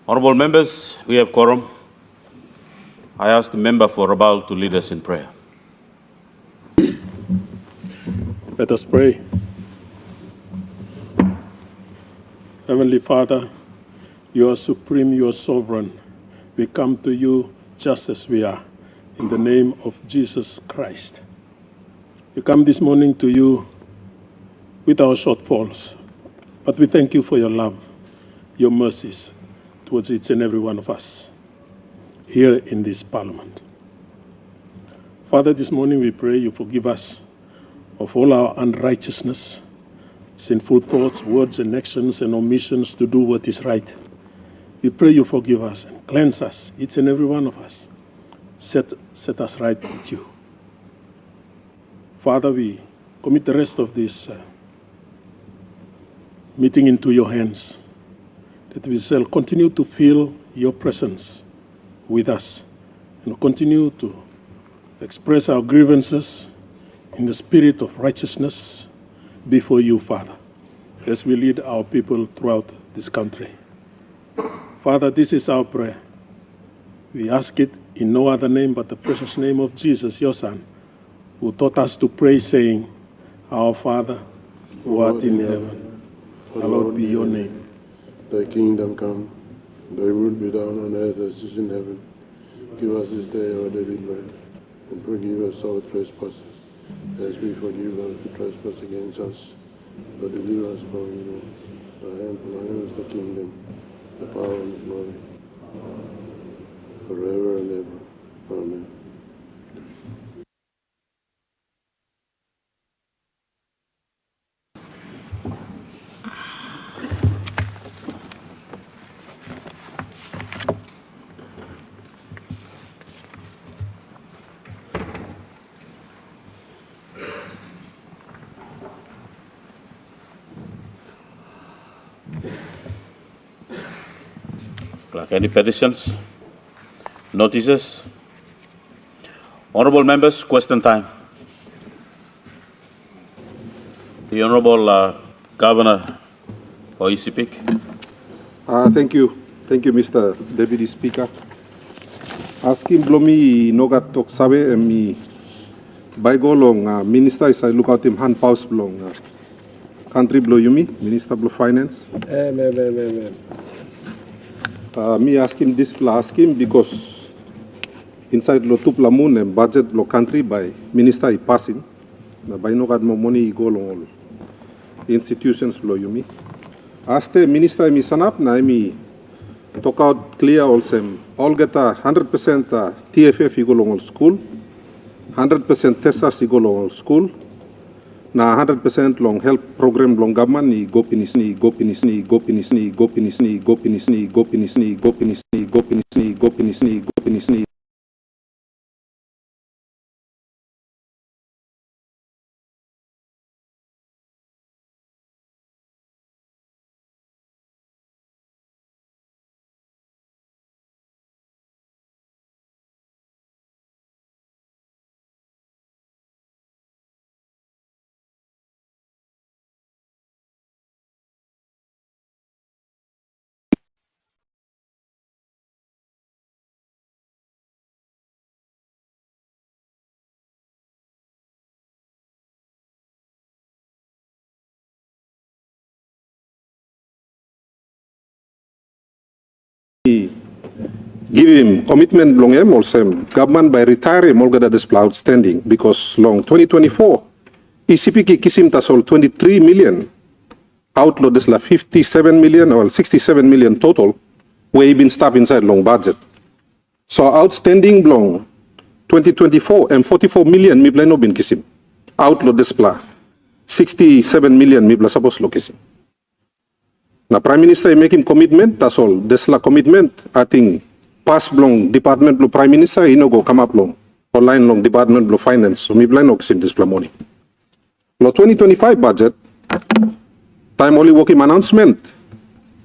Honorable members, we have quorum. I ask the member for Rabaul to lead us in prayer. Let us pray. Heavenly Father, you are supreme, you are sovereign. We come to you just as we are, in the name of Jesus Christ. We come this morning to you with our shortfalls, but we thank you for your love, your mercies towards each and every one of us here in this parliament. Father, this morning we pray you forgive us of all our unrighteousness, sinful thoughts, words, and actions and omissions to do what is right. We pray you forgive us and cleanse us, each and every one of us. Set us right with you. Father, we commit the rest of this meeting into your hands, that we shall continue to feel your presence with us and continue to express our grievances in the spirit of righteousness before you, Father, as we lead our people throughout this country. Father, this is our prayer. We ask it in no other name but the precious name of Jesus, your Son, who taught us to pray, saying, Our Father, who art in heaven, hallowed be your name. Thy kingdom come, thy will be done on earth as it is in heaven. Give us this day our daily bread, and forgive us our trespasses, as we forgive those who trespass against us. But deliver us from evil. Thine is the kingdom, the power and the glory, forever and ever. Amen. Clerk, any petitions? Notices? Honorable members, question time. The Honorable Governor for ECPIC. Thank you, Mr. Deputy Speaker. Asking Blomi Nogat Tok Sabe and me by go long Minister is I look out him hand paus long country blow Yumi, Minister Blow Finance. Me ask him this ask him because inside lo tup lamun and budget lo country by Minister I pass him. By no got more money go long all institutions blow Yumi. Aste Minister mi sanap na mi talk out clear also all get 100% TFF go long all school, 100% TESAS go long all school, na 100% long health program long government ni go pinis give him commitment long him also government by retiring all get this outstanding because long 2024 ECPK kisim tasol 23 million outload this la 57 million or 67 million total where been stopped inside long budget. So outstanding long 2024 and 44 million mi no bin kisim outload this pla 67 million mi suppose lo kisim. Na Prime Minister make him commitment, that's all. This la commitment, I think, pass long Department of Prime Minister, go come up long. Online long Department of Finance, so me blind no kisim this money. Lo 2025 budget, time only working announcement.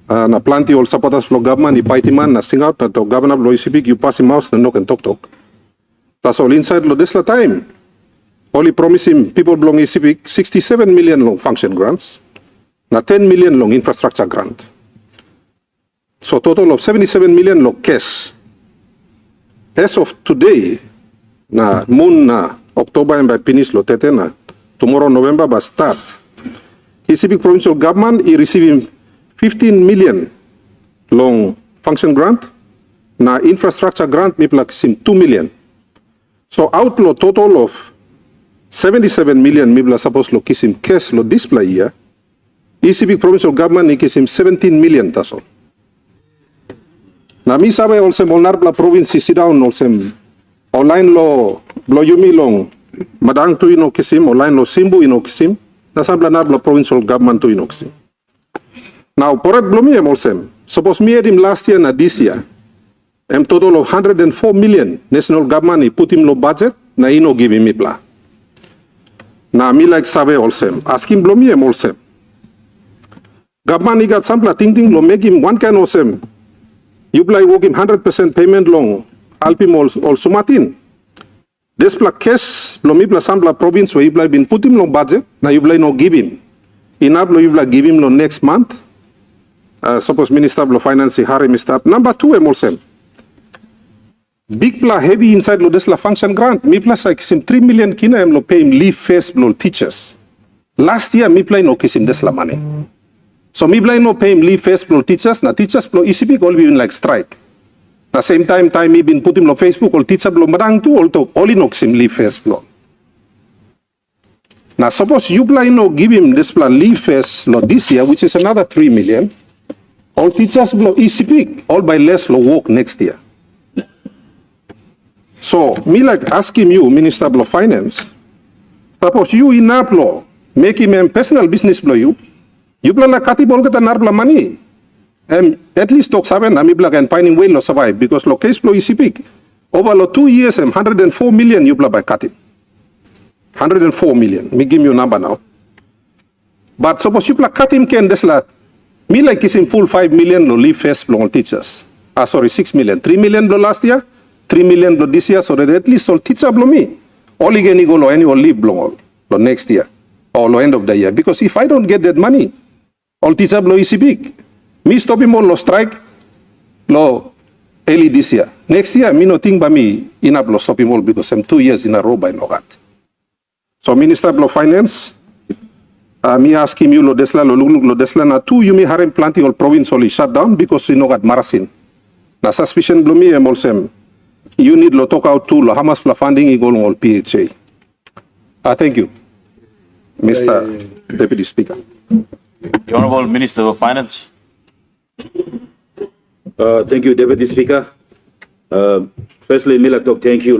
Na plenty all supporters for government, ipaiti man, na sing out, na to governor lo isipik, you pass him house, na knock and talk. That's all inside lo this la time. Only promise him people belong isipik 67 million long function grants. Na 10 million long infrastructure grant. So total of 77 million lo cash. As of today, na moon na October and by finish lo tete na tomorrow November ba start. ECB provincial government is receiving 15 million long function grant. Na infrastructure grant mi kisim 2 million. So outlaw total of 77 million mi suppose lo kisim cash lo display year. ECB provincial government ni kisim 17 million taso. Na mi sabe also molnar bla province sit down also online lo yumi long madang tu ino kisim online lo simbu ino kisim na sabla nar bla provincial government tu ino kisim. Now porat blomi also suppose me edim last year na this year total of 104 million national government put him lo budget na ino give him bla. Na mi like sabe also asking blomi also government got sampla ting lo make him one kind of same. You play work him 100% payment long, alpim all sumatin. This pla case, blomi pla sampla province where you play been put him long budget, now you play no give him. Inablo you play give him long next month. Suppose Minister of Finance Harry Mr. Number 2 emolsem. Big pla heavy inside lo des la function grant. Mi plus like sim 3 million kina em lo pay him leave face lo teachers. Last year mi play no kisim des la money. So mi blay no pay him leave face pro teachers, na teachers pro ECB all been like strike. Na same time mi been put him lo Facebook all teacher blo madang tu all to all inox him leave face blo. Now suppose you blay no give him this plan leave face lo this year, which is another 3 million. All teachers blo ECB all by less lo work next year. So me like asking you, Minister of Finance, suppose you in law make him a personal business blo you plan la kati bol kata nar money. At least talk seven ami bla can finding way lo survive because lo case flow is big. Over lo 2 years 104 million you bla by cutting. 104 million. Me give you a number now. But suppose you bla cut him can desla me like is in full 5 million lo leave first long teachers. Sorry 6 million. 3 million lo last year, 3 million lo this year so that at least all teacher blo me. All again go lo annual leave lo next year or lo end of the year because if I don't get that money all teacher blow is big. Me stop him all lo strike lo early this year. Next year, me no think by me enough lo stop him all because I'm 2 years in a row by Nogat. So Minister of Finance, me ask him you lo desla lo lulug lo desla na 2 you may harem planting all province only shut down because in Nogat marasin. Na suspicion blow me em also you need lo talk out to lo hamas pla funding igol all PHA. Thank you, Mr. Deputy Speaker. The Honorable Minister of Finance. Thank you, Deputy Speaker. Firstly, me like to thank you,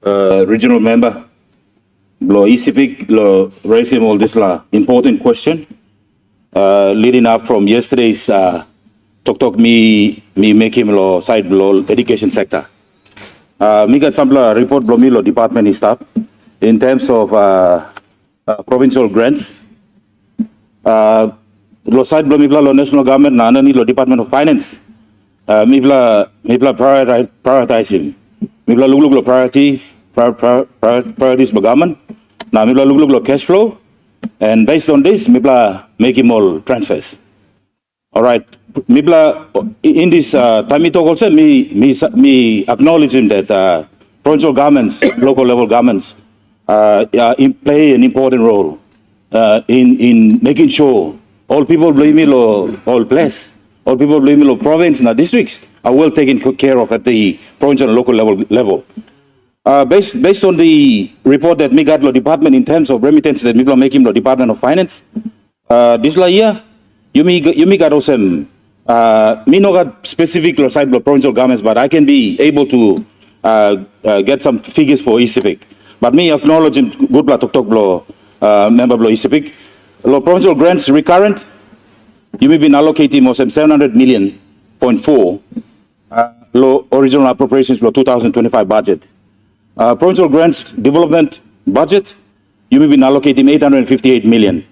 Regional Member, ECP, raising all this important question, leading up from yesterday's talk me make him side education sector. Me got some report me department staff in terms of provincial grants. Lo side blo mibla lo national government na ni lo Department of Finance mibla prioritizing mibla lulug lo priorities blo government na mibla lulug lo cash flow and based on this mibla make him all transfers. All right, mibla in this time we talk also me acknowledging that provincial governments, local level governments play an important role in making sure all people blame all place, all people blame province and districts are well taken care of at the provincial and local level. Based on the report that me got lo department in terms of remittance that me making lo Department of Finance, this year you me got also me no got specific lo side lo provincial governments, but I can be able to get some figures for ECP. But me acknowledging good bla talk blo member blo ECP. Lo provincial grants recurrent, you may be allocating more than 700 million, 0.4, lo original appropriations for 2025 budget. Provincial grants development budget, you may be allocating 858 million.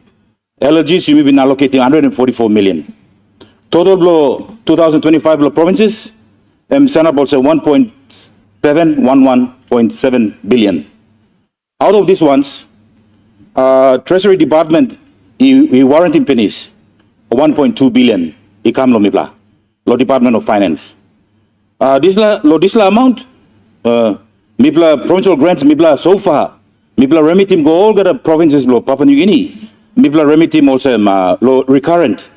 LGs, you may be allocating 144 million. Total lo 2025 lo provinces, send up also 1.711.7 billion. Out of these ones, Treasury Department, he warranting pennies, 1.2 billion, ikam lo mibla. lo Department of Finance. Disla amount, mipla provincial grants mipla so far, mipla remitim go all the provinces lo Papua New Guinea, mipla remitim also lo recurrent,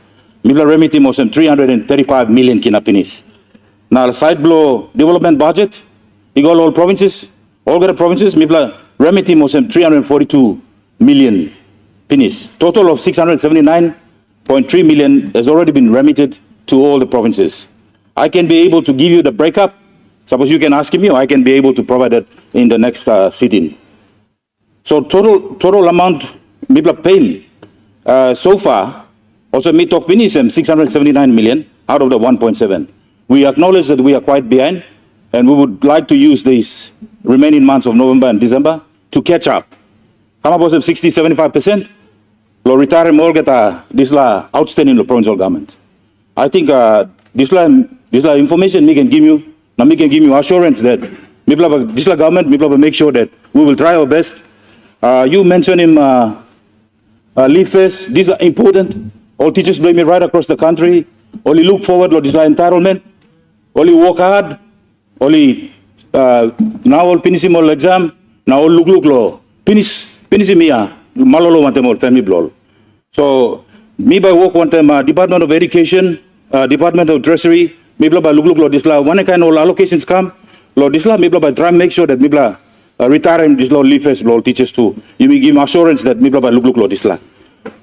mipla remitim also 335 million kinapinis. Now side blow development budget, igol all provinces, all the provinces, mipla remitim also 342 million pinis. Total of 679.3 million has already been remitted to all the provinces. I can be able to give you the breakup. Suppose you can ask me, or I can be able to provide that in the next sit-in. So total amount mipla pain so far, also me talk pinism 679 million out of the 1.7. We acknowledge that we are quite behind, and we would like to use these remaining months of November and December to catch up. How about 60-75%? Lo retire more get this la outstanding the provincial government. I think this la information me can give you. Now we can give you assurance that this government will make sure that we will try our best. You mentioned him leave first. These are important. All teachers blame me right across the country. Only look forward to this entitlement. Only work hard. Only now all finish all exam. Now all look lo finish mia malolo want them all family blow. So me by work one time Department of Education, Department of Treasury. Mibla ba luglug this la one kind of allocations come lo this la mibla by try make sure that mibla retire this law leave first law teachers too. You will give assurance that mibla by luglug this la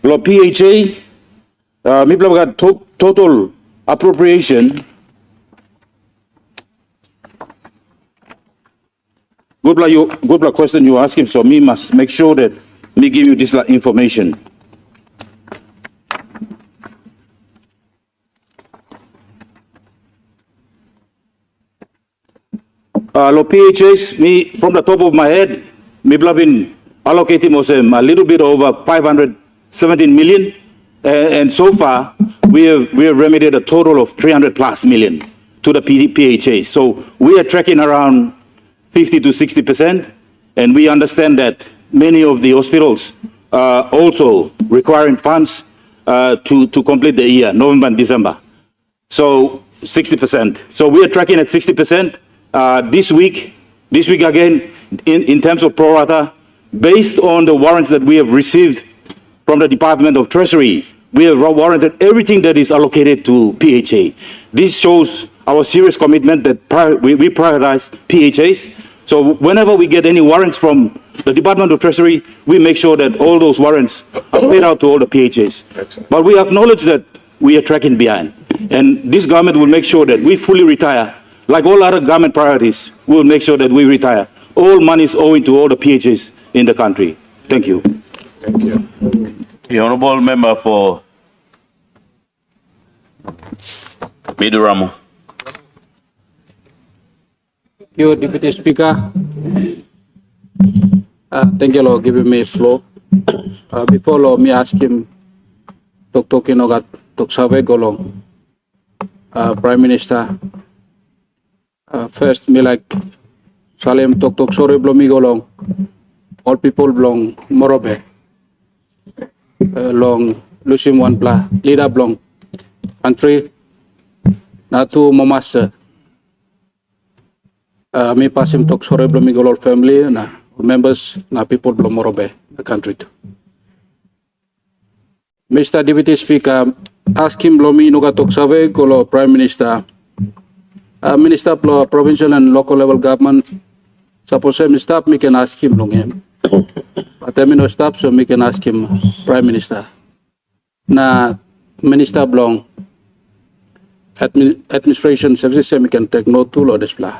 lo PHA mibla got total appropriation. Good question you ask him, so me must make sure that me give you this la information. Lo PHAs, me from the top of my head, me been allocating a little bit over 517 million, and so far we have remedied a total of 300 plus million to the PHAs. So we are tracking around 50 to 60%, and we understand that many of the hospitals are also requiring funds to complete the year, November and December. So 60%. So we are tracking at 60%. This week again, in terms of pro rata, based on the warrants that we have received from the Department of Treasury, we have warranted everything that is allocated to PHA. This shows our serious commitment that we prioritize PHAs. So whenever we get any warrants from the Department of Treasury, we make sure that all those warrants are paid out to all the PHAs. Excellent. But we acknowledge that we are tracking behind. And this government will make sure that we fully retire. Like all other government priorities, we will make sure that we retire. All money is owing to all the PHAs in the country. Thank you. Thank you. The Honourable Member for Miduramo. Thank you, Deputy Speaker. Thank you for giving me floor. Before me ask him, Dr. Kinogat, Dr. Golong, Prime Minister. First, me like Salem Tok Sore Blomi Golong, all people belong Morobe, long Lusim One Pla, leader belong country, Natu Momas. Me pass him Tok Sore Blomi Golol family, na members, na people belong Morobe, the country too. Mr. Deputy Speaker, ask him Blomi Nuga Tok Save Golo Prime Minister. Minister of provincial and local level government, suppose him stop, we can ask him long him. But I mean no stop, so we can ask him Prime Minister. Na Minister belong administration services, we can take note to display.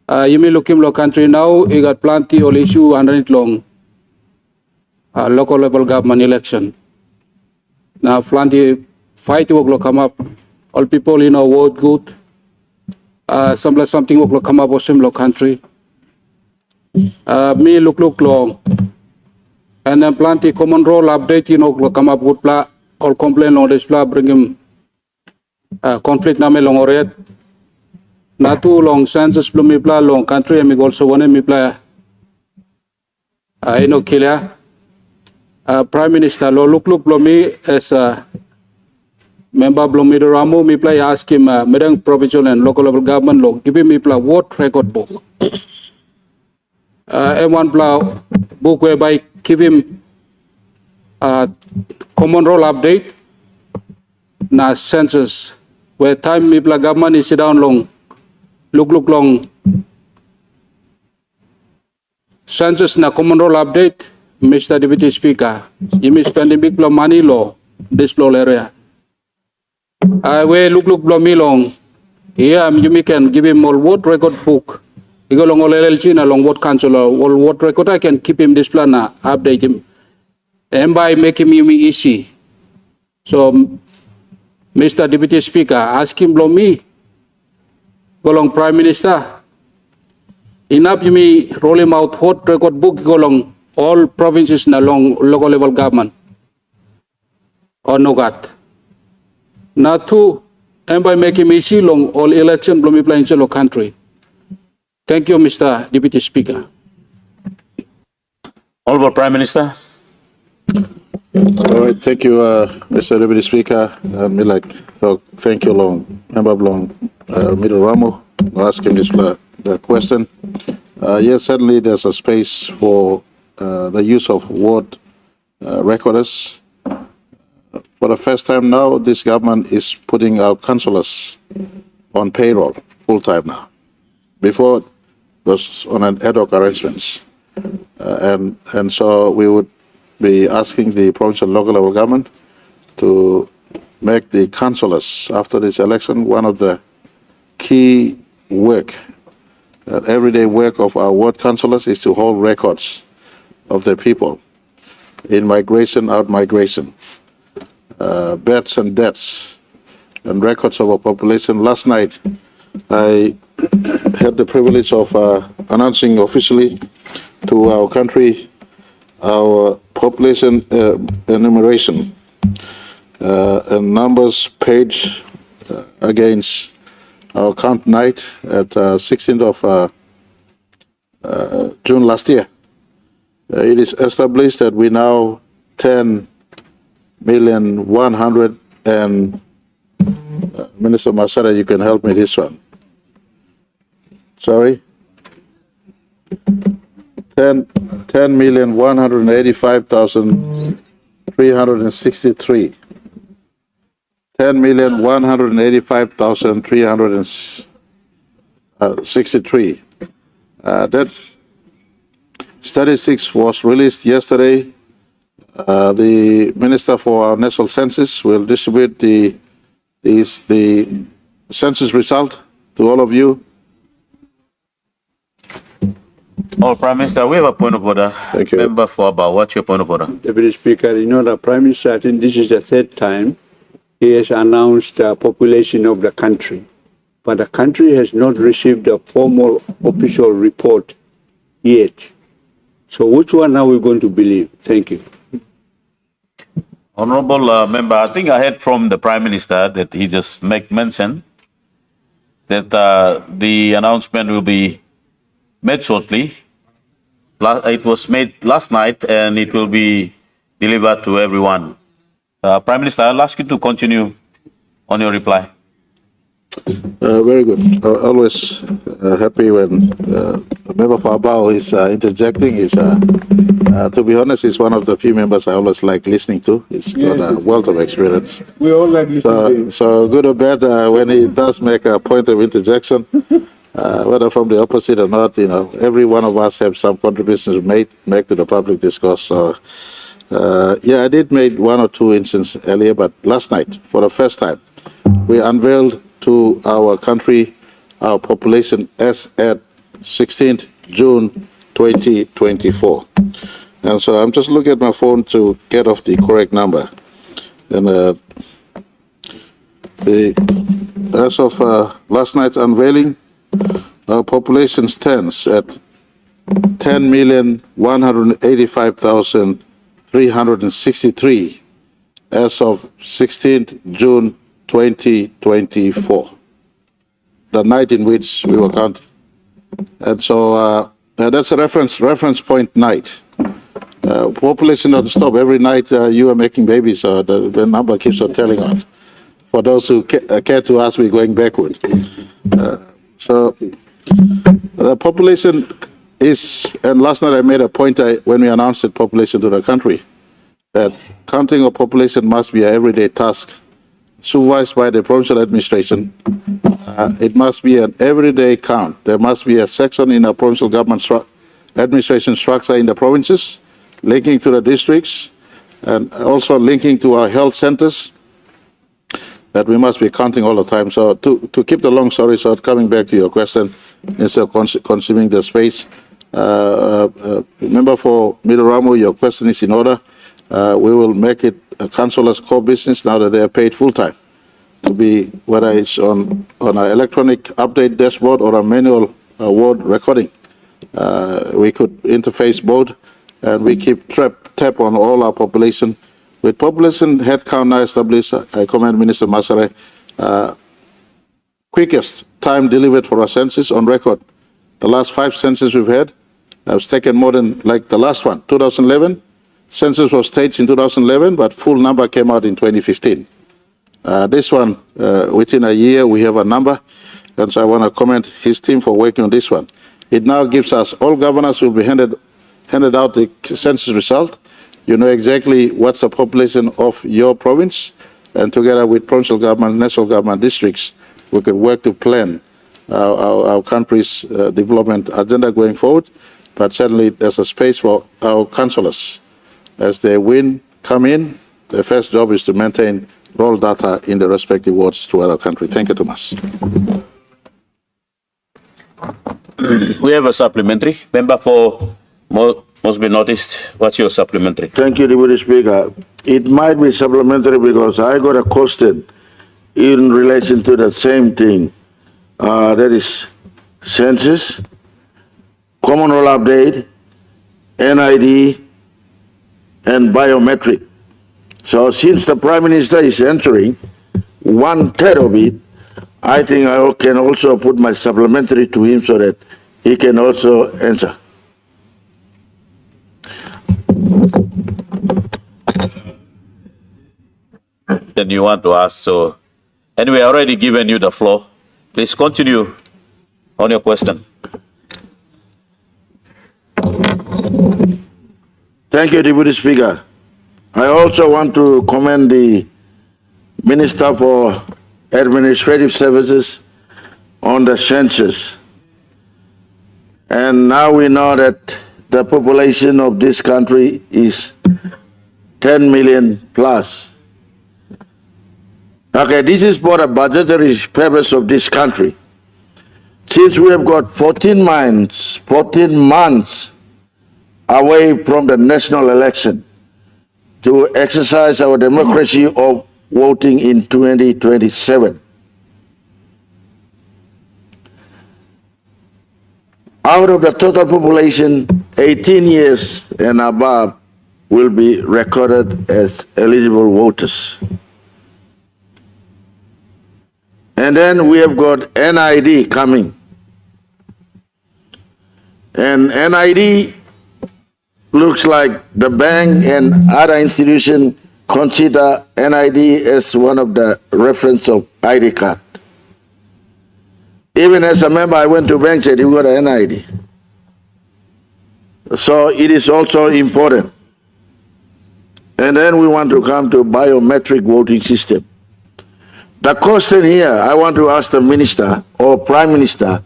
You may look him lo country now, you got plenty of issue underneath long local level government election. Now plenty fight will come up, all people vote good. Something will come up with similar country. Me look long. And then plenty common role update, will come up with pla or complain on this pla, bring him conflict na me long or yet. Not too long census plumi pla long country, and me also want me pla. Kilia. Prime Minister, look plumi as member belum Midoramo, me play ask him, medang provincial and local level government law, give him me play what record book. M1 play book whereby give him common role update, na census, where time me play government is sit down long, look long. Census na common role update, Mr. Deputy Speaker, you may spend a big money law, this law area. I will look me long. Here, you can give him all what record book. You go along all LLC, along what council, all what record I can keep him this plan, update him. And by making him easy. So, Mr. Deputy Speaker, ask him blow me. Go along Prime Minister. Enough you may roll him out what record book go along all provinces along local level government. Or no God. Not to, and by making me see long all election blow me playing in country. Thank you, Mr. Deputy Speaker. Honorable Prime Minister. All right, thank you, Mr. Deputy Speaker. Me like, thank you, long member Long, Middle Ramo. I'll ask him this the question. Yes, certainly there's a space for the use of ward recorders. For the first time now, this government is putting our councillors on payroll full time now. Before, it was on an ad hoc arrangements, and so we would be asking the provincial and local level government to make the councillors after this election one of the key work, everyday work of our ward councillors is to hold records of the people in migration, out migration, births and deaths, and records of our population. Last night, I had the privilege of announcing officially to our country our population enumeration and numbers page against our count night at 16th of June last year. It is established that we now 10,100,000 and Minister Masada, you can help me this one. Sorry? 10,185,363. 10,185,363. That statistics was released yesterday. The Minister for our National Census will distribute the census result to all of you. Oh, Prime Minister, we have a point of order. Thank you. Member for about what's your point of order? Deputy Speaker, you know, the Prime Minister, I think this is the third time he has announced the population of the country. But the country has not received a formal official report yet. So which one are we going to believe? Thank you. Honorable member, I think I heard from the Prime Minister that he just make mention that the announcement will be made shortly. It was made last night and it will be delivered to everyone. Prime Minister, I'll ask you to continue on your reply. Very good. Always happy when a member for Abao is interjecting. To be honest, he's one of the few members I always like listening to. He's got a wealth of experience. We all like listening. So good or bad, when he does make a point of interjection, whether from the opposite or not, you know, every one of us have some contributions to make to the public discourse. So, yeah, I did make one or two instances earlier, but last night, for the first time, we unveiled to our country our population as at 16th June 2024. And so I'm just looking at my phone to get off the correct number. And as of last night's unveiling, our population stands at 10,185,363 as of 16th June 2024, the night in which we were counting. And so that's a reference point night. Population doesn't stop. Every night you are making babies, the number keeps on telling on. for those who care to ask me going backward. So the population is, and last night I made a point when we announced the population to the country, that counting of population must be an everyday task supervised by the provincial administration. It must be an everyday count. There must be a section in the provincial government administration structure in the provinces, linking to the districts, and also linking to our health centers, that we must be counting all the time. So to keep the long story short, coming back to your question, instead of consuming the space, member for Middle your question is in order. We will make it a councillor's core business now that they are paid full-time, to be, whether it's on an electronic update dashboard or a manual word recording. We could interface both, and we keep tap on all our population. With population headcount now established, I commend Minister Masare, quickest time delivered for a census on record. The last 5 censuses we've had has taken more than, like the last one, 2011. Census was staged in 2011, but full number came out in 2015. This one, within a year, we have a number, and so I want to commend his team for working on this one. It now gives us, all governors will be handed out the census result. You know exactly what's the population of your province, and together with provincial government, national government, districts, we can work to plan our country's development agenda going forward. But certainly there's a space for our councillors. As they come in, their first job is to maintain raw data in the respective wards throughout our country. Thank you, Thomas. We have a supplementary. Member for must be noticed. What's your supplementary? Thank you, Deputy Speaker. It might be supplementary because I got a question in relation to the same thing. That is census, common roll update, NID, and biometric. So since the Prime Minister is entering 1/3 of it, I think I can also put my supplementary to him so that he can also answer. Then you want to ask. So anyway, I already given you the floor. Please continue on your question. Thank you, Deputy Speaker. I also want to commend the Minister for Administrative Services on the census. And now we know that the population of this country is 10 million plus. Okay, this is for the budgetary purpose of this country. Since we have got 14 months away from the national election to exercise our democracy of voting in 2027. Out of the total population, 18 years and above will be recorded as eligible voters. And then we have got NID coming. And NID looks like the bank and other institutions consider NID as one of the reference of ID card. Even as a member, I went to bank and said, you got an NID. So it is also important. And then we want to come to biometric voting system. The question here, I want to ask the Minister or Prime Minister,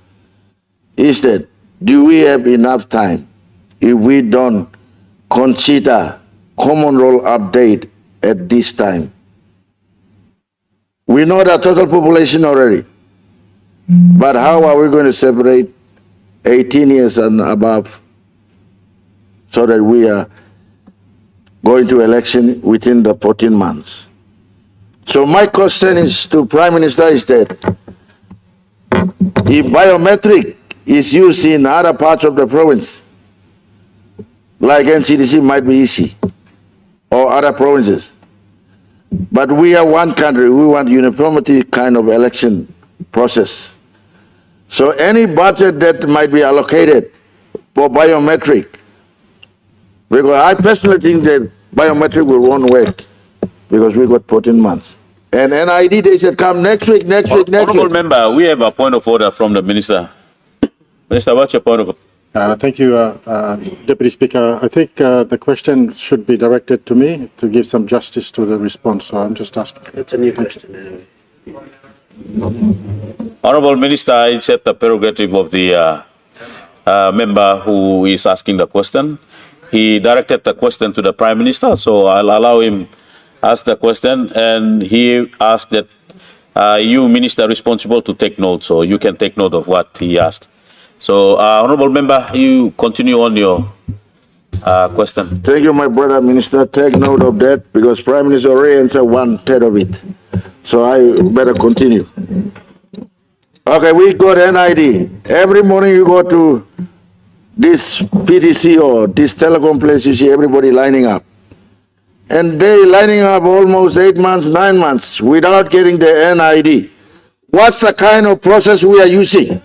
is that do we have enough time if we don't consider common roll update at this time? We know the total population already, but how are we going to separate 18 years and above so that we are going to election within the 14 months? So my question is to Prime Minister is that if biometric is used in other parts of the province, like NCDC might be easy, or other provinces, but we are one country, we want uniformity kind of election process. So any budget that might be allocated for biometric, because I personally think that biometric will won't work because we got 14 months. And NID, they said, come next week, next week, next Honorable week. member, we have a point of order from the minister. Minister, what's your point of order? Thank you, Deputy Speaker. I think the question should be directed to me to give some justice to the response. So I'm just asking. It's a new question. Honorable Minister, it's at the prerogative of the member who is asking the question. He directed the question to the Prime Minister, so I'll allow him ask the question, and he asked that you, Minister, responsible to take note, so you can take note of what he asked. So, Honorable Member, you continue on your question. Thank you, my brother minister. Take note of that because Prime Minister already answered 1/3 of it. So I better continue. Okay, we got NID. Every morning you go to this PTC or this telecom place, you see everybody lining up. And they lining up almost 8 months, 9 months without getting the NID. What's the kind of process we are using?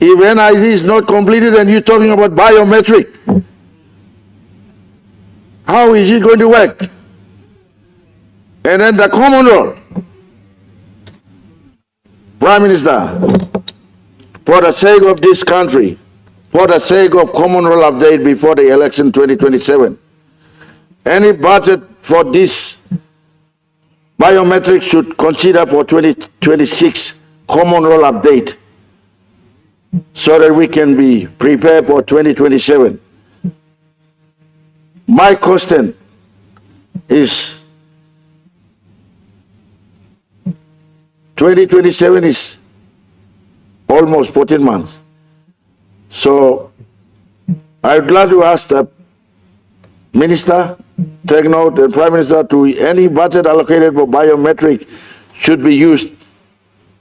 If NID is not completed and you're talking about biometric, how is it going to work? And then the common role. Prime Minister, for the sake of this country, for the sake of common role update before the election 2027, any budget for this biometric should consider for 2026 common role update, so that we can be prepared for 2027. My question is 2027 is almost 14 months. So I would like to ask the Minister, take note, the Prime Minister, to any budget allocated for biometric should be used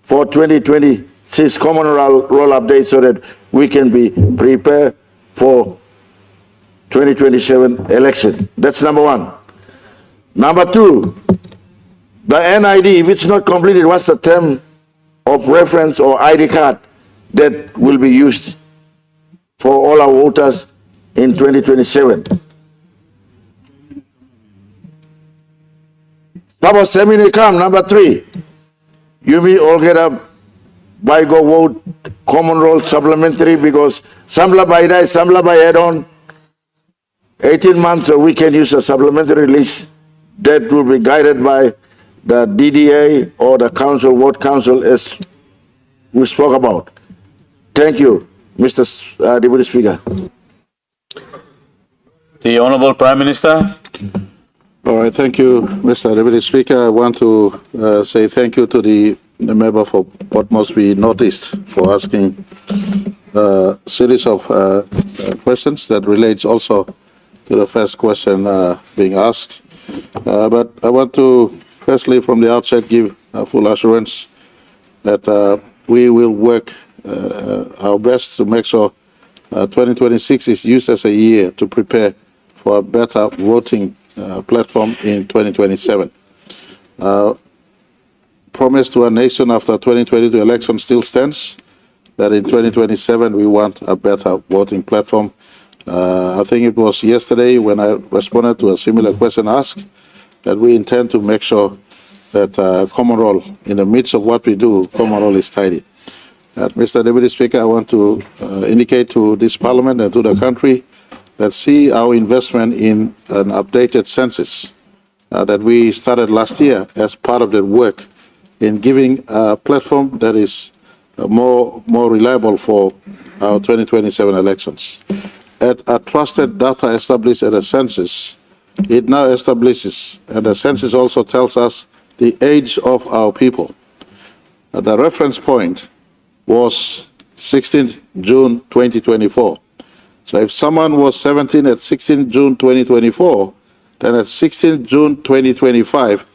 for 2026 common role update so that we can be prepared for 2027 election. That's number one. Number two, the NID, if it's not completed, what's the term of reference or ID card that will be used for all our voters in 2027? Suppose seminar come, number three, you may all get up by go vote common role supplementary because samla by die, samla by add-on, 18 months so we can use a supplementary list that will be guided by the DDA or the council, ward council as we spoke about. Thank you, Mr. Deputy Speaker. The Honorable Prime Minister. All right, thank you, Mr. Deputy Speaker. I want to say thank you to the member for what must be noticed for asking a series of questions that relates also to the first question being asked. But I want to firstly from the outset give full assurance that we will work our best to make sure 2026 is used as a year to prepare for a better voting platform in 2027. Promise to our nation after 2022 election still stands that in 2027 we want a better voting platform. I think it was yesterday when I responded to a similar question asked that we intend to make sure that common role, in the midst of what we do, common role is tidy. Mr. Deputy Speaker, I want to indicate to this Parliament and to the country that see our investment in an updated census that we started last year as part of the work in giving a platform that is more reliable for our 2027 elections. At a trusted data established at a census, it now establishes, and the census also tells us the age of our people. The reference point was 16th June 2024. So if someone was 17 at 16 June 2024, then at 16 June 2025,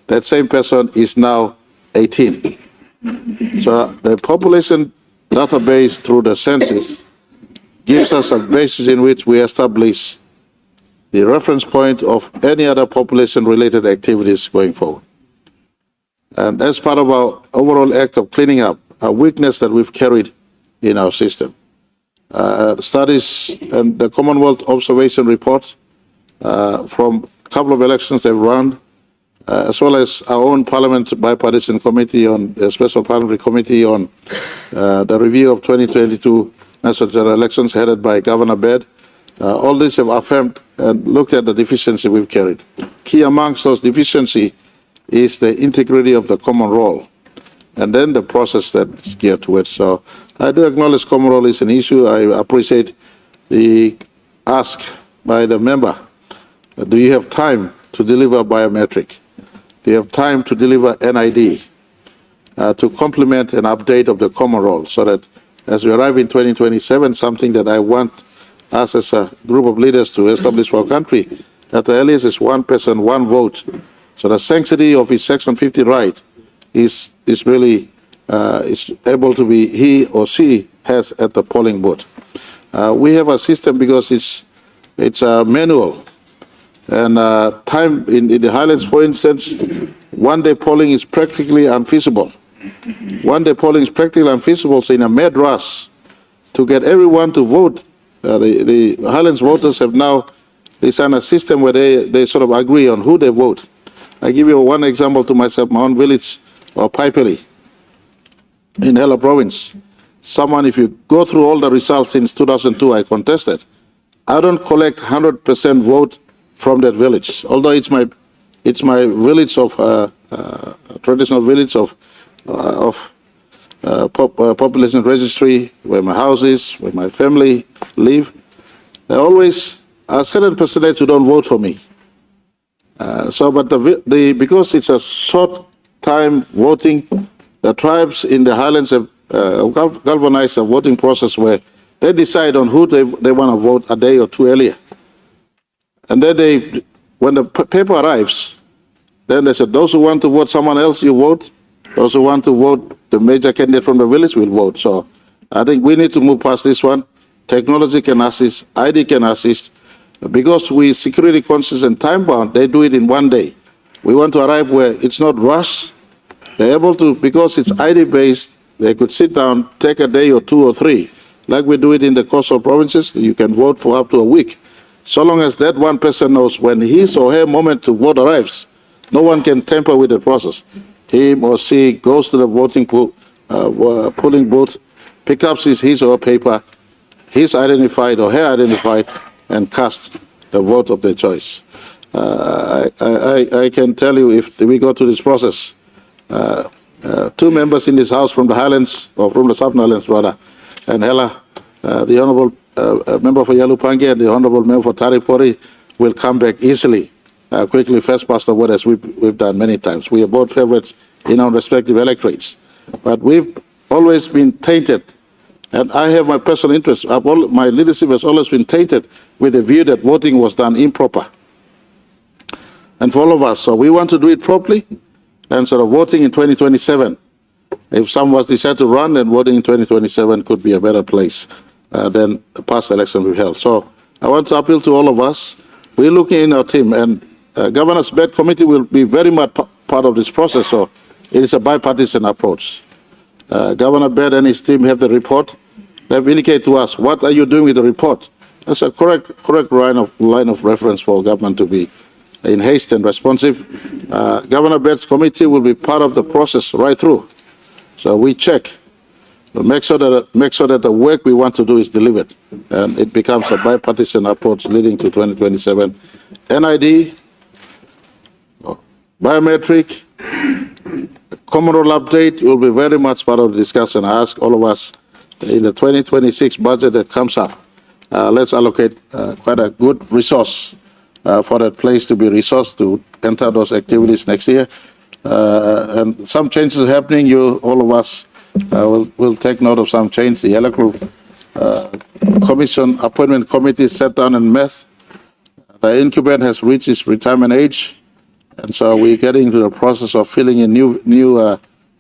that same person is now 18. So the population database through the census gives us a basis in which we establish the reference point of any other population-related activities going forward. And that's part of our overall act of cleaning up a weakness that we've carried in our system. Studies and the Commonwealth Observation Report from a couple of elections they've run, as well as our own Parliament bipartisan committee on the Special Parliamentary Committee on the review of 2022 national general elections headed by Governor Baird. All these have affirmed and looked at the deficiency we've carried. Key amongst those deficiency is the integrity of the common roll, and then the process that's geared to it. So I do acknowledge common roll is an issue. I appreciate the ask by the member. Do you have time to deliver biometric? Do you have time to deliver NID to complement an update of the common roll so that as we arrive in 2027, something that I want us as a group of leaders to establish for our country, that the earliest is one person, one vote. So the sanctity of his Section 50 right is really is able to be he or she has at the polling booth. We have a system because it's a manual. And time in the Highlands, for instance, one-day polling is practically unfeasible. One-day polling is practically unfeasible, so in a mad rush to get everyone to vote, the Highlands voters have now designed a system where they sort of agree on who they vote. I give you one example to myself, my own village, or Paipeli, in Hela province. Someone, if you go through all the results since 2002, I contested, I don't collect 100% vote from that village, although it's my village of traditional village of population registry, where my house is, where my family live. There always are certain percentage who don't vote for me. But because it's a short time voting, the tribes in the Highlands have galvanized a voting process where they decide on who they want to vote a day or two earlier. And then when the paper arrives, then they said, those who want to vote someone else, you vote. Those who want to vote the major candidate from the village will vote. So I think we need to move past this one. Technology can assist, ID can assist. Because we security conscious and time bound, they do it in one day. We want to arrive where it's not rushed. They're able to, because it's ID based, they could sit down, take a day or two or three. Like we do it in the coastal provinces, you can vote for up to a week. So long as that one person knows when his or her moment to vote arrives, no one can tamper with the process. He or she goes to the voting polling booth, picks up his or her paper, he's identified or her identified, and casts the vote of their choice. I can tell you, if we go through this process, two members in this House from the Highlands, or from the Southern Highlands rather, and Hela, the Honourable Member for Yalupangi and the Honourable Member for Taripori will come back easily, quickly, first past the word, as we've done many times. We are both favourites in our respective electorates. But we've always been tainted, and I have my personal interest. My leadership has always been tainted with the view that voting was done improper. And for all of us, so we want to do it properly, and sort of voting in 2027. If some was decided to run, then voting in 2027 could be a better place than the past election we held. So I want to appeal to all of us. We're looking in our team, and Governor's Bed Committee will be very much part of this process. So it is a bipartisan approach. Governor Bed and his team have the report. They've indicated to us, what are you doing with the report? That's a correct line of reference for government to be in haste and responsive. Governor Bed's committee will be part of the process right through. So we check, make sure that the work we want to do is delivered, and it becomes a bipartisan approach leading to 2027. NID, biometric, common roll update will be very much part of the discussion. I ask all of us in the 2026 budget that comes up, let's allocate quite a good resource for that place to be resourced to enter those activities next year. And some changes happening. All of us will take note of some change. The Electoral Commission Appointment Committee sat down and met. The incumbent has reached his retirement age, and so we're getting into the process of filling in new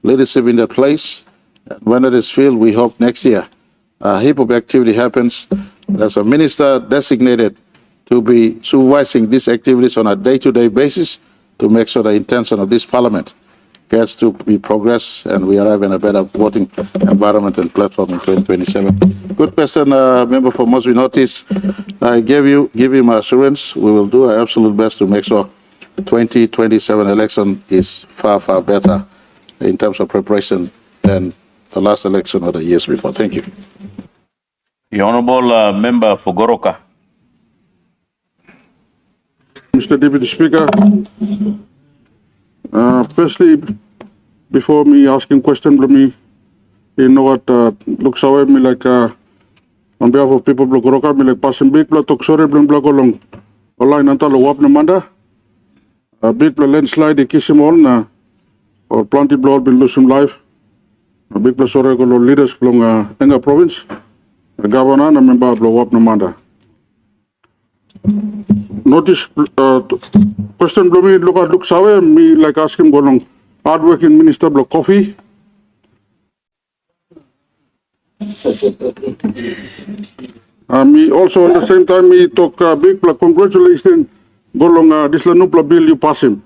leadership in that place. And when it is filled, we hope next year a heap of activity happens. There's a minister designated to be supervising these activities on a day-to-day basis to make sure the intention of this parliament gets to be progress and we arrive in a better voting environment and platform in 2027. Good question, member for Mosby Notice. I give him assurance. We will do our absolute best to make sure 2027 election is far, far better in terms of preparation than the last election or the years before. Thank you. The Honorable Member for Goroka. Mr. Deputy Speaker, firstly, before me asking question to me, you know what looks away me like on behalf of people of Goroka, me like passing big blood talk sorry bling block along online antalo wap na manda. Big blood landslide kisim all na or plenty blood been losing life. Big blood sorry ko leaders from Enga province. Governor na member of wap na manda. Notice question to me look away me like asking golong hardworking minister block coffee. Me also at the same time me talk big block congratulations golong this lanupla bill you pass him.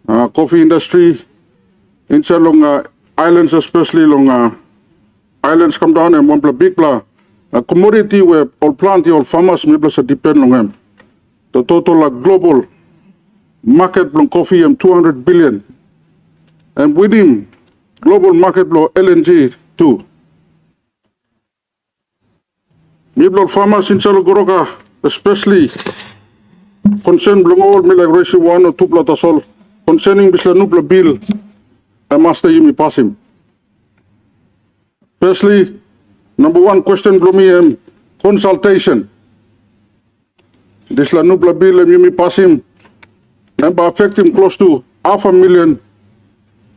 Coffee industry in long islands especially long islands come down and one big bla commodity where all plenty all farmers maybe depend on them. The total global market long coffee 200 billion. And within global market law LNG too. Maybe farmers in Goroka, especially concerned belong all me like ratio 1 or 2 platasol concerning this nubla bill I must you pass him. Firstly, number one question belong me consultation. This nubla bill you pass him and affect him close to 500,000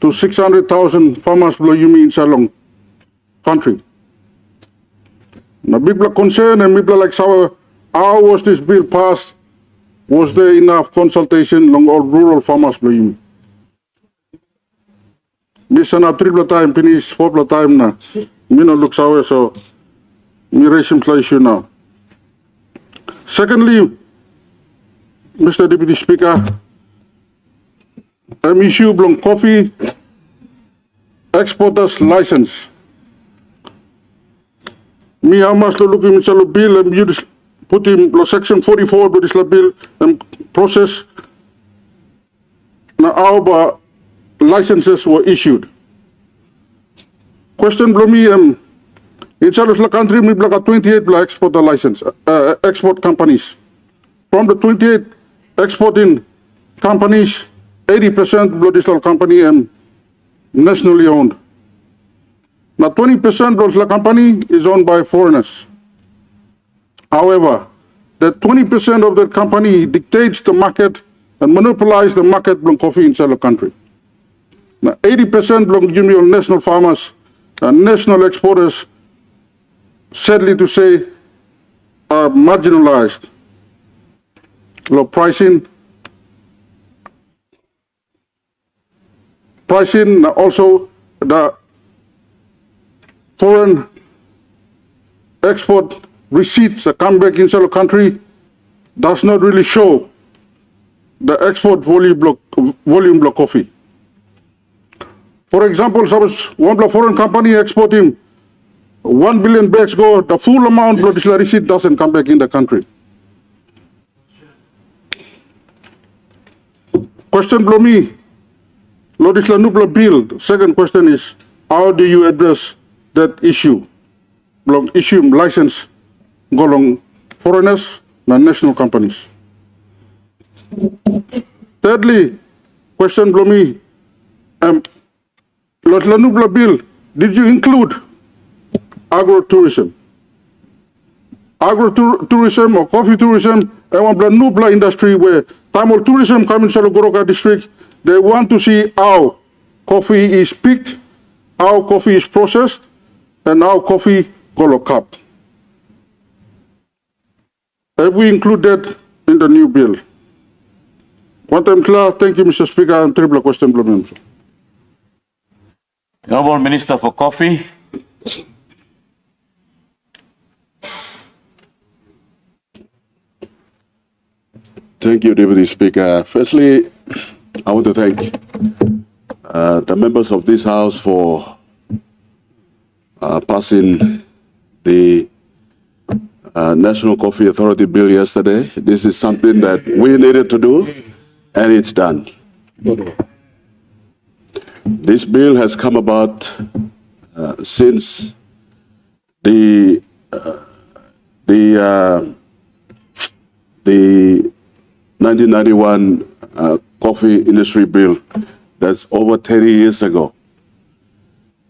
to 600,000 farmers below Yumi in Salong country. Now, big concern and people like how was this bill passed? Was there enough consultation among all rural farmers below Yumi? This is triple time, finish 4 time na. Me no looks away, so me raise him issue now. Secondly, Mr. Deputy Speaker, issue belong coffee exporters license. Me how much look him bill and you put him section 44 but this bill and process. Now our licenses were issued. Question below me in the country me block 28 exporter license export companies. From the 28 exporting companies, 80% blow this company and nationally owned. Now 20% of the company is owned by foreigners. However, that 20% of that company dictates the market and monopolizes the market from coffee inside the country. Now 80% belong to national farmers and national exporters, sadly to say, are marginalized. Low pricing also the foreign export receipts that come back inside the country does not really show the export volume block coffee. For example, suppose one foreign company exporting 1 billion bags go, the full amount of this receipt doesn't come back in the country. Question below me, Lord Islanubla bill. Second question is, how do you address that issue? Issue license go along foreigners and national companies. Thirdly, question below me, Lord Islanubla bill, did you include agro-tourism? Agro-tourism or coffee tourism, and one Nubla industry where Tamil tourism come in Goroka district, they want to see how coffee is picked, how coffee is processed, and how coffee go cup. Have we include that in the new bill? One time clear, thank you, Mr. Speaker, and triple question, please. Honorable Minister for Coffee. Thank you, Deputy Speaker. Firstly, I want to thank the members of this House for passing the National Coffee Authority bill yesterday. This is something that we needed to do, and it's done. This bill has come about since the 1991 coffee industry bill. That's over 30 years ago.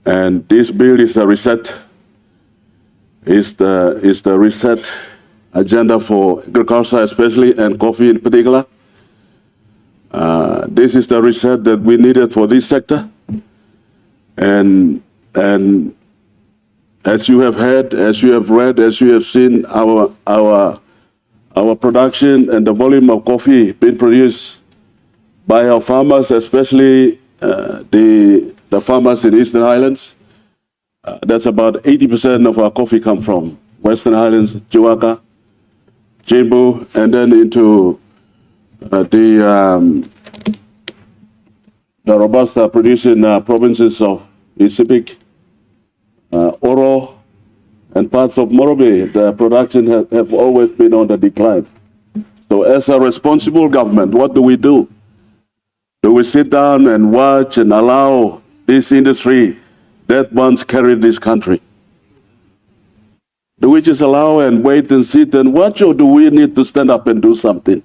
And this bill is a reset, is the reset agenda for agriculture especially, and coffee in particular. This is the reset that we needed for this sector. And as you have heard, as you have read, as you have seen, our production and the volume of coffee being produced by our farmers, especially the farmers in Eastern Highlands. That's about 80% of our coffee come from Western Highlands, Jiwaka, Jimbo, and then into the Robusta producing provinces of Isipik, Oro, and parts of Morobe. The production have always been on the decline. So as a responsible government, what do? Do we sit down and watch and allow this industry that once carried this country? Do we just allow and wait and sit and watch, or do we need to stand up and do something?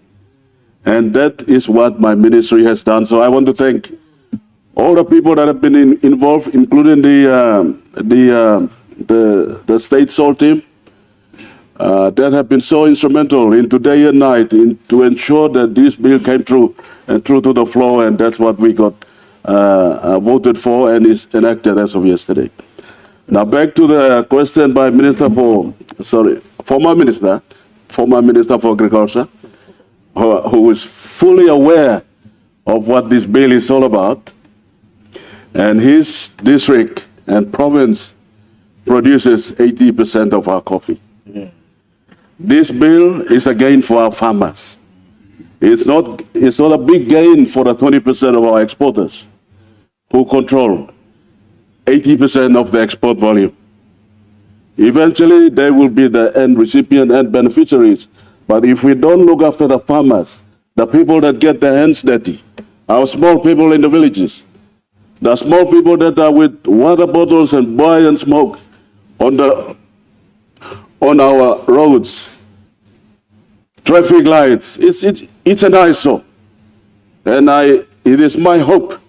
And that is what my ministry has done. So I want to thank all the people that have been involved, including the state salt team, that have been so instrumental into day and night to ensure that this bill came through and through to the floor, and that's what we got voted for and is enacted as of yesterday. Now back to the question by former Minister for Agriculture, who is fully aware of what this bill is all about, and his district and province produces 80% of our coffee. This bill is a gain for our farmers. It's not a big gain for the 20% of our exporters who control 80% of the export volume. Eventually, they will be the end recipient and beneficiaries. But if we don't look after the farmers, the people that get their hands dirty, our small people in the villages, the small people that are with water bottles and boil and smoke on our roads, traffic lights, it's an eyesore. And it is my hope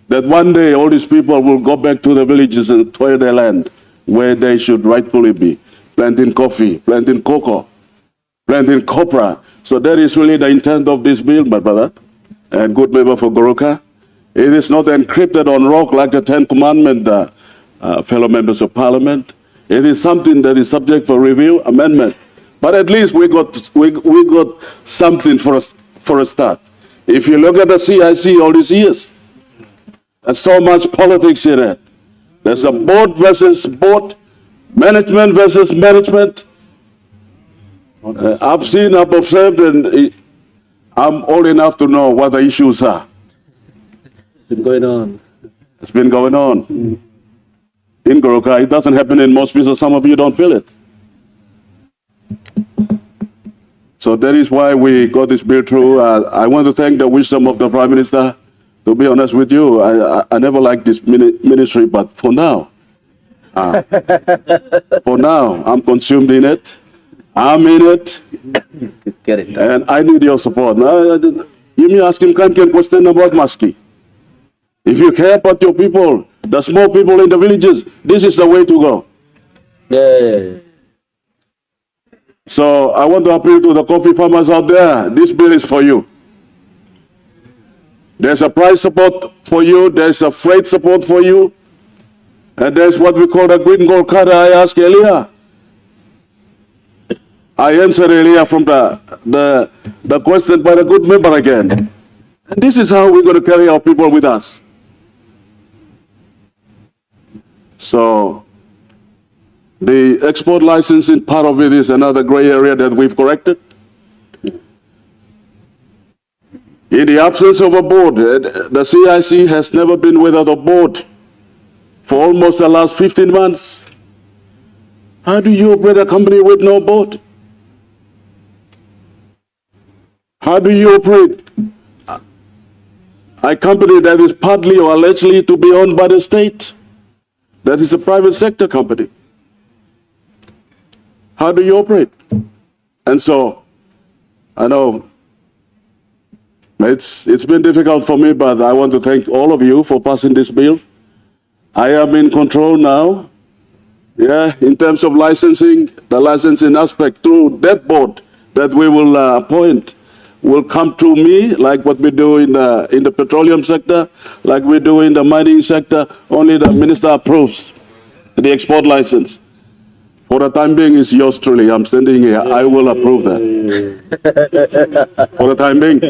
that one day all these people will go back to the villages and toil their land where they should rightfully be, planting coffee, planting cocoa, planting copra. So that is really the intent of this bill, my brother and good member for Goroka. It is not encrypted on rock like the Ten Commandments, fellow members of Parliament. It is something that is subject for review, amendment. But at least we got something for a start. If you look at the CIC all these years, there's so much politics in it. There's a board versus board, management versus management. I've seen, I've observed, and I'm old enough to know what the issues are. Been going on. It's been going on. In Goroka, it doesn't happen in most places. Some of you don't feel it. So that is why we got this bill through. I want to thank the wisdom of the Prime Minister. To be honest with you, I never liked this ministry, but for now, I'm consumed in it. I'm in it. Get it done. And I need your support. You may ask him question about Maski. If you care about your people, the small people in the villages, this is the way to go. Yeah. So I want to appeal to the coffee farmers out there. This bill is for you. There's a price support for you. There's a freight support for you. And there's what we call the green gold card I asked earlier. I answered earlier from the question by the good member again. And this is how we're going to carry our people with us. So the export licensing part of it is another gray area that we've corrected. In the absence of a board, the CIC has never been without a board for almost the last 15 months. How do you operate a company with no board? How do you operate a company that is partly or allegedly to be owned by the state? That is a private sector company. How do you operate? And so, I know it's been difficult for me, but I want to thank all of you for passing this bill. I am in control now. Yeah, in terms of licensing, the licensing aspect through that board that we will appoint will come through me, like what we do in the petroleum sector, like we do in the mining sector. Only the minister approves the export license. For the time being, it's yours truly. I'm standing here. I will approve that. For the time being.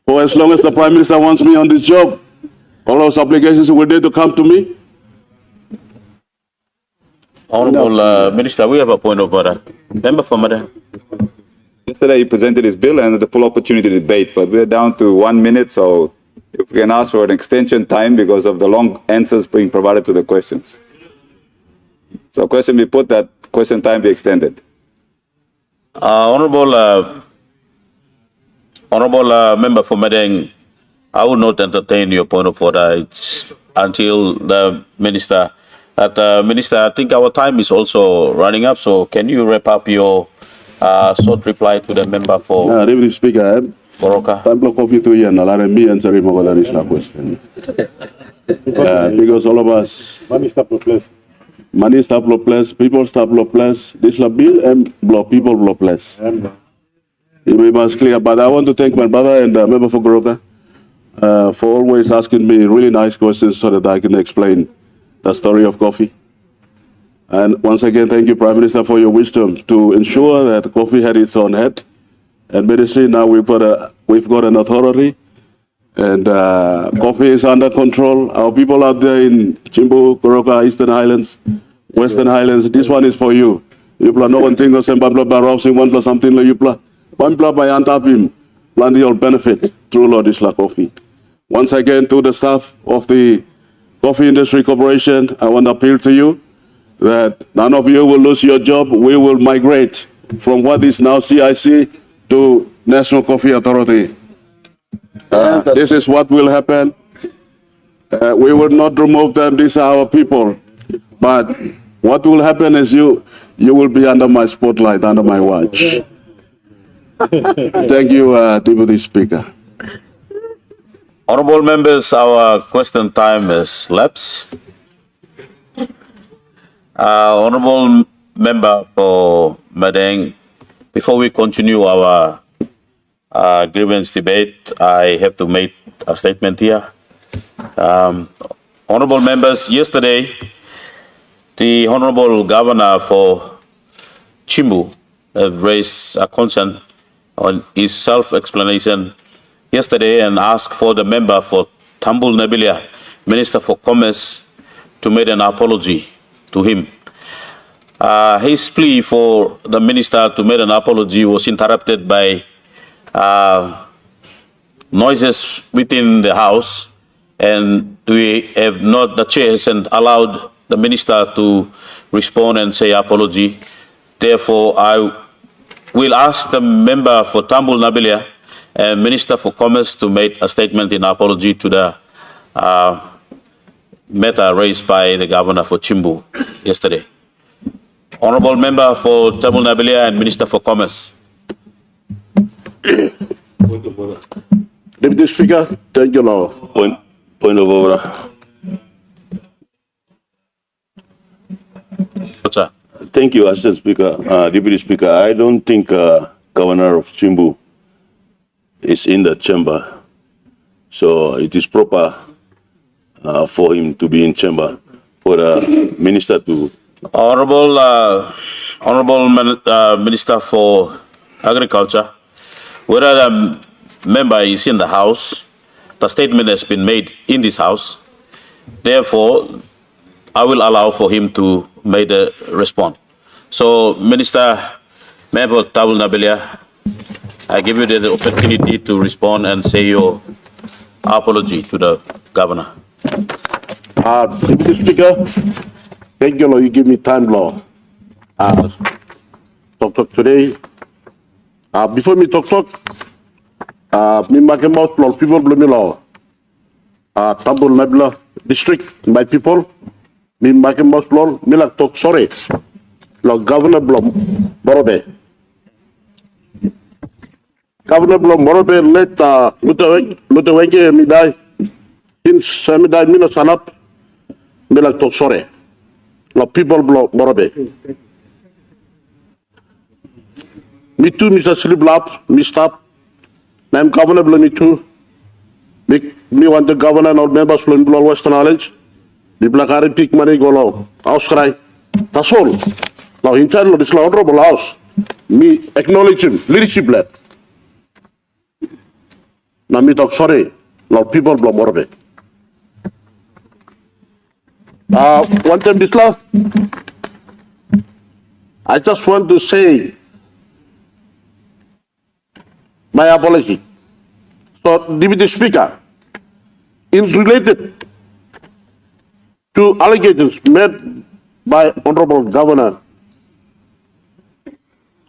For as long as the Prime Minister wants me on this job, all those applications will need to come to me. Honorable Minister, we have a point of order. Member for Mada. Yesterday he presented his bill and the full opportunity to debate, but we're down to 1 minute, so if we can ask for an extension time because of the long answers being provided to the questions. So question be put that question time be extended. Honorable Member for Madang, I will not entertain your point of order. It's until the Minister. Minister, I think our time is also running up, so can you wrap up your short reply to the member for Deputy Speaker, Boroka? I'm block coffee to you and I'll me answer him over the question. Because all of us, Money stop the place. money stop block place, people stop block place, this la bill and block people block place. It was clear, but I want to thank my brother and the member for Goroka for always asking me really nice questions so that I can explain the story of coffee. And once again, thank you, Prime Minister, for your wisdom to ensure that coffee had its own head. And medicine, now we've got an authority, and coffee is under control. Our people out there in Chimbu, Goroka, Eastern Highlands, Western Highlands, this one is for you. You plan no one thing or something like you plan. One plan by Antapim, plan your benefit through Lord Isla Coffee. Once again, to the staff of the Coffee Industry Corporation, I want to appeal to you that none of you will lose your job. We will migrate from what is now CIC to National Coffee Authority. This is what will happen. We will not remove them. These are our people. But what will happen is you will be under my spotlight, under my watch. Thank you, Deputy Speaker. Honorable members, our question time has lapsed. Honorable member for Madang, before we continue our grievance debate, I have to make a statement here. Honorable members, yesterday, the Honorable Governor for Chimbu have raised a concern on his self-explanation yesterday and asked for the member for Tambul Nabilia, Minister for Commerce, to make an apology to him. His plea for the minister to make an apology was interrupted by noises within the house, and we have not, the chair hasn't allowed the minister to respond and say apology. Therefore, I will ask the member for Tambul Nabilia and Minister for Commerce to make a statement in apology to the matter raised by the Governor for Chimbu yesterday. Honorable Member for Tambul Nabilia and Minister for Commerce. Deputy Speaker, thank you, Lord. Point of order. Sir. Thank you, Assistant Speaker. Deputy Speaker, I don't think Governor of Chimbu is in the chamber. So it is proper for him to be in chamber, for the minister to... Honorable Minister for Agriculture, whether the member is in the House, the statement has been made in this House. Therefore, I will allow for him to make a response. So, Minister, Member Tambul Nabilia, I give you the opportunity to respond and say your apology to the governor. Deputy Speaker, thank you, Lord, you give me time, Lord. Talk today. Before me talk, me make a mouse, Lord, people blame me, Lord. Tambul Nabla district, my people, me make a mouse, Lord, me like talk sorry. Lord, Governor Blom, Borobe. Governor Blom, Borobe, let Lutawenge, me die. Since me die, me not sanap, me like talk sorry. Lord, people Blom, Borobe. Me too, Mr. Sliblap, me stop. I'm Governor Blom, me too. Me want the governor and all members from Western Islands. The Blackari pick money go low. House cry. That's all. Now, in charge of this honorable house, me acknowledge him, leadership led. Now, me talk sorry. Now, people blow more of it. One time, this law, I just want to say my apology. So, Deputy Speaker, in related to allegations made by Honorable Governor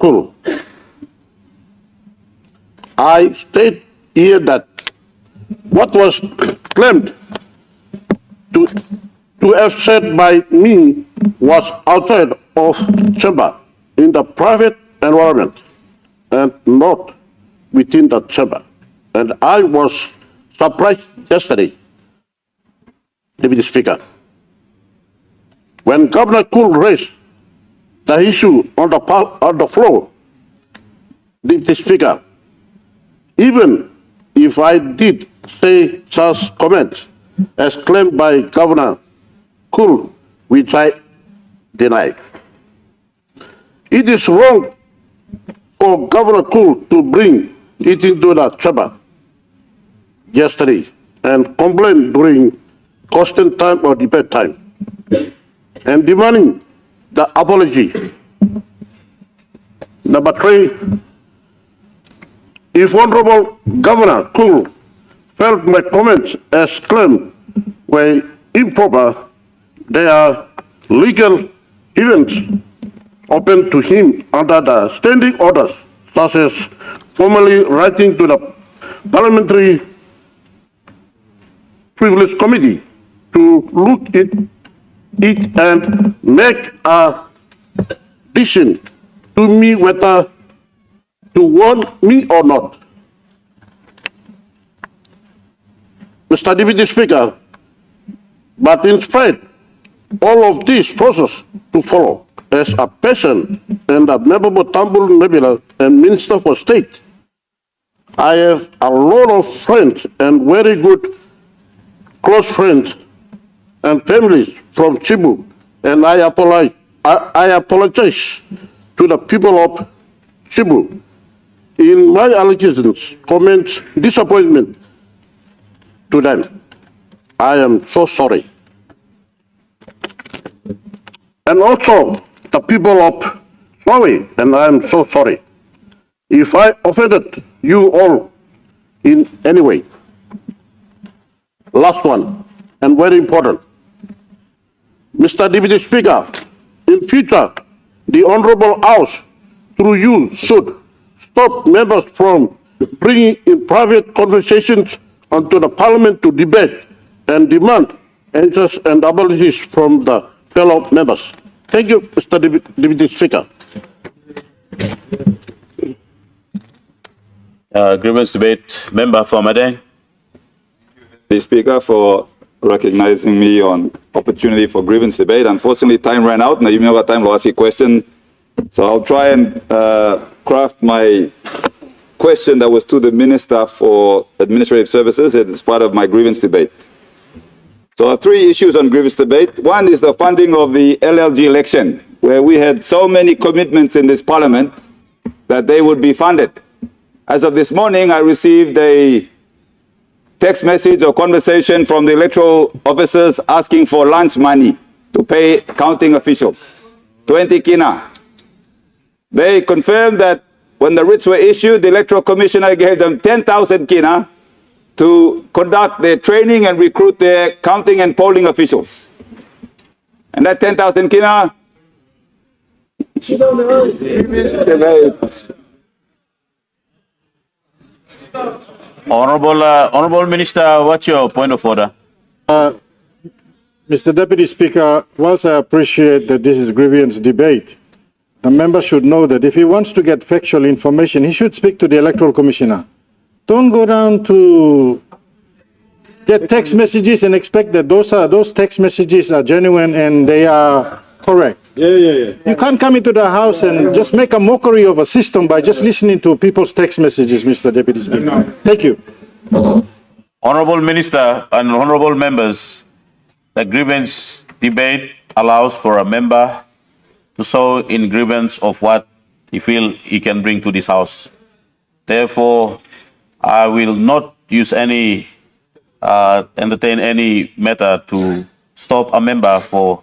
Kul, I state here that what was claimed to have said by me was outside of chamber in the private environment and not within the chamber. And I was surprised yesterday, Deputy Speaker, when Governor Kul raised the issue on the floor, Deputy Speaker, even if I did say such comments as claimed by Governor Kul, which I deny, it is wrong for Governor Kul to bring it into the chamber yesterday and complain during constant time or debate time and demanding the apology. Number 3, if Honorable Governor Kul felt my comments as claimed were improper, they are legal events open to him under the standing orders, such as formally writing to the Parliamentary Privilege Committee to look at it and make a decision to me whether to warn me or not. Mr. Deputy Speaker, but in spite all of this process to follow, as a patient and a member of Tambul Nebula and Minister for State, I have a lot of friends and very good close friends and families from Cebu, and I apologize to the people of Cebu in my allegations, comments, disappointment to them. I am so sorry. And also the people of Swawi, and I am so sorry if I offended you all in any way. Last one, and very important. Mr. Deputy Speaker, in future, the Honorable House, through you, should stop members from bringing in private conversations onto the Parliament to debate and demand answers and apologies from the fellow members. Thank you, Mr. Deputy Speaker. Grievance debate, member for Madang. The Speaker for recognizing me on opportunity for grievance debate. Unfortunately, time ran out. Now you may have time to ask a question. So I'll try and craft my question that was to the Minister for Administrative Services as part of my grievance debate. So 3 issues on grievance debate. One is the funding of the LLG election, where we had so many commitments in this Parliament that they would be funded. As of this morning, I received a text message or conversation from the electoral officers asking for lunch money to pay counting officials, 20 kina. They confirmed that when the writs were issued, the Electoral Commissioner gave them 10,000 kina to conduct their training and recruit their counting and polling officials. And that 10,000 kina, Honorable Minister, what's your point of order? Mr. Deputy Speaker, whilst I appreciate that this is grievance debate, the member should know that if he wants to get factual information, he should speak to the Electoral Commissioner. Don't go down to get text messages and expect that those text messages are genuine and they are correct. You can't come into the house and just make a mockery of a system by just listening to people's text messages, Mr. Deputy Speaker. Thank you. Honorable Minister and honorable members, the grievance debate allows for a member to show in grievance of what he feels he can bring to this house. Therefore, I will not use any, entertain any method to stop a member for,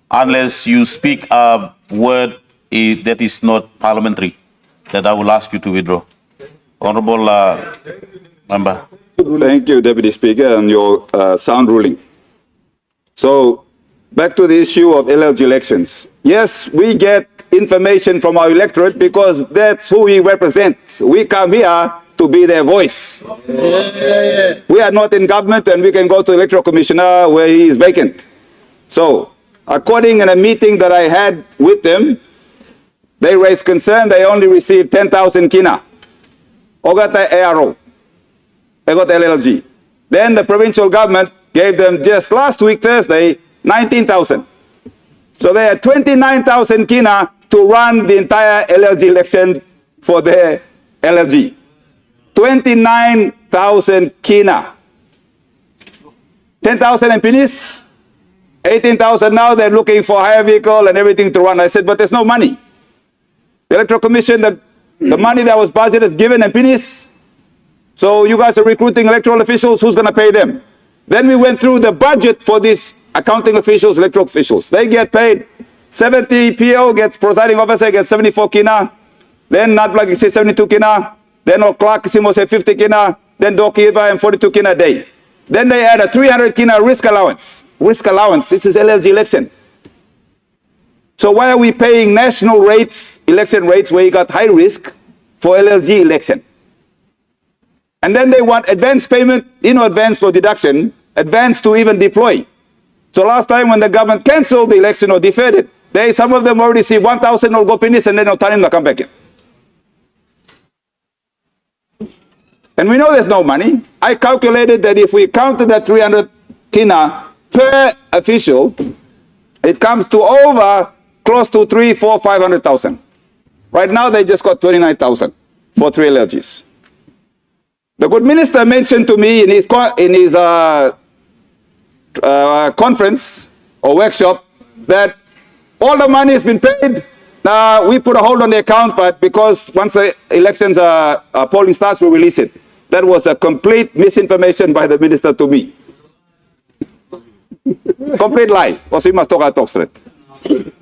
unless you speak a word that is not parliamentary, that I will ask you to withdraw. Honorable member. thank you, Deputy Speaker, on your sound ruling. So, back to the issue of LLG elections. Yes, we get information from our electorate because that's who we represent. We come here to be their voice. We are not in government and we can go to the Electoral Commissioner where he is vacant. So, according to a meeting that I had with them, they raised concern they only received 10,000 kina. Ogata ARO. They got LLG. Then the provincial government gave them just last week, Thursday, 19,000. So they had 29,000 kina to run the entire LLG election for their LLG. 29,000 kina. 10,000 MPs, 18,000 now, they're looking for hire vehicle and everything to run. I said, but there's no money. The Electoral Commission, the money that was budgeted is given MPs. So you guys are recruiting electoral officials, who's going to pay them? Then we went through the budget for these accounting officials, electoral officials. They get paid 70 PO, gets presiding officer, gets 74 kina. Then Natblag gets 72 kina. Then O'Clock Simo say 50 kina. Then Dokiba and 42 kina a day. Then they add a 300 kina risk allowance. Risk allowance, this is LLG election. So why are we paying national rates, election rates, where you got high risk for LLG election? And then they want advance payment, advance for deduction, advance to even deploy. So last time when the government canceled the election or deferred it, some of them already received 1,000 or go finish and then they'll turn in the come back in. And we know there's no money. I calculated that if we counted that 300 kina per official, it comes to over close to 300,000, 400,000, 500,000. Right now they just got 29,000 for 3 LLGs. The good minister mentioned to me in his conference or workshop that all the money has been paid. Now we put a hold on the account, but because once the elections polling starts, we release it. That was a complete misinformation by the minister to me. Complete lie. Was we must talk straight.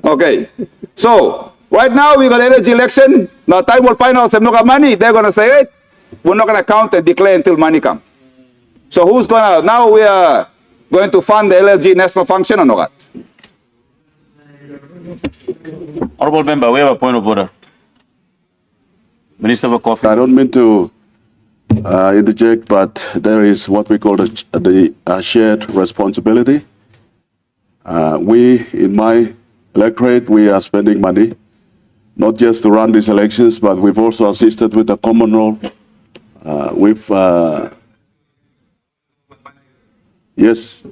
Okay. So right now we got energy election. Now time will find out some no money. They're gonna say, hey, we're not gonna count and declare until money comes. So who's gonna now we are going to fund the LLG national function or not? Honorable member, we have a point of order. Minister for Coffee. I don't mean to interject, but there is what we call the shared responsibility. We, in my electorate, we are spending money, not just to run these elections, but we've also assisted with the common role. Yes,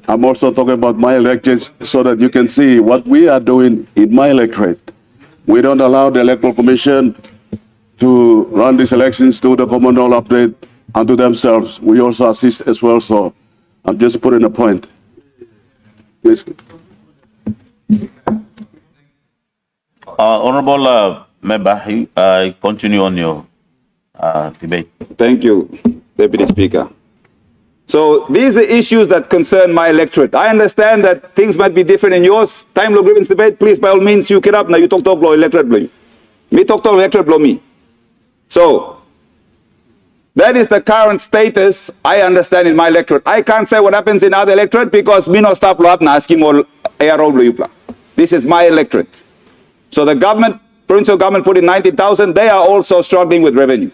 I'm also talking about my elections so that you can see what we are doing in my electorate. We don't allow the Electoral Commission to run these elections, do the common role update unto themselves. We also assist as well, so I'm just putting a point. Please. Honorable member, continue on your debate. Thank you, Deputy Speaker. So these are issues that concern my electorate. I understand that things might be different in yours. Time law grievance debate, please, by all means, you get up now. You talk law electorate blow. Me talk electorate blow me. So that is the current status I understand in my electorate. I can't say what happens in other electorate because me no stop lo na asking all ARO. This is my electorate. So the government, provincial government put in 90,000, they are also struggling with revenue.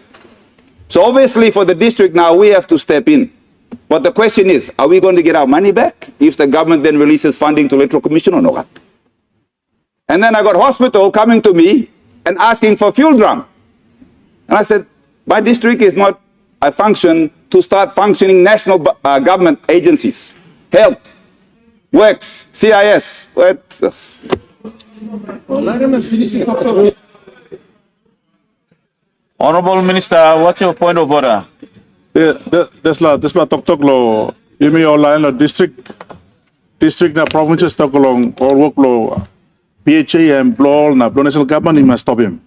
So obviously for the district now, we have to step in. But the question is, are we going to get our money back if the government then releases funding to Electoral Commission or not? And then I got hospital coming to me and asking for fuel drum. And I said, my district is not a function to start functioning national government agencies. Health, works, CIS. What? Honorable Minister, what's your point of order? That's la tok lo imi online lo district na provinces tok long or work lo PHA and blow na national government must stop him.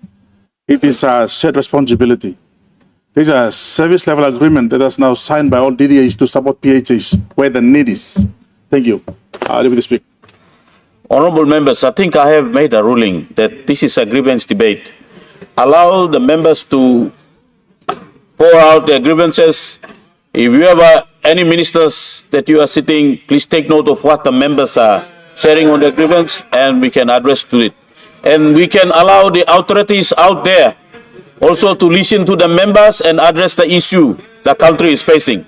It is a shared responsibility. This is a service level agreement that is now signed by all DDAs to support PHAs where the need is. Thank you. Let me speak. Honorable members, I think I have made a ruling that this is a grievance debate. Allow the members to pour out their grievances. If you have any ministers that you are sitting, please take note of what the members are sharing on their grievance and we can address to it. And we can allow the authorities out there also to listen to the members and address the issue the country is facing.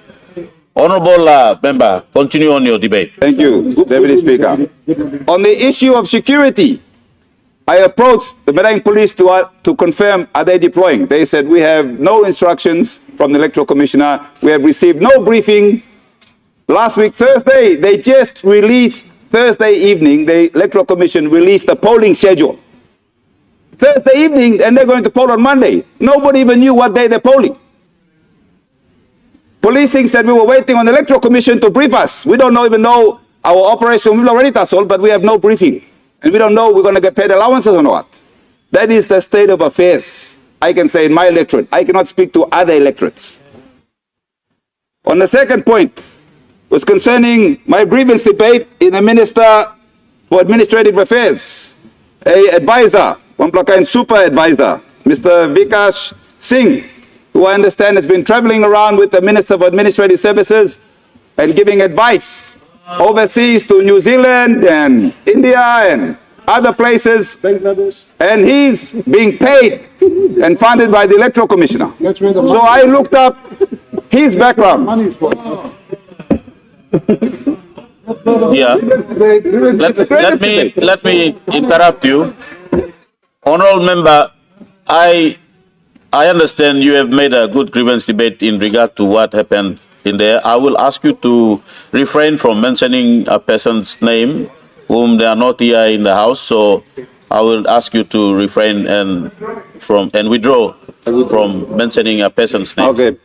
Honorable member, continue on your debate. Thank you, Deputy Speaker. On the issue of security, I approached the Medang police to confirm, are they deploying? They said, we have no instructions from the Electoral Commissioner. We have received no briefing. Last week, Thursday, they just released, Thursday evening, the Electoral Commission released a polling schedule. Thursday evening, and they're going to poll on Monday. Nobody even knew what day they're polling. Policing said we were waiting on the Electoral Commission to brief us. We don't even know our operation. We've already tassoled, but we have no briefing. And we don't know we're going to get paid allowances or not. That is the state of affairs, I can say, in my electorate. I cannot speak to other electorates. On the second point, was concerning my grievance debate in the Minister for Administrative Affairs, a advisor, one super advisor, Mr. Vikash Singh, who I understand has been traveling around with the Minister for Administrative Services and giving advice overseas to New Zealand and India and other places. And he's being paid and funded by the Electoral Commissioner. So I looked up his background. Yeah. Let me interrupt you. Honorable member, I understand you have made a good grievance debate in regard to what happened in there. I will ask you to refrain from mentioning a person's name whom they are not here in the house. So I will ask you to refrain and withdraw from mentioning a person's name. Okay.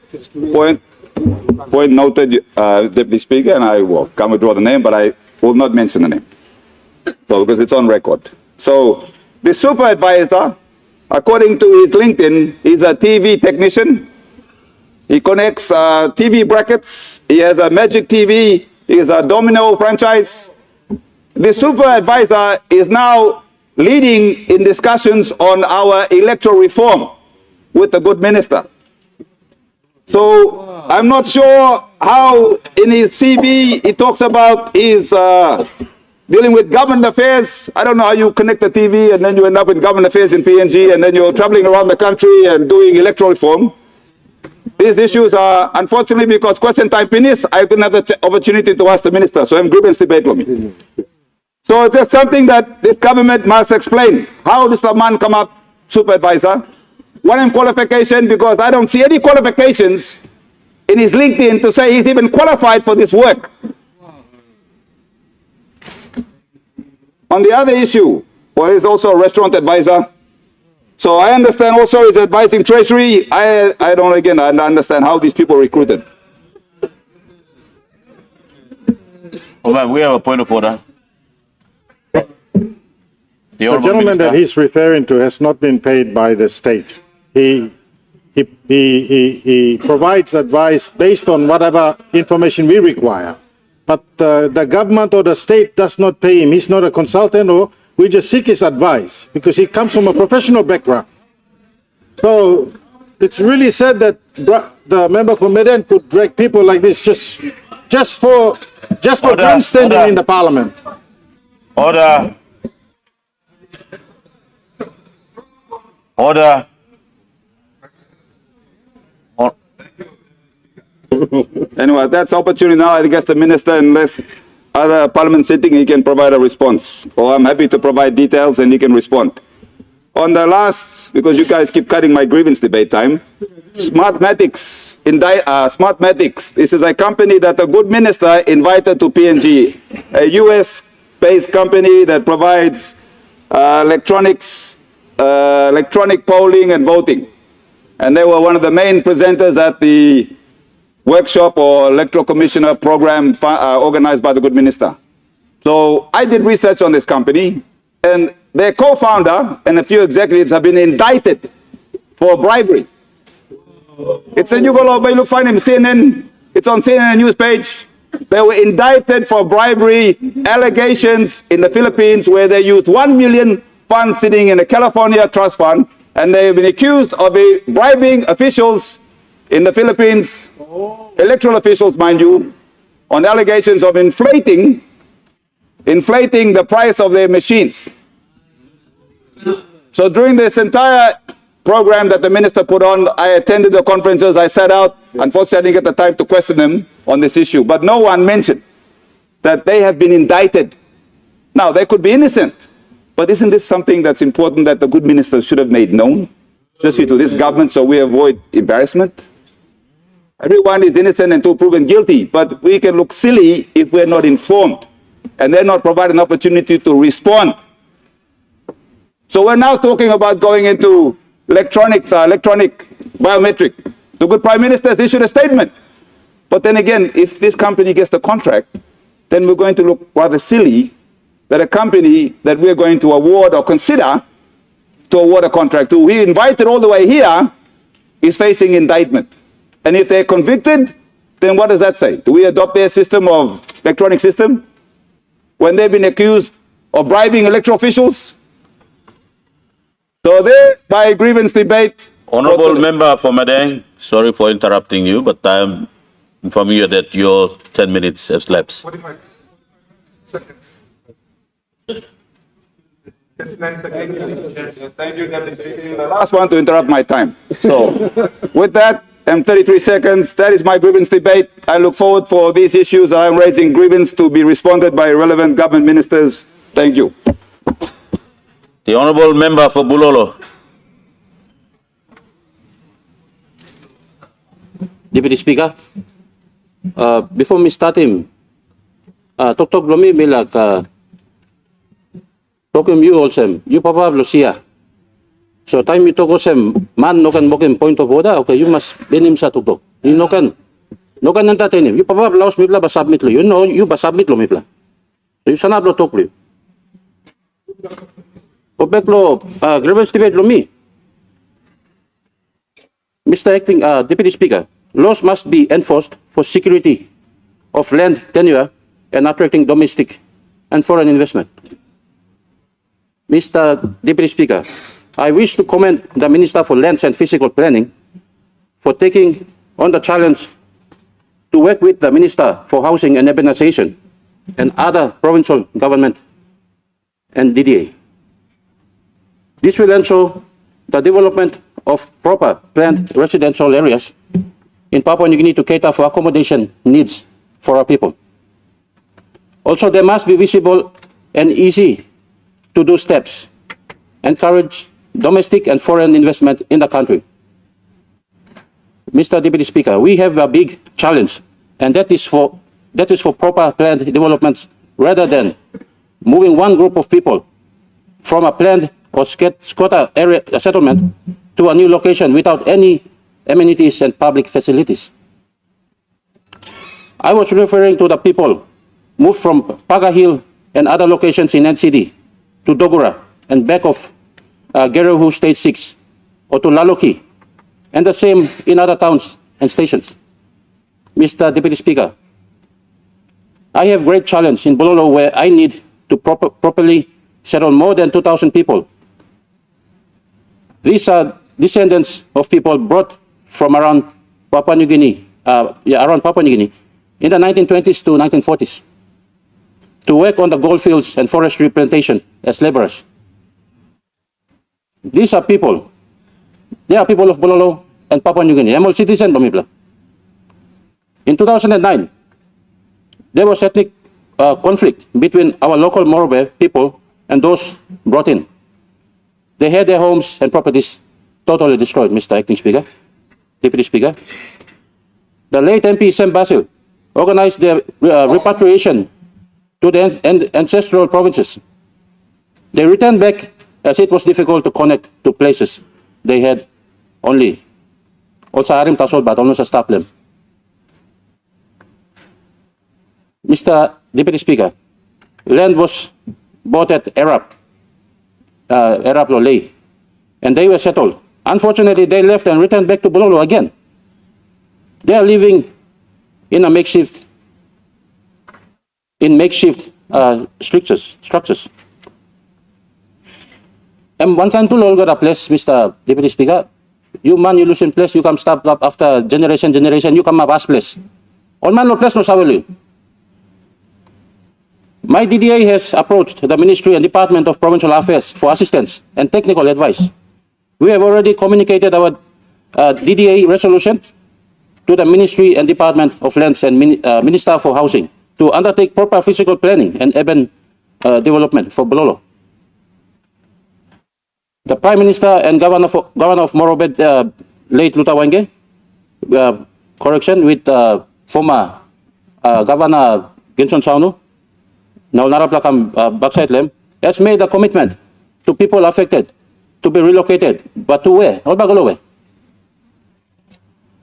Point noted, Deputy Speaker, and I will come withdraw the name, but I will not mention the name. So because it's on record. So the super advisor, according to his LinkedIn, he's a TV technician. He connects TV brackets. He has a Magic TV. He has a Domino franchise. The super advisor is now leading in discussions on our electoral reform with the good minister. So I'm not sure how in his CV he talks about his dealing with government affairs. I don't know how you connect the TV and then you end up in government affairs in PNG and then you're traveling around the country and doing electoral reform. These issues are, unfortunately, because question time finished, I couldn't have the opportunity to ask the minister, so I'm grievance debate with me. So it's just something that this government must explain. How does the man come up, super advisor? One in qualification, because I don't see any qualifications in his LinkedIn to say he's even qualified for this work. On the other issue, well, he's also a restaurant advisor. So I understand also he's advising Treasury. I don't, again, I understand how these people are recruited. All right, we have a point of order. The gentleman that he's referring to has not been paid by the state. He provides advice based on whatever information we require. But the government or the state does not pay him. He's not a consultant, or we just seek his advice because he comes from a professional background. So It's really sad that the member for Medan could drag people like this just for Order, grandstanding order. in the parliament. Order. Order. Or- Anyway, that's opportunity now. I guess the minister, unless other parliament sitting, he can provide a response. Or I'm happy to provide details and he can respond. On the last, because you guys keep cutting my grievance debate time, Smartmatics, Smartmatics, this is a company that a good minister invited to PNG, a US-based company that provides electronic polling and voting. And they were one of the main presenters at the workshop or electoral commissioner program organized by the good minister. So I did research on this company, and their co-founder and a few executives have been indicted for bribery. It's a you look find him CNN. It's on CNN news page. They were indicted for bribery allegations in the Philippines, where they used 1 million funds sitting in a California trust fund, and they have been accused of bribing officials in the Philippines, electoral officials, mind you, on allegations of inflating the price of their machines. So during this entire program that the minister put on, I attended the conferences, I sat out. Unfortunately, I didn't get the time to question them on this issue, but no one mentioned that they have been indicted. Now, they could be innocent, but isn't this something that's important that the good minister should have made known, especially to this government, so we avoid embarrassment? Everyone is innocent until proven guilty, but we can look silly if we're not informed and they're not provided an opportunity to respond. So we're now talking about going into electronic biometric. The good Prime Minister has issued a statement. But then again, if this company gets the contract, then we're going to look rather silly that a company that we're going to award or consider to award a contract to, we invited all the way here, is facing indictment. And if they're convicted, then what does that say? Do we adopt their system of electronic system when they've been accused of bribing electoral officials? So there, by grievance debate. Honorable Member for Madang, sorry for interrupting you, but I'm informing you that your 10 minutes has lapsed. 45 seconds. 39 seconds. Thank you, Deputy Speaker. You're the last one to interrupt my time. So, with that, and 33 seconds, that is my grievance debate. I look forward for these issues that I'm raising grievance to be responded by relevant government ministers. Thank you. The Honorable Member for Bulolo. Deputy Speaker, before me start him, Tok Lomi bilag Tokim you also, you Papa Lucia. So time you talk osem, man no can mock point of order, okay, you must bin him sa Tok. You no can entertain him. You Papa Laos Mibla ba submit lo. You know, you ba submit lo Mibla. So you sanab lo talk lo. Opek lo, grievance debate lo me. Mr. Acting Deputy Speaker, laws must be enforced for security of land tenure and attracting domestic and foreign investment. Mr. Deputy Speaker, I wish to commend the Minister for Lands and Physical Planning for taking on the challenge to work with the Minister for Housing and Urbanization and other provincial government and DDA. This will ensure the development of proper planned residential areas in Papua New Guinea to cater for accommodation needs for our people. Also, there must be visible and easy to do steps, encourage domestic and foreign investment in the country. Mr. Deputy Speaker, we have a big challenge, and that is for proper planned developments rather than moving one group of people from a planned or squatter area settlement to a new location without any amenities and public facilities. I was referring to the people moved from Paga Hill and other locations in NCD to Dogura and back of Gerehu Stage 6 or to Laloki, and the same in other towns and stations. Mr. Deputy Speaker, I have great challenge in Bololo where I need to properly settle more than 2,000 people. These are descendants of people brought from around Papua New Guinea, around Papua New Guinea, in the 1920s to 1940s, to work on the gold fields and forestry plantation as laborers. These are people. They are people of Bololo and Papua New Guinea. I'm all citizen, Bamibla. In 2009, there was ethnic conflict between our local Morobe people and those brought in. They had their homes and properties totally destroyed, Mr. Acting Speaker, Deputy Speaker. The late MP Sam Basil organized their repatriation to the ancestral provinces. They returned back as it was difficult to connect to places they had only. Also, Arim Tasol, but almost a stop them. Mr. Deputy Speaker, land was bought at Arab Lolei, and they were settled. Unfortunately, they left and returned back to Bololo again. They are living in a makeshift structures. And one can do all got a place, Mr. Deputy Speaker. You man, you lose in place, you come stop up after generation, you come up as place. All man no place no sawali. My DDA has approached the Ministry and Department of Provincial Affairs for assistance and technical advice. We have already communicated our DDA resolution to the Ministry and Department of Lands and Minister for Housing to undertake proper physical planning and urban development for Bololo. The Prime Minister and Governor of Morobet, late Lutawenge, correction, with former Governor Ginson Saunu, now Naraplakam Backside Lem, has made a commitment to people affected to be relocated, but to where? Not Bagalowe.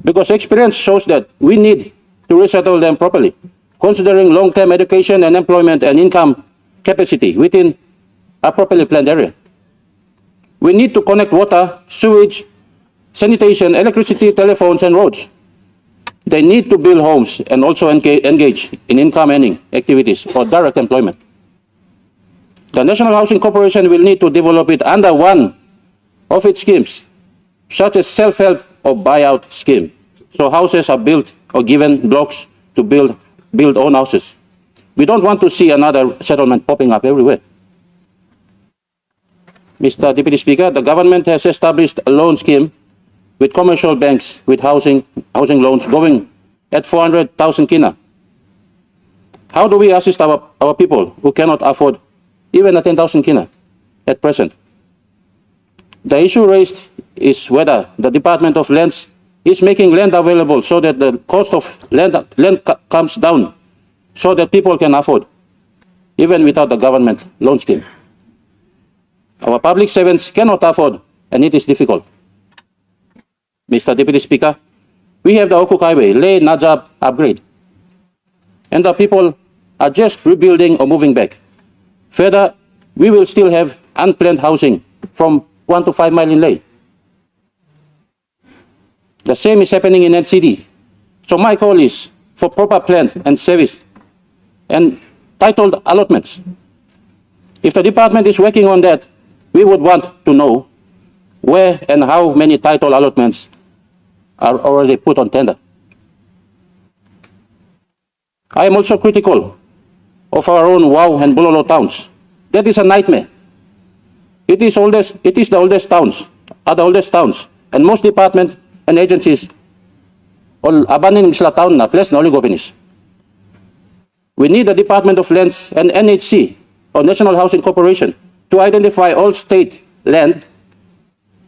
Because experience shows that we need to resettle them properly, considering long-term education and employment and income capacity within a properly planned area. We need to connect water, sewage, sanitation, electricity, telephones, and roads. They need to build homes and also engage in income-earning activities for direct employment. The National Housing Corporation will need to develop it under one of its schemes, such as self-help or buyout scheme. So houses are built or given blocks to build own houses. We don't want to see another settlement popping up everywhere. Mr. Deputy Speaker, the government has established a loan scheme with commercial banks with housing loans going at 400,000 kina. How do we assist our people who cannot afford even a 10,000 kina at present? The issue raised is whether the Department of Lands is making land available so that the cost of land comes down so that people can afford, even without the government loan scheme. Our public servants cannot afford, and it is difficult. Mr. Deputy Speaker, we have the Okuk Highway, Leh Najab upgrade, and the people are just rebuilding or moving back. Further, we will still have unplanned housing from 1 to 5 mile in Leh. The same is happening in NCD. So my call is for proper planned and serviced and titled allotments. If the department is working on that, we would want to know where and how many title allotments are already put on tender. I am also critical of our own Wau and Bololo towns. That is a nightmare. It is the oldest towns, and most departments and agencies all abandoning sila town na place na oli gobinis. We need the Department of Lands and NHC or National Housing Corporation to identify all state land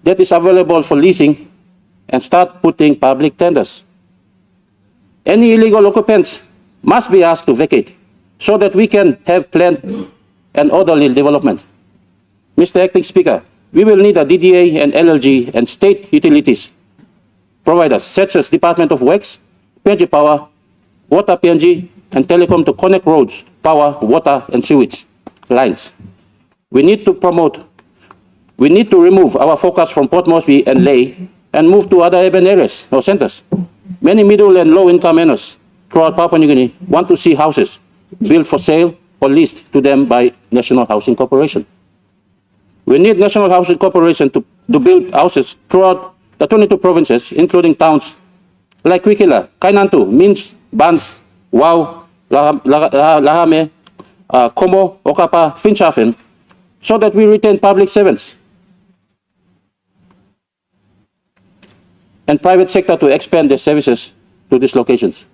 that is available for leasing and start putting public tenders. Any illegal occupants must be asked to vacate so that we can have planned and orderly development. Mr. Acting Speaker, we will need a DDA and LLG and state utilities providers such as Department of Works, PNG Power, Water PNG, and Telecom to connect roads, power, water, and sewage lines. We need to remove our focus from Port Moresby and Leh and move to other urban areas or centers. Many middle and low income earners throughout Papua New Guinea want to see houses built for sale or leased to them by National Housing Corporation. We need National Housing Corporation to to build houses throughout the 22 provinces, including towns like Wikila, Kainantu, Mins, Bans, Wau, Lahame, Como, Okapa, Finchafen, so that we retain public servants and private sector to expand their services to these locations.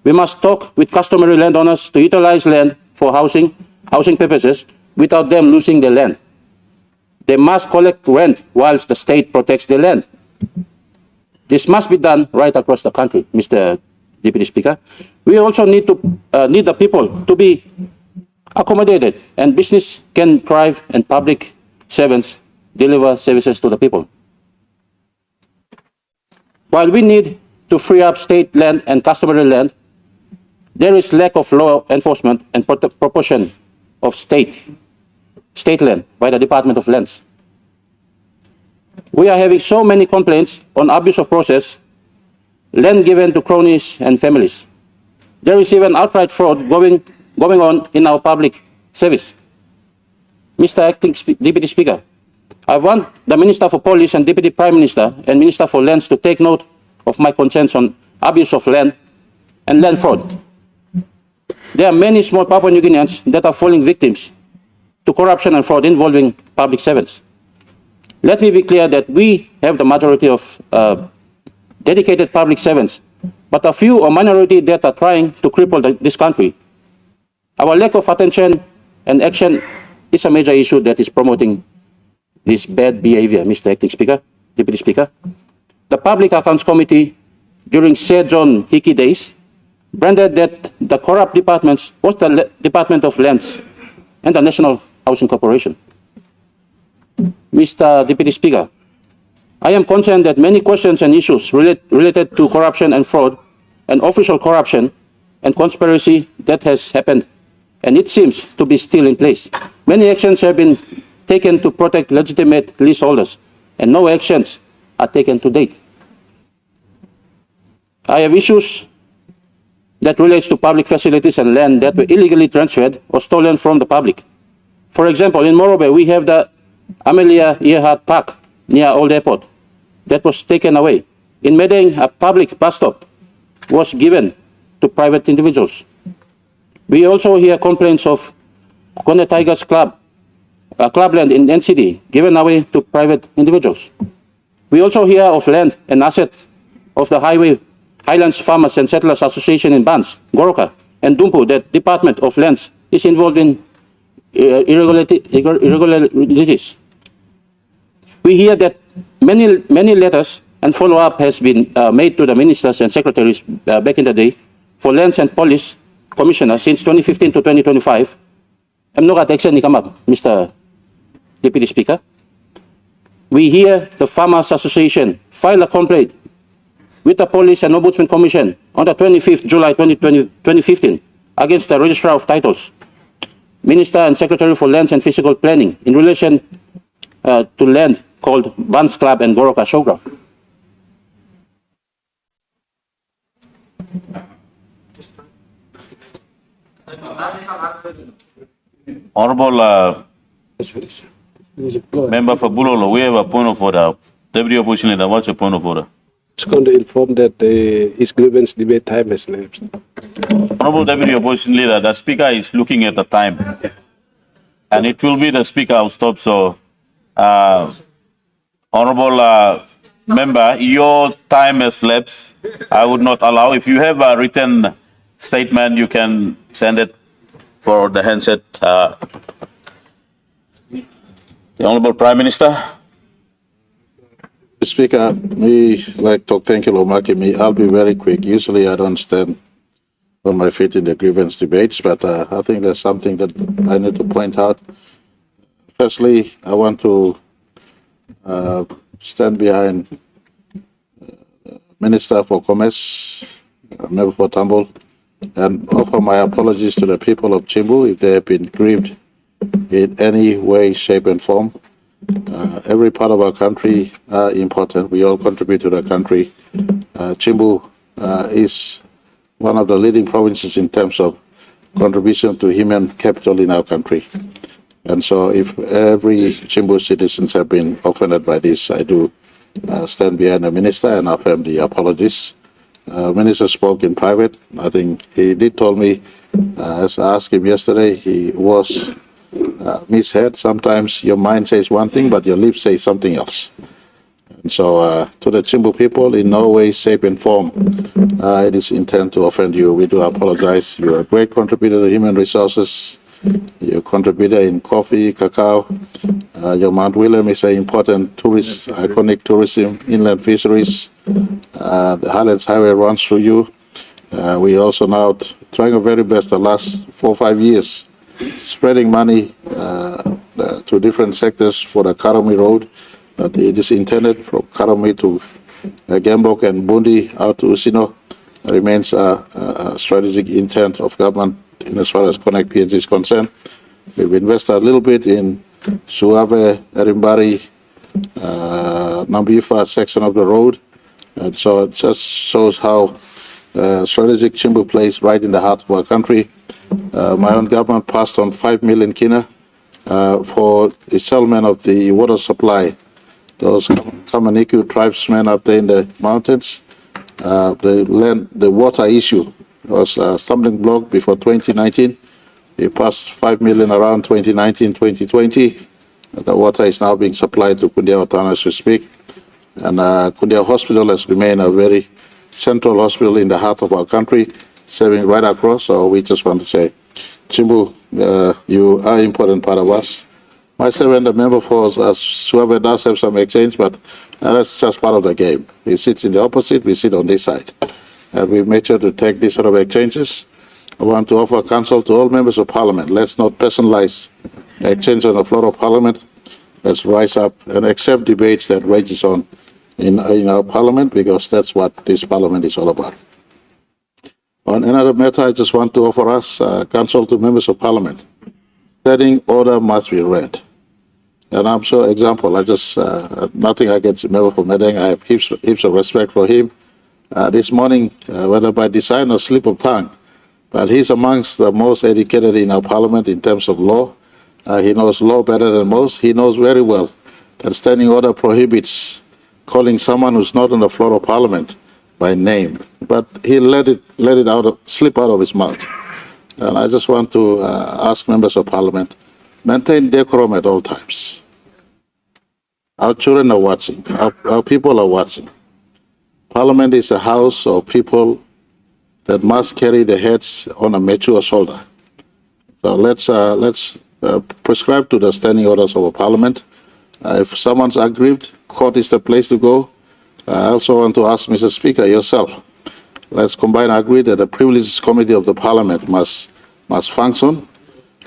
We must talk with customary landowners to utilize land for housing purposes without them losing their land. They must collect rent whilst the state protects their land. This must be done right across the country, Mr. Deputy Speaker. We also need the people to be accommodated, and business can thrive and public servants deliver services to the people. While we need to free up state land and customary land, there is lack of law enforcement and proportion of state land by the Department of Lands. We are having so many complaints on abuse of process, land given to cronies and families. There is even outright fraud going on in our public service. Mr. Acting Deputy Speaker, I want the Minister for Police and Deputy Prime Minister and Minister for Lands to take note of my concerns on abuse of land and land fraud. There are many small Papua New Guineans that are falling victims to corruption and fraud involving public servants. Let me be clear that we have the majority of dedicated public servants, but a few or minority that are trying to cripple this country. Our lack of attention and action is a major issue that is promoting this bad behavior, Mr. Acting Speaker, Deputy Speaker. The Public Accounts Committee, during Sir John Hickey days, branded that the corrupt departments was the Department of Lands and the National Housing Corporation. Mr. Deputy Speaker, I am concerned that many questions and issues related to corruption and fraud and official corruption and conspiracy that has happened, and it seems to be still in place. Many actions have been taken to protect legitimate leaseholders, and no actions are taken to date. I have issues that relates to public facilities and land that were illegally transferred or stolen from the public. For example, in Morobe, we have the Amelia Earhart Park near Old Airport that was taken away. In Medeng, a public bus stop was given to private individuals. We also hear complaints of Kone Tigers clubland in NCD given away to private individuals. We also hear of land and assets of the Highlands Farmers and Settlers Association in Bans, Goroka, and Dumpu that Department of Lands is involved in irregularities. We hear that many letters and follow-up has been made to the ministers and secretaries back in the day for Lands and Police Commissioner since 2015 to 2025. I'm not action ni kamag, Mr. Deputy Speaker. We hear the Farmers Association file a complaint with the Police and Ombudsman Commission on the 25th July 2015 against the Registrar of Titles, Minister and Secretary for Lands and Physical Planning in relation to land called Vans Club and Goroka Showground. Honorable Member for Bulolo, we have a point of order. Deputy Opposition Leader, what's your point of order? It's going to inform that his grievance debate time has elapsed. Honorable Deputy Opposition Leader, the Speaker is looking at the time. And it will be the Speaker who stops. So, Honorable Member, your time has lapsed. I would not allow. If you have a written statement, you can send it for the handset. The Honorable Prime Minister. Speaker, thank you, Lomaki. I'll be very quick. Usually I don't stand on my feet in the grievance debates, but I think there's something that I need to point out. Firstly, I want to stand behind Minister for Commerce, Member for Tambol, and offer my apologies to the people of Chimbu if they have been grieved in any way, shape, and form. Every part of our country are important. We all contribute to the country. Chimbu is one of the leading provinces in terms of contribution to human capital in our country. And so if every Chimbu citizens have been offended by this, I do stand behind the minister and affirm the apologies. Minister spoke in private. I think he did told me, as I asked him yesterday, he was misheard. Sometimes your mind says one thing, but your lips say something else. And so to the Chimbu people, in no way, shape, and form, it is intent to offend you. We do apologize. You're a great contributor to human resources. You're a contributor in coffee, cacao. Your Mount William is an important tourist, iconic tourism, inland fisheries. The Highlands Highway runs through you. We also now trying our very best the last 4 or 5 years, spreading money to different sectors for the Karami Road. But it is intended from Karami to Gembok and Bundi out to Usino. Remains a strategic intent of government in as far as Connect PNG is concerned. We've invested a little bit in Suave, Erimbari, Nambifa section of the road. And so it just shows how strategic Chimbu plays right in the heart of our country. My own government passed on 5 million kina for the settlement of the water supply. Those Kamaniku tribesmen up there in the mountains, the water issue was a stumbling block before 2019. We passed 5 million around 2019, 2020. The water is now being supplied to Kundia Watana as we speak. And Kundia Hospital has remained a very central hospital in the heart of our country, serving right across. So we just want to say, Chimbu, you are an important part of us. Myself and the member for Suabe does have some exchange, but that's just part of the game. He sits in the opposite, we sit on this side. And we make sure to take these sort of exchanges. I want to offer counsel to all members of parliament. Let's not personalize exchange on the floor of parliament. Let's rise up and accept debates that rages on in our parliament, because that's what this parliament is all about. On another matter, I just want to offer us counsel to members of parliament. Standing order must be read. And I'm sure, example, I just, nothing against the member for Medeng. I have heaps of respect for him. This morning, whether by design or slip of tongue, but he's amongst the most educated in our parliament in terms of law. He knows law better than most. He knows very well that standing order prohibits calling someone who's not on the floor of parliament by name. But he let it slip out of his mouth. And I just want to ask members of parliament, maintain decorum at all times. Our children are watching. Our people are watching. Parliament is a house of people that must carry their heads on a mature shoulder. So let's prescribe to the standing orders of a parliament. If someone's aggrieved, court is the place to go. I also want to ask Mr. Speaker, yourself, let's combine and agree that the Privileges Committee of the Parliament must function,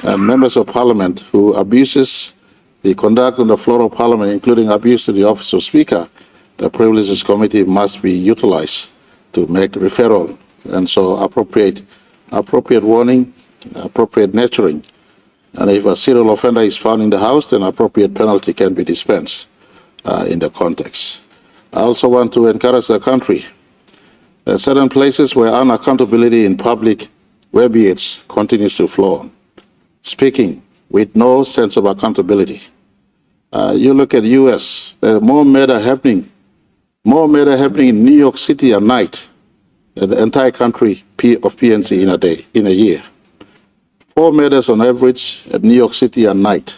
and members of Parliament who abuses the conduct on the floor of Parliament, including abuse to the office of Speaker, the Privileges Committee must be utilized to make referral, and so appropriate warning, appropriate nurturing. And if a serial offender is found in the house, then appropriate penalty can be dispensed in the context. I also want to encourage the country. There are certain places where unaccountability in public verbiage continues to flow, speaking with no sense of accountability. You look at the U.S., there are more murder happening in New York City at night than the entire country of PNG in a year. 4 murders on average at New York City at night.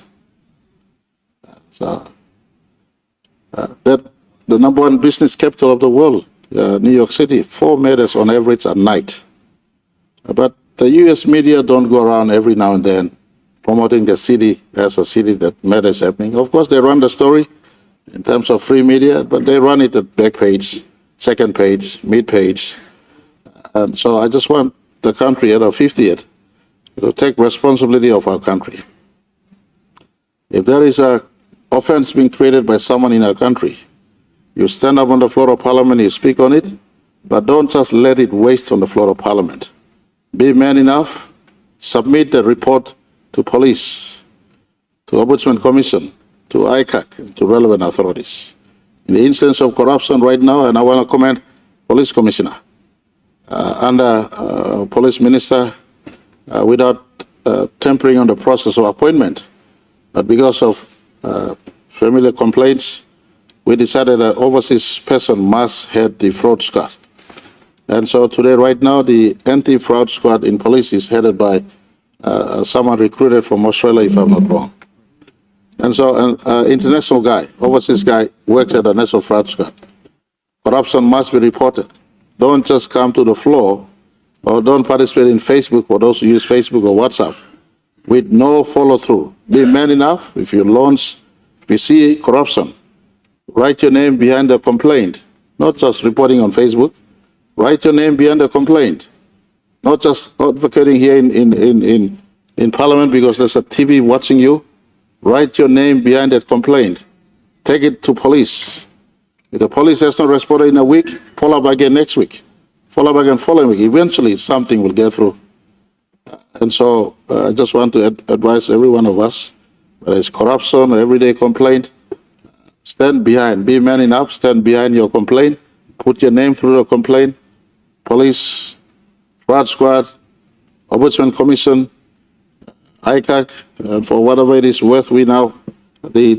So that the number 1 business capital of the world, New York City, 4 murders on average at night. But the U.S. media don't go around every now and then promoting the city as a city that murder is happening. Of course, they run the story in terms of free media, but they run it at back page, second page, mid page. And so I just want the country at our 50th to take responsibility of our country. If there is an offense being created by someone in our country, you stand up on the floor of parliament, you speak on it, but don't just let it waste on the floor of parliament. Be man enough, submit the report to police, to Ombudsman Commission, to ICAC, to relevant authorities. In the instance of corruption right now, and I want to commend Police Commissioner, under Police Minister, without tampering on the process of appointment, But because of familiar complaints, we decided that overseas person must head the fraud squad. And so today, right now, the anti-fraud squad in police is headed by someone recruited from Australia, if I'm not wrong. And so an international guy, overseas guy, works at the national fraud squad. Corruption must be reported. Don't just come to the floor or don't participate in Facebook for those who use Facebook or WhatsApp with no follow-through. Be man enough. If you launch, if you see corruption, write your name behind the complaint, not just reporting on Facebook. Write your name behind the complaint, not just advocating here in Parliament because there's a TV watching you. Write your name behind that complaint. Take it to police. If the police has not responded in a week, follow up again next week. Follow up again following week. Eventually, something will get through. And so I just want to advise every one of us, whether it's corruption or everyday complaint, stand behind. Be man enough, stand behind your complaint. Put your name through the complaint. Police, fraud squad, Ombudsman Commission, ICAC, and for whatever it is worth, we now, the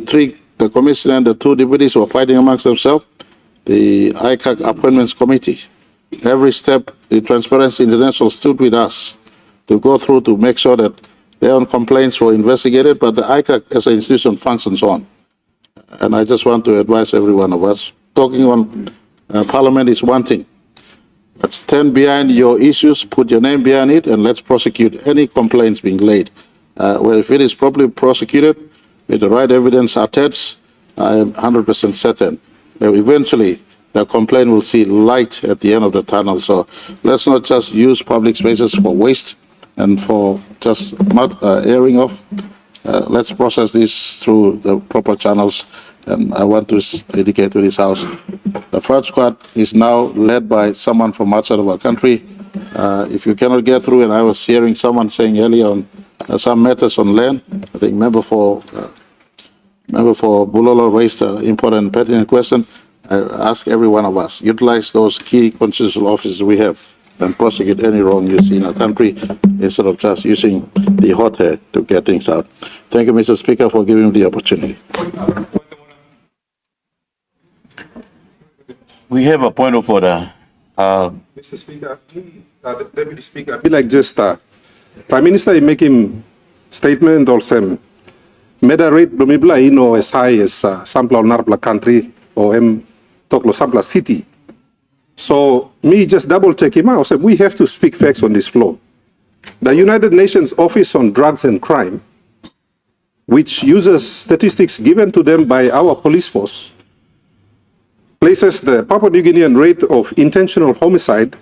commission and the two deputies were fighting amongst themselves, the ICAC Appointments Committee. Every step, the Transparency International stood with us to go through to make sure that their own complaints were investigated, but the ICAC as an institution functions on. And I just want to advise every one of us, talking on Parliament is one thing, but stand behind your issues, put your name behind it, and let's prosecute any complaints being laid. Well, if it is properly prosecuted, with the right evidence attached, I am 100% certain that eventually the complaint will see light at the end of the tunnel. So let's not just use public spaces for waste and for just airing off. Let's process this through the proper channels. And I want to indicate to this House, the fraud squad is now led by someone from outside of our country. If you cannot get through, and I was hearing someone saying earlier on some matters on land, I think member for Bulolo raised an important and pertinent question. I ask every one of us, utilize those key constitutional offices we have and prosecute any wrong you see in our country instead of just using the hot air to get things out. Thank you, Mr. Speaker, for giving me the opportunity. We have a point of order. Mr. Speaker, the Deputy Speaker. Be like just Prime Minister making statement also meda rate lumibla ino as high as sampla narpla country or toklo sampla city. So me just double check him out. So we have to speak facts on this floor. The United Nations Office on Drugs and Crime, which uses statistics given to them by our police force, places the Papua New Guinean rate of intentional homicide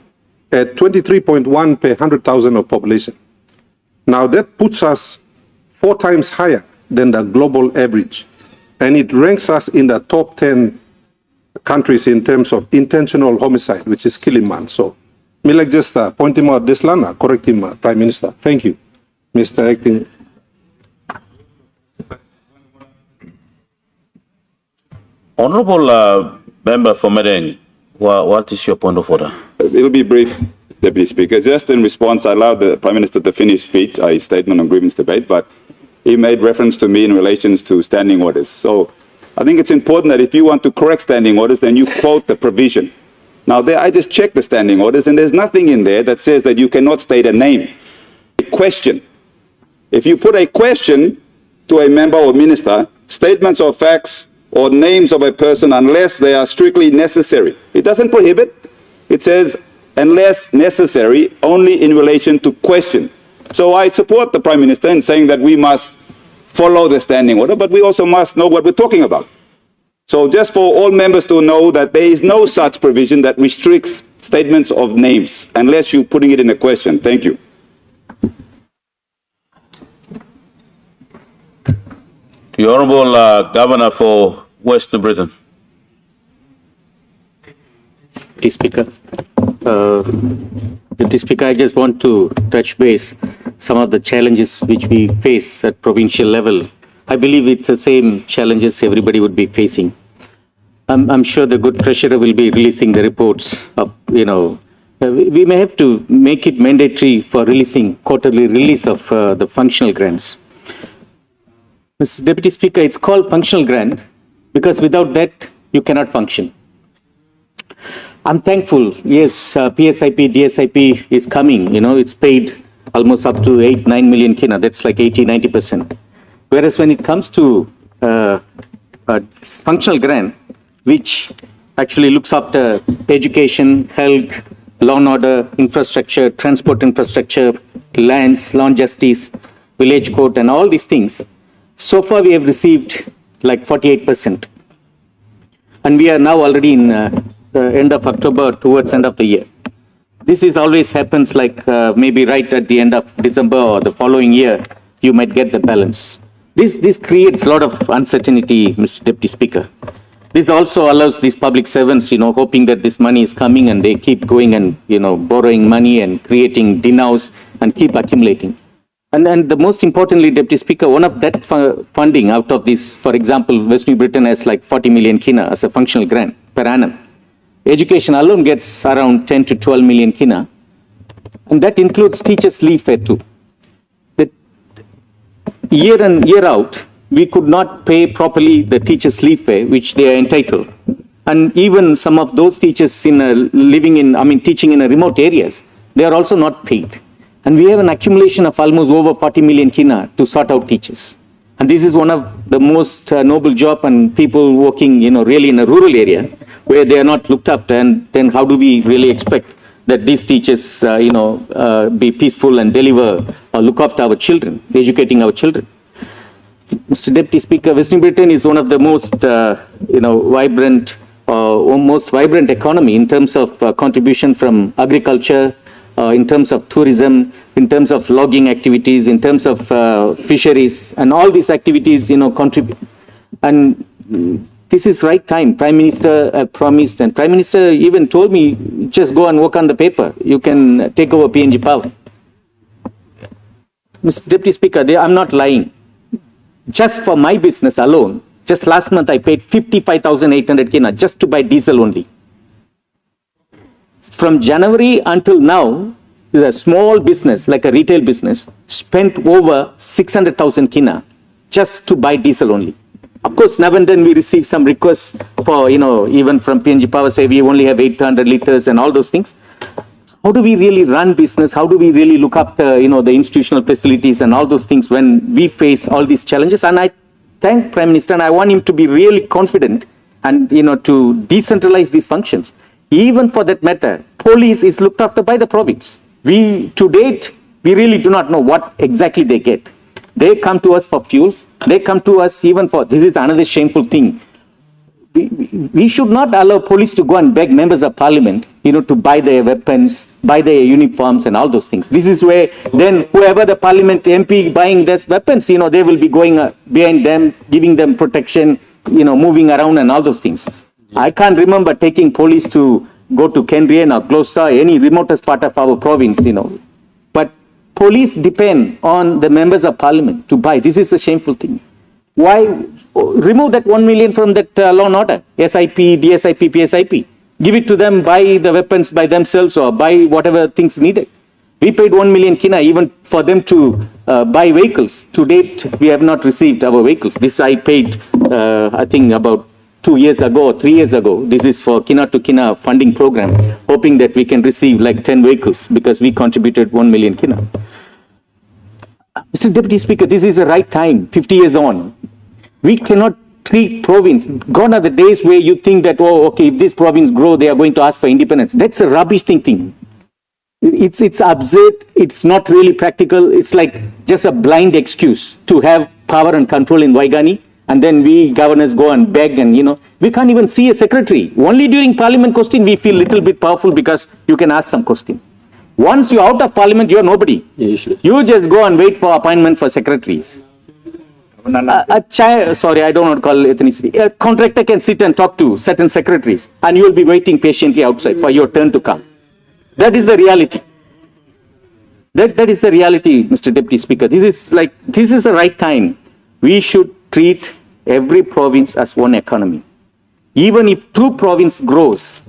at 23.1 per 100,000 of population. Now that puts us 4 times higher than the global average, and it ranks us in the top 10 countries in terms of intentional homicide, which is killing man. So, me like just point him out this lana, correct him, Prime Minister. Thank you, Mr. Acting. Honorable Member for Medeng, what is your point of order? It'll be brief, Deputy Speaker. Just in response, I allowed the Prime Minister to finish speech, his statement on grievance debate, but he made reference to me in relation to standing orders. So I think it's important that if you want to correct standing orders, then you quote the provision. Now, there, I just checked the standing orders, and there's nothing in there that says that you cannot state a name. A question. If you put a question to a member or minister, statements or facts or names of a person, unless they are strictly necessary. It doesn't prohibit. It says, unless necessary, only in relation to question. So I support the Prime Minister in saying that we must follow the standing order, but we also must know what we're talking about. So just for all members to know that there is no such provision that restricts statements of names, unless you're putting it in a question. Thank you. The Honourable Governor for Western Britain. Deputy Speaker. Deputy Speaker, I just want to touch base some of the challenges which we face at provincial level. I believe it's the same challenges everybody would be facing. I'm sure the good treasurer will be releasing the reports of, we may have to make it mandatory for releasing quarterly release of the functional grants. Mr. Deputy Speaker, it's called functional grant because without that, you cannot function. I'm thankful. Yes, PSIP, DSIP is coming. It's paid almost up to 8-9 million kina. That's like 80-90%. Whereas when it comes to functional grant, which actually looks after education, health, law and order, infrastructure, transport infrastructure, lands, land justice, village court, and all these things, so far we have received like 48%. And we are now already in end of October, towards end of the year. This is always happens like maybe right at the end of December or the following year, you might get the balance. This creates a lot of uncertainty, Mr. Deputy Speaker. This also allows these public servants, hoping that this money is coming and they keep going and, borrowing money and creating denows and keep accumulating. And the most importantly, Deputy Speaker, one of that funding out of this, for example, West New Britain has like 40 million kina as a functional grant per annum. Education alone gets around 10 to 12 million kina. And that includes teachers' leave fare too. That year in, year out, we could not pay properly the teachers' leave fare, which they are entitled. And even some of those teachers teaching in remote areas, they are also not paid. And we have an accumulation of almost over 40 million kina to sort out teachers. And this is one of the most noble job and people working, really in a rural area where they are not looked after. And then how do we really expect that these teachers, be peaceful and deliver or look after our children, educating our children? Mr. Deputy Speaker, West New Britain is one of the most, most vibrant economy in terms of contribution from agriculture, in terms of tourism, in terms of logging activities, in terms of fisheries, and all these activities, contribute. And this is right time. Prime Minister promised, and Prime Minister even told me, just go and work on the paper. You can take over PNG Power. Mr. Deputy Speaker, I'm not lying. Just for my business alone, just last month I paid 55,800 kina just to buy diesel only. From January until now, a small business, like a retail business, spent over 600,000 kina just to buy diesel only. Of course, now and then we receive some requests for, even from PNG Power, say we only have 800 liters and all those things. How do we really run business? How do we really look after, the institutional facilities and all those things when we face all these challenges? And I thank Prime Minister, and I want him to be really confident and, to decentralize these functions. Even for that matter, police is looked after by the province. To date, we really do not know what exactly they get. They come to us for fuel. They come to us even for, this is another shameful thing. We should not allow police to go and beg members of parliament, to buy their weapons, buy their uniforms and all those things. This is where then whoever the parliament MP buying their weapons, they will be going behind them, giving them protection, moving around and all those things. I can't remember taking police to go to Kendrian or Gloucester, any remotest part of our province, But police depend on the members of parliament to buy. This is a shameful thing. Why remove that 1 million from that law and order? SIP, DSIP, PSIP. Give it to them, buy the weapons by themselves or buy whatever things needed. We paid 1 million kina even for them to buy vehicles. To date, we have not received our vehicles. This I paid, I think about 2 years ago or 3 years ago. This is for kina to kina funding program, hoping that we can receive like 10 vehicles because we contributed 1 million kina. Mr. Deputy Speaker, this is the right time, 50 years on. We cannot treat province. Gone are the days where you think that, if this province grow, they are going to ask for independence. That's a rubbish thinking. It's absurd. It's not really practical. It's like just a blind excuse to have power and control in Waigani. And then we governors go and beg and, we can't even see a secretary. Only during parliament question, we feel little bit powerful because you can ask some question. Once you're out of parliament, you're nobody. You just go and wait for appointment for secretaries. Sorry, I don't want to call ethnicity. A contractor can sit and talk to certain secretaries and you will be waiting patiently outside for your turn to come. That is the reality. That is the reality, Mr. Deputy Speaker. This is the right time. We should treat every province as one economy. Even if two province grows,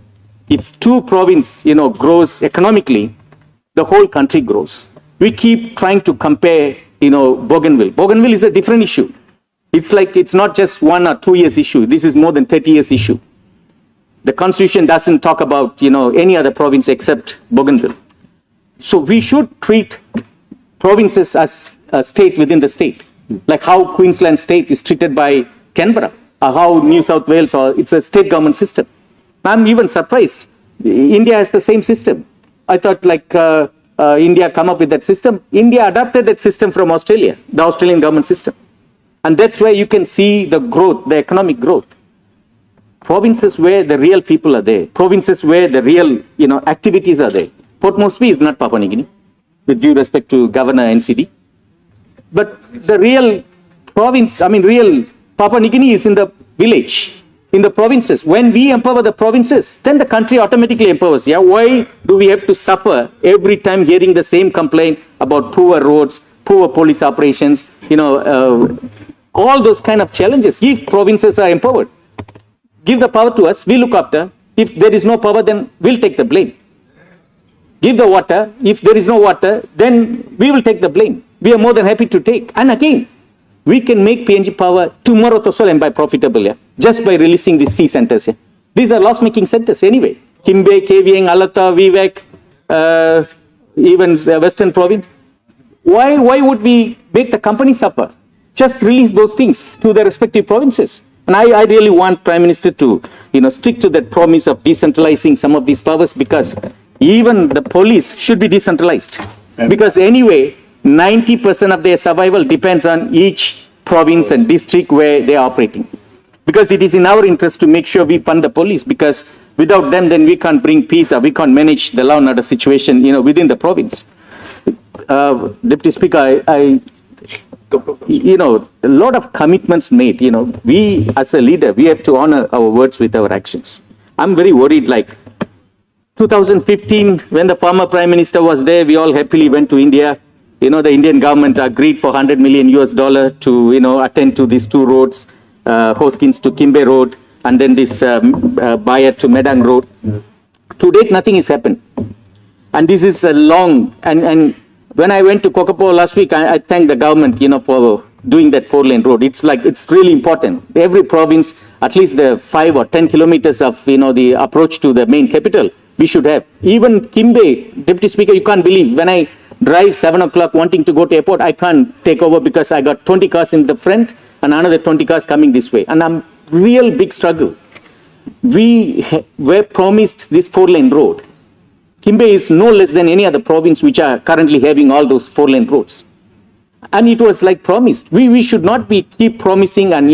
grows economically, the whole country grows. We keep trying to compare, Bougainville. Bougainville is a different issue. It's like it's not just 1 or 2 years issue. This is more than 30 years issue. The constitution doesn't talk about, any other province except Bougainville. So we should treat provinces as a state within the state, like how Queensland state is treated by Canberra, or how New South Wales, or it's a state government system. I'm even surprised. India has the same system. I thought India come up with that system. India adopted that system from Australia, the Australian government system. And that's where you can see the growth, the economic growth. Provinces where the real people are there, provinces where the real, activities are there. Port Moresby is not Papua New Guinea, with due respect to Governor NCD. But the real province, real Papua New Guinea is in the village, in the provinces. When we empower the provinces, then the country automatically empowers. Yeah, why do we have to suffer every time hearing the same complaint about poor roads, poor police operations, all those kind of challenges? If provinces are empowered, give the power to us, we look after. If there is no power, then we'll take the blame. Give the water. If there is no water, then we will take the blame. We are more than happy to take. And again, we can make PNG power tomorrow to sell and buy profitable, yeah? Just by releasing these C centers. Yeah? These are loss-making centers anyway. Kimbe, KVN, Alata, Vivek, even Western Province. Why would we make the company suffer? Just release those things to the respective provinces. And I really want Prime Minister to, stick to that promise of decentralizing some of these powers, because even the police should be decentralized. Because anyway, 90% of their survival depends on each province and district where they are operating. Because it is in our interest to make sure we fund the police, because without them, then we can't bring peace, or we can't manage the law and order situation, within the province. Deputy Speaker, a lot of commitments made. We as a leader, we have to honor our words with our actions. I'm very worried, like 2015, when the former Prime Minister was there, we all happily went to India. The Indian government agreed for $100 million to, attend to these 2 roads, Hoskins to Kimbe Road, and then this Bayer to Medang Road. To date, nothing has happened. And this is a long, and when I went to Kokopo last week, I thanked the government, for doing that 4-lane road. It's really important. Every province, at least the 5 or 10 kilometers of, the approach to the main capital, we should have. Even Kimbe, Deputy Speaker, you can't believe, when I drive 7 o'clock wanting to go to airport, I can't take over because I got 20 cars in the front and another 20 cars coming this way. And I'm real big struggle. We were promised this 4-lane road. Kimbe is no less than any other province which are currently having all those 4-lane roads. And it was like promised. We should not keep promising and,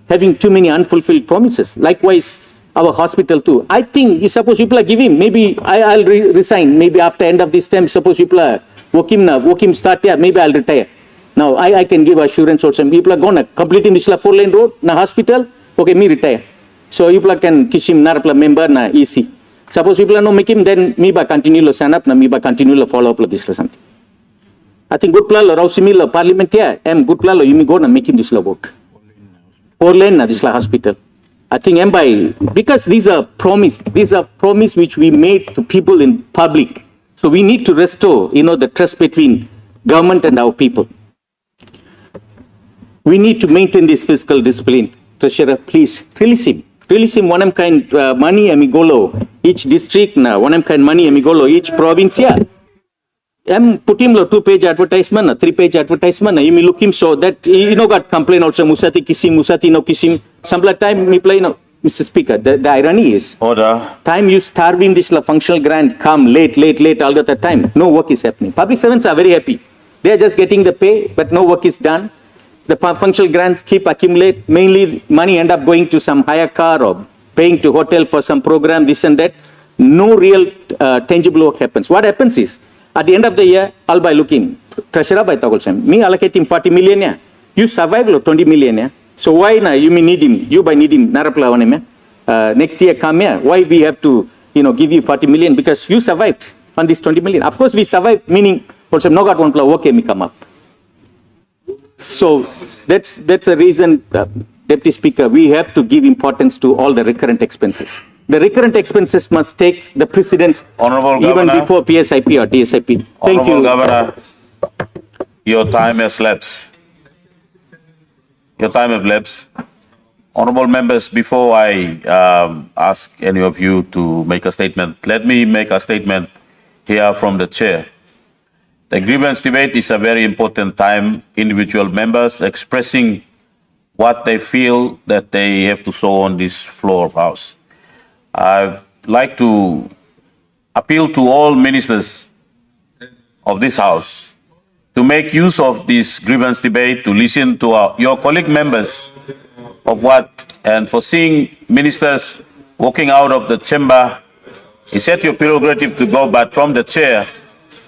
having too many unfulfilled promises. Likewise, our hospital too. I think, suppose people are giving, maybe I'll resign. Maybe after end of this term, suppose people are working start, yeah, maybe I'll retire. Now, I can give assurance also. People are going to complete in this 4-lane road, na hospital, okay, me retire. So, people can kishim narapla member na EC. Suppose people are no make him, then me ba continue lo stand up, na me ba continue lo follow up lo this something. I think good plan lo rausimi lo parliament yeah, good plan lo you me go na make him this lo work. 4-lane na this hospital. I think because these are promise which we made to people in public. So we need to restore, the trust between government and our people. We need to maintain this fiscal discipline. Treasurer, please release him. Release him one kind money amigolo each district na one kind money amigolo each province. Yeah. Put him 2-page advertisement, a 3-page advertisement. You may look him so that got complain also Musati kisim, Musati no kisim. Some time me play Mr. Speaker. The irony is order. Time you starving this functional grant come late all the time. No work is happening. Public servants are very happy. They are just getting the pay, but no work is done. The functional grants keep accumulate. Mainly money end up going to some hire car or paying to hotel for some program, this and that. No real tangible work happens. What happens is, at the end of the year, I'll buy looking. Treasurer by Toggle Sam. Me allocate him 40 million. Yeah. You survive 20 million. Yeah. So why na you may need him? You by need him. Narapla on him. Next year come here. Why we have to give you 40 million? Because you survived on this 20 million. Of course we survived. Meaning also no got one pla okay me come up. So that's a reason, Deputy Speaker. We have to give importance to all the recurrent expenses. The recurrent expenses must take the precedence even before PSIP or DSIP. Thank you. Governor, your time has lapsed. Your time has elapsed. Honorable members, before I ask any of you to make a statement, let me make a statement here from the chair. The grievance debate is a very important time. Individual members expressing what they feel that they have to show on this floor of House. I'd like to appeal to all ministers of this House to make use of this grievance debate, to listen to your colleague members of what, and for seeing ministers walking out of the chamber, it's at your prerogative to go, but from the chair,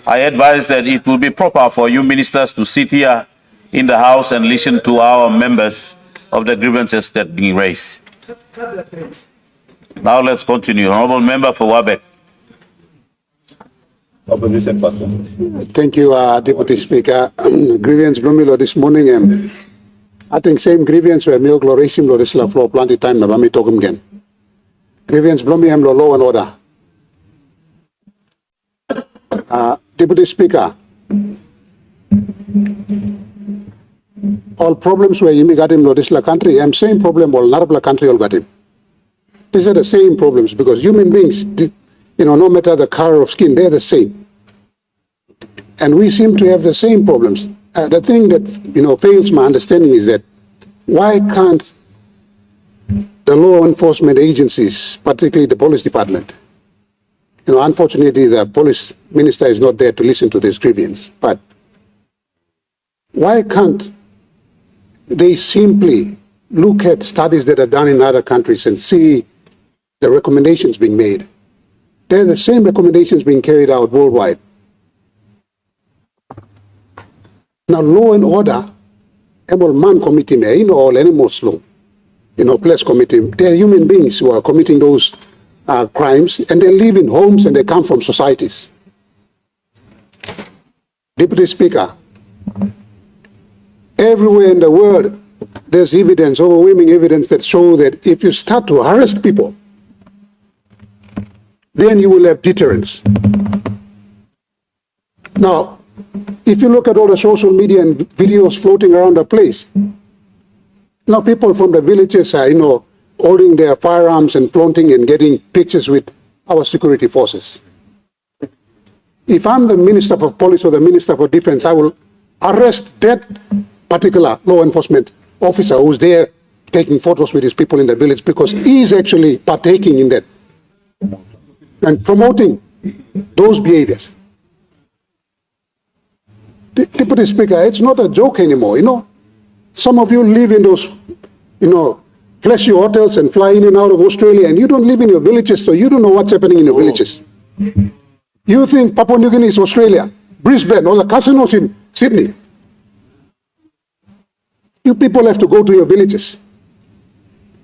I advise that it will be proper for you ministers to sit here in the House and listen to our members of the grievances that are being raised. Now let's continue. Honorable Member for Wabek. Opposition Party. Thank you, Deputy Speaker. Grievance Blumilo this morning. I think same grievance where Mio Glorishim lo Risla floor plenty time na bami talk again. Grievance Blumilo lo law and order. Deputy Speaker, all problems where you got him lo Risla country, same problem all Narabla country all got him. These are the same problems because human beings, no matter the color of skin, they're the same. And we seem to have the same problems. The thing that, fails my understanding is that why can't the law enforcement agencies, particularly the police department, unfortunately the police minister is not there to listen to this grievance, but why can't they simply look at studies that are done in other countries and see the recommendations being made? They're the same recommendations being carried out worldwide. Now, law and order, all man committing, all animals law, place committing. They're human beings who are committing those crimes, and they live in homes and they come from societies. Deputy Speaker, everywhere in the world, there's evidence, overwhelming evidence that show that if you start to arrest people, then you will have deterrence. Now, if you look at all the social media and videos floating around the place, now people from the villages are, holding their firearms and flaunting and getting pictures with our security forces. If I'm the Minister for Police or the Minister for Defense, I will arrest that particular law enforcement officer who's there taking photos with his people in the village because he's actually partaking in that and promoting those behaviors. Deputy Speaker, it's not a joke anymore, Some of you live in those, flashy hotels and fly in and out of Australia, and you don't live in your villages, so you don't know what's happening in your villages. You think Papua New Guinea is Australia, Brisbane, or the casinos in Sydney. You people have to go to your villages.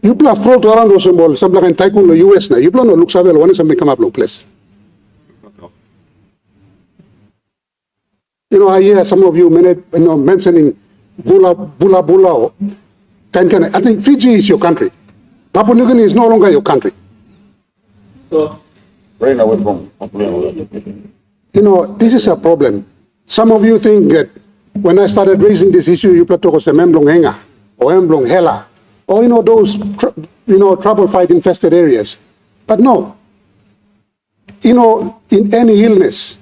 You play float around those malls, some like in Tycoon, the US now. You play no look savel, one something come up low place. I hear some of you mentioning Bula Bula. I think Fiji is your country. Papua New Guinea is no longer your country. This is a problem. Some of you think that when I started raising this issue, you talk about Memblong Henga or Emblong Hela or those trouble fight infested areas. But no. In any illness,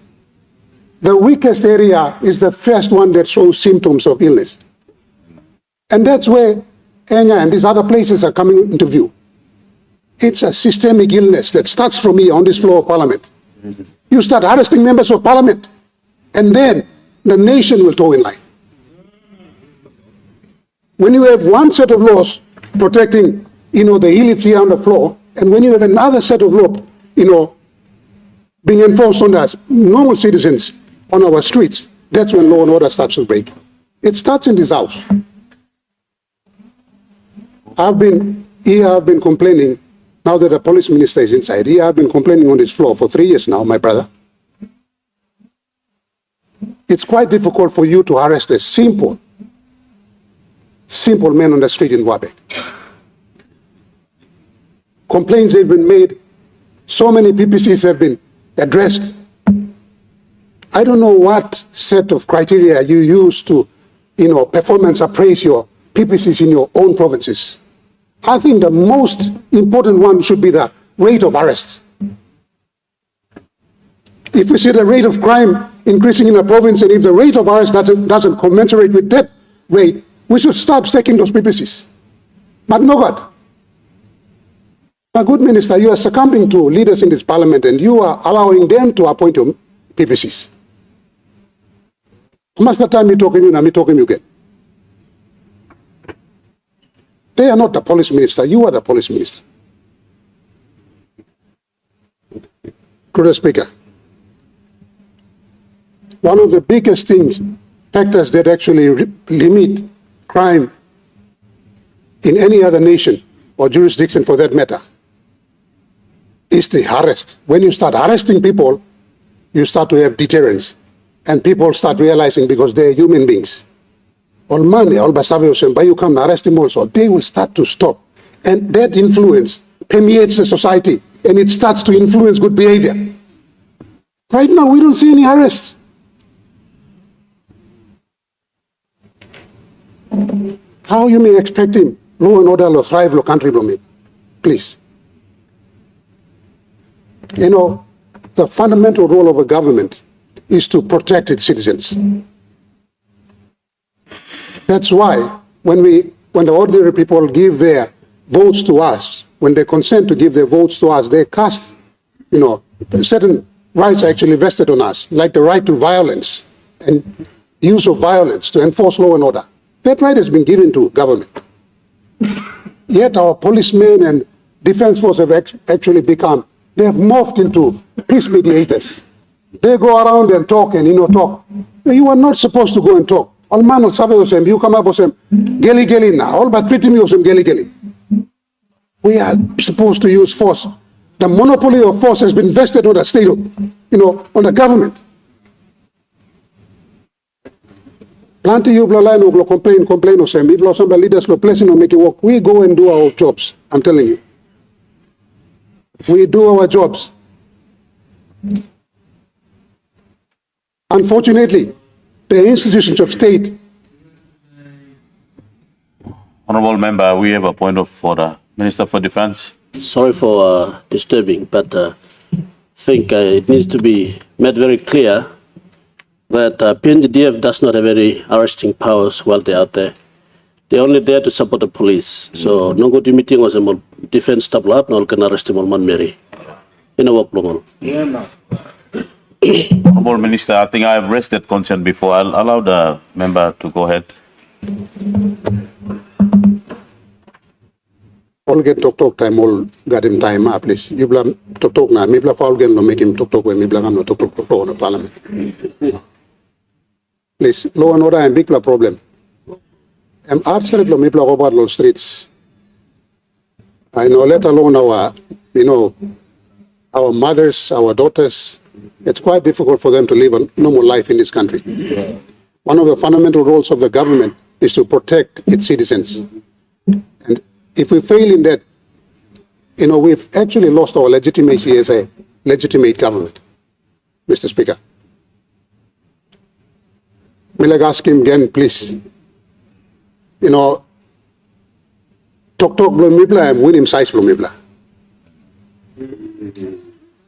the weakest area is the first one that shows symptoms of illness. And that's where Enya and these other places are coming into view. It's a systemic illness that starts from here on this floor of Parliament. You start arresting members of Parliament, and then the nation will toe in line. When you have one set of laws protecting, the elites here on the floor, and when you have another set of law, being enforced on us, normal citizens on our streets, that's when law and order starts to break. It starts in this house. I've been complaining, now that the police minister is inside, I've been complaining on this floor for 3 years now, my brother. It's quite difficult for you to arrest a simple man on the street in Wabek. Complaints have been made. So many PPCs have been addressed. I don't know what set of criteria you use to, performance appraise your PPCs in your own provinces. I think the most important one should be the rate of arrest. If we see the rate of crime increasing in a province, and if the rate of arrest doesn't commensurate with that rate, we should start taking those PPCs. But no God. My good minister, you are succumbing to leaders in this parliament and you are allowing them to appoint your PPCs. How much time me talking you now, me talking you again? They are not the police minister, you are the police minister. To the Speaker, one of the biggest factors that actually limit crime in any other nation or jurisdiction for that matter is the arrest. When you start arresting people, you start to have deterrence and people start realizing because they're human beings. All money, all basavio, but you come arrest them also, they will start to stop. And that influence permeates the society and it starts to influence good behavior. Right now, we don't see any arrests. How you may expect him, law and order will thrive lo country from it? Please. You know, the fundamental role of a government is to protect its citizens. That's why when the ordinary people give their votes to us, when they consent to give their votes to us, they cast, certain rights are actually vested on us, like the right to violence and use of violence to enforce law and order. That right has been given to government. Yet our policemen and defense force have actually they have morphed into peace mediators. They go around and talk and talk. You are not supposed to go and talk. All man will survey us, you come up with them, geli now, all but treating you some geli. We are supposed to use force. The monopoly of force has been vested on the state, on the government. Plenty you complain of them. Some leaders place make it work. We go and do our jobs. I'm telling you. We do our jobs. Unfortunately, the institutions of state. Honorable member, we have a point of order. Minister for Defense. Sorry for disturbing, but I think it needs to be made very clear that PNGDF does not have any arresting powers while they're out there. They're only there to support the police. So, no good meeting was a defense tabla up, no can arrest him on man Mary. In a walk long. Honorable Minister, I think I have raised that concern before. I'll allow the member to go ahead. All get talk time, all got him time, please. You blame talk now. Me blame foul game no make him talk when me blame I'm not talk to floor on the parliament. Please, law and order and big problem. I'm outside lo me blame over the streets. I know, let alone our, our mothers, our daughters. It's quite difficult for them to live a normal life in this country. One of the fundamental roles of the government is to protect its citizens. And if we fail in that, we've actually lost our legitimacy as a legitimate government, Mr. Speaker. May I ask him again, please? Talk blow mibla and win him size blow mibla.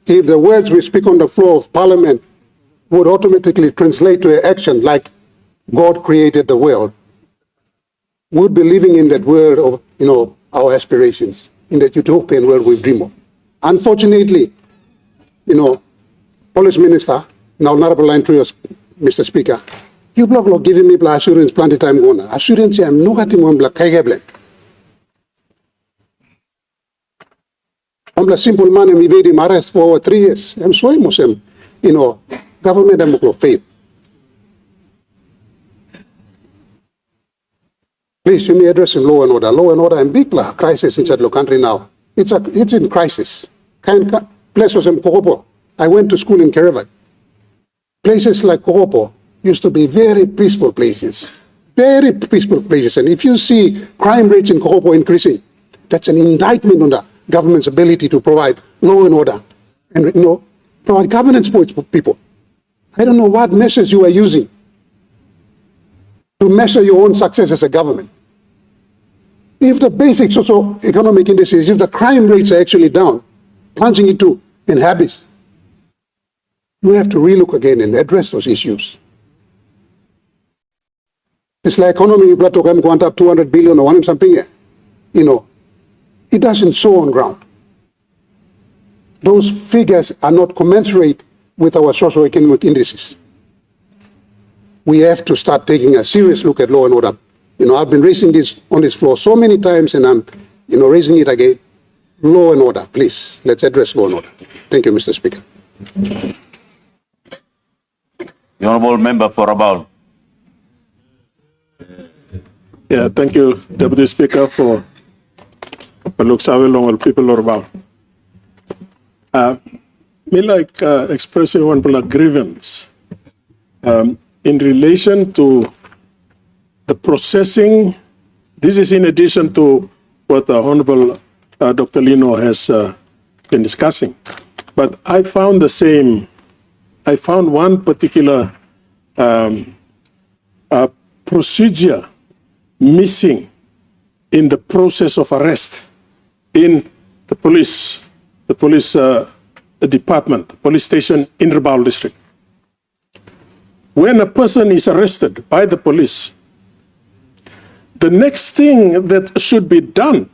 If the words we speak on the floor of parliament would automatically translate to an action like God created the world, we'd be living in that world of, our aspirations, in that utopian world we dream of. Unfortunately, police minister, now not a line to you, Mr. Speaker, you block giving me assurance plenty time gonna. Assurance I'm no getting one black kaigeblen. I'm a simple man and evade him arrest for over 3 years. I'm so Muslim, government and faith. Please, you may address in law and order and big crisis inside the country now. It's in crisis. Places in Kokopo. I went to school in Kerevat. Places like Kokopo used to be very peaceful places. Very peaceful places. And if you see crime rates in Kokopo increasing, that's an indictment on the government's ability to provide law and order and provide governance for its people. I don't know what measures you are using to measure your own success as a government. if the basic socio-economic indices, if the crime rates are actually down, plunging into in habits, you have to relook again and address those issues. It's like economy, blood token went up 200 billion or one something, you know, it doesn't show on ground. Those figures are not commensurate with our socio-economic indices. We have to start taking a serious look at law and order. You know, I've been raising this on this floor so many times, and I'm, raising it again. Law and order, please. Let's address law and order. Thank you, Mr. Speaker. The Honourable Member for Rabaul. Yeah, thank you, Deputy Speaker, for long people are about. Me like expressing one grievance in relation to the processing. This is in addition to what the Honorable Dr. Lino has been discussing. But I found the same. I found one particular procedure missing in the process of arrest in the police department, police station in Rabaul district. When a person is arrested by the police, the next thing that should be done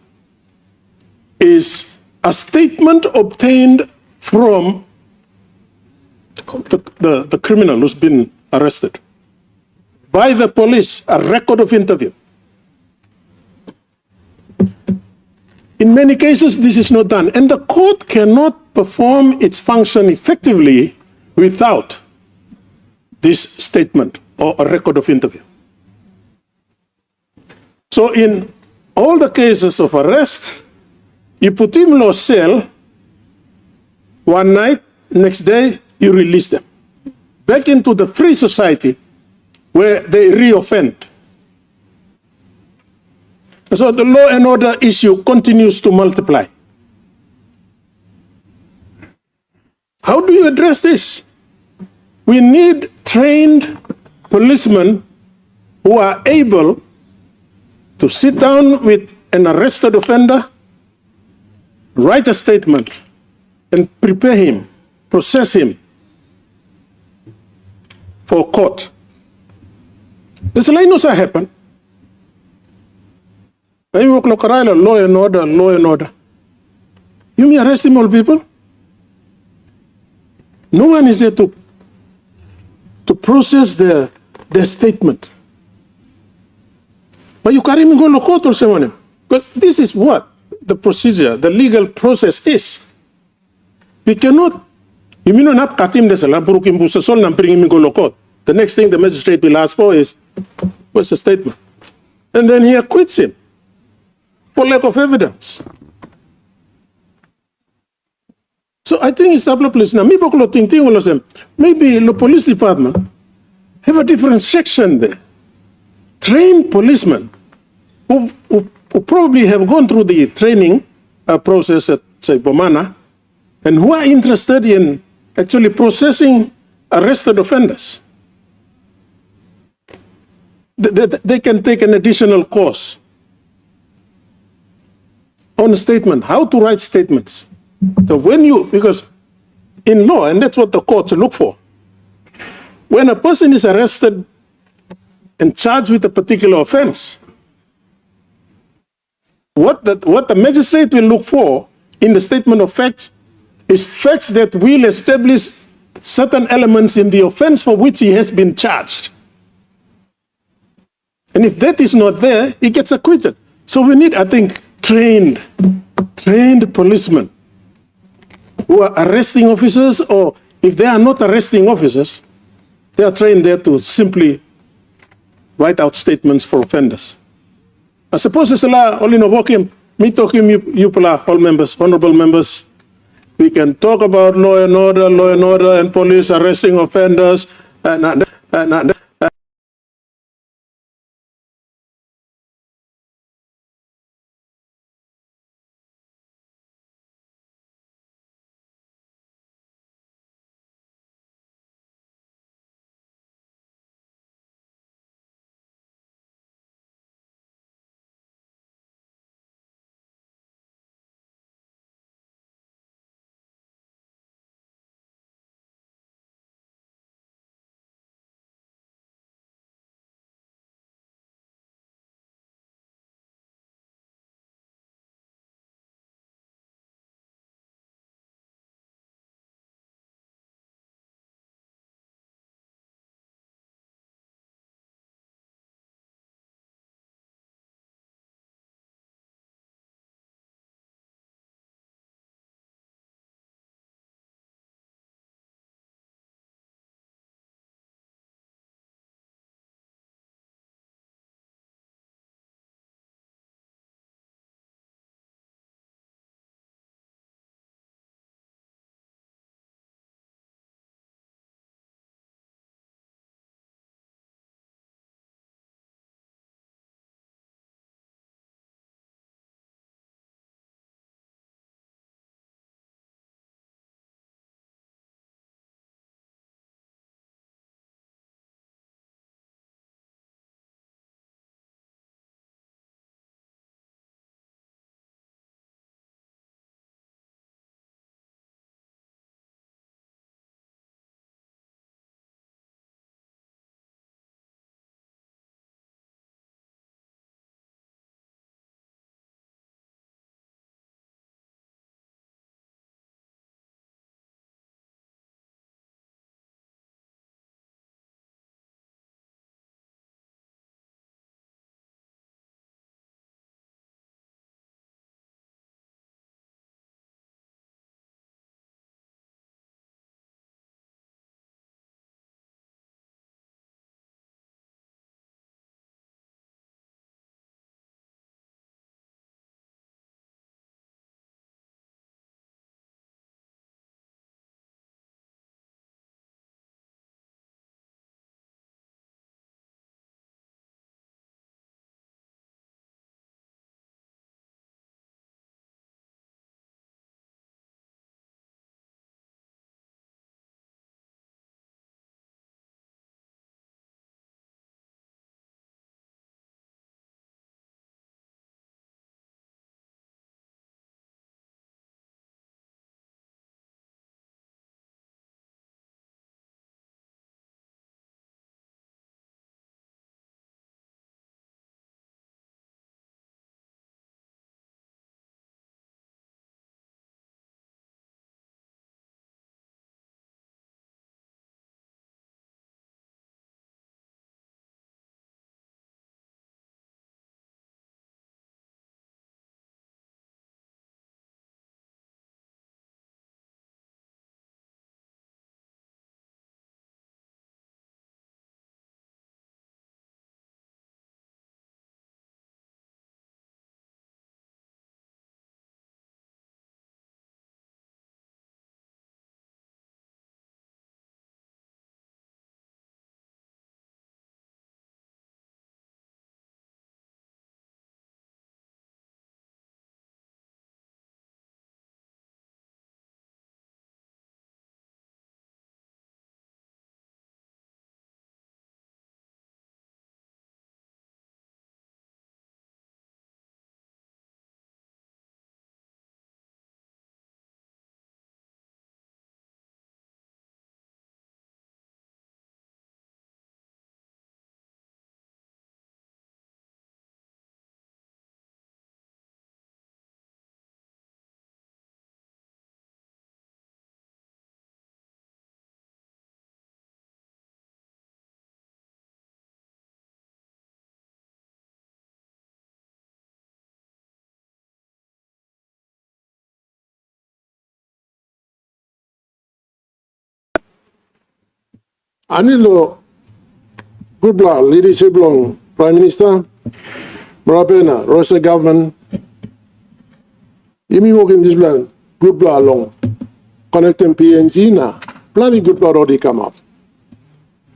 is a statement obtained from the criminal who's been arrested by the police, a record of interview. In many cases, this is not done, and the court cannot perform its function effectively without this statement or a record of interview. So in all the cases of arrest, you put him in a cell one night, next day you release them back into the free society where they reoffend. So the law and order issue continues to multiply. How do you address this? We need trained policemen who are able to sit down with an arrested offender, write a statement, and prepare him, process him for court. This knows what happened. Law and order, law and order. You mean arresting all people? No one is there to process their statement. But you can't even go to court or someone. But this is what the procedure, the legal process is. We cannot. You mean not katim desala burukim busasol na bring him go to court. The next thing the magistrate will ask for is, what's the statement? And then he acquits him for lack of evidence. So I think it's a place now. Maybe the police department have a different section there. Trained policemen who probably have gone through the training process at, say, Bomana, and who are interested in actually processing arrested offenders. They can take an additional course on a statement, how to write statements. So because in law, and that's what the courts look for, when a person is arrested and charged with a particular offense, what the magistrate will look for in the statement of facts is facts that will establish certain elements in the offense for which he has been charged. And if that is not there, he gets acquitted. So we need, I think, trained policemen who are arresting officers, or if they are not arresting officers, they are trained there to simply write out statements for offenders. I suppose it's a law, only no walking, me talking, you all members, honorable members. We can talk about law and order, and police arresting offenders, Anilo good blah leadership long Prime Minister, Marapena, Rosa government, Yimi working this plan, good blah long, connecting PNG na, plenty good blah already come up.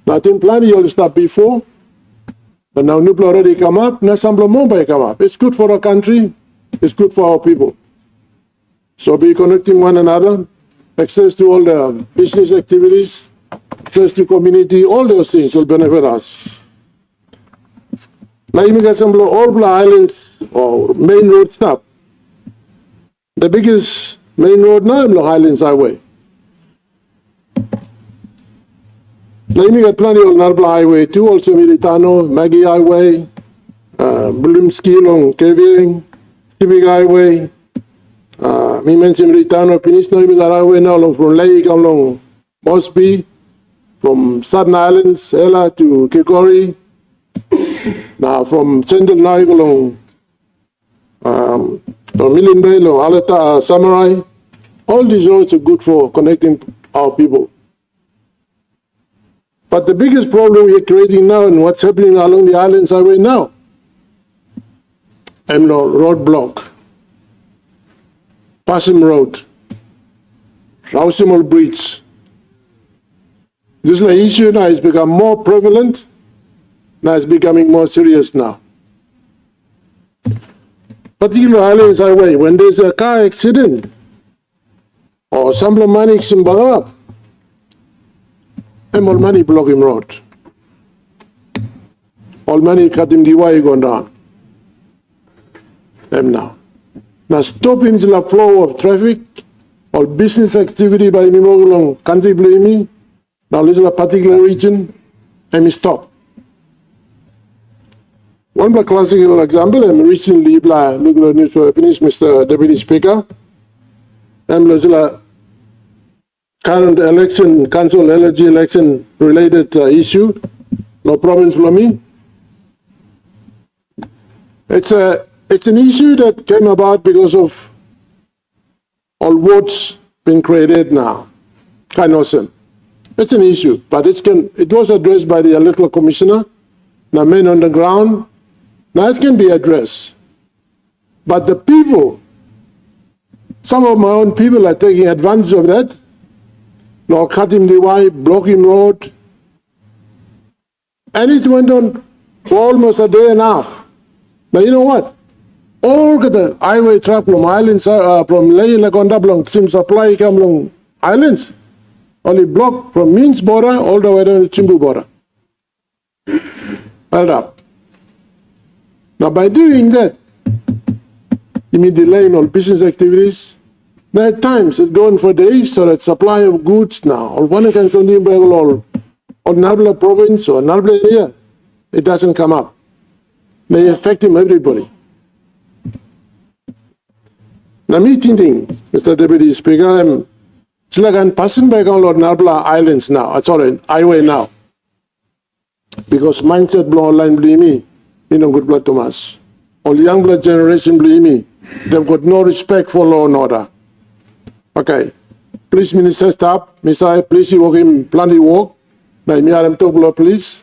Now I think plenty all start before, but now new blah already come up, now some more by come up. It's good for our country, it's good for our people. So be connecting one another, access to all the business activities, access to community, all those things will benefit us. Now you get some all the islands or main road stuff. The biggest main road now is Islands Highway. Now you get plenty of Narbla Highway too, also Militano, Maggie Highway, Blimski long Kevin, Civic Highway. Me mentioned Militano, Pinisno Highway now long from Lake along Mosby, from Southern Islands, Ella to Kikori. Now from Central Naigolong, Million Bay, Alata, Samurai, all these roads are good for connecting our people. But the biggest problem we are creating now and what's happening along the Islands Highway now, roadblock, Passim Road, Rausimal Bridge. This issue now has become more prevalent. Now it's becoming more serious now. Particularly Islands Highway, when there's a car accident or some money in Bagarap, all money block him road. All money cut him the way going down. Now. Now stop him the flow of traffic or business activity by me along country blame me. Now this is a particular region and stop. One classical example, I'm recently looking at news, Mr. Deputy Speaker. I'm current election, council energy election related issue, no problems for me. It's an issue that came about because of all votes being created now. Kind of sin. It's an issue, but it was addressed by the electoral commissioner, the men on the ground. Now it can be addressed. But the people, some of my own people are taking advantage of that. Now cutting the way, blocking road. And it went on for almost a day and a half. Now you know what? All the highway track from islands, from Lay Lakonda Blanc, Sim Supply come along islands, only blocked from Means border all the way down to Chimbu border. Held up. Now by doing that, you mean delaying all business activities. Now at times it's going for days, so that supply of goods now, or one can something or Narbla province or Narbla area, it doesn't come up. They affecting everybody. Now me thinking, Mr. Deputy Speaker, I'm passing by all Narbla Islands now, highway now. Because mindset blow online believe me, good blood Thomas. All young blood generation believe me, they've got no respect for law and order. Okay. Please, Minister, stop. Mr. Please, you work in plenty work. Now, me are talk please.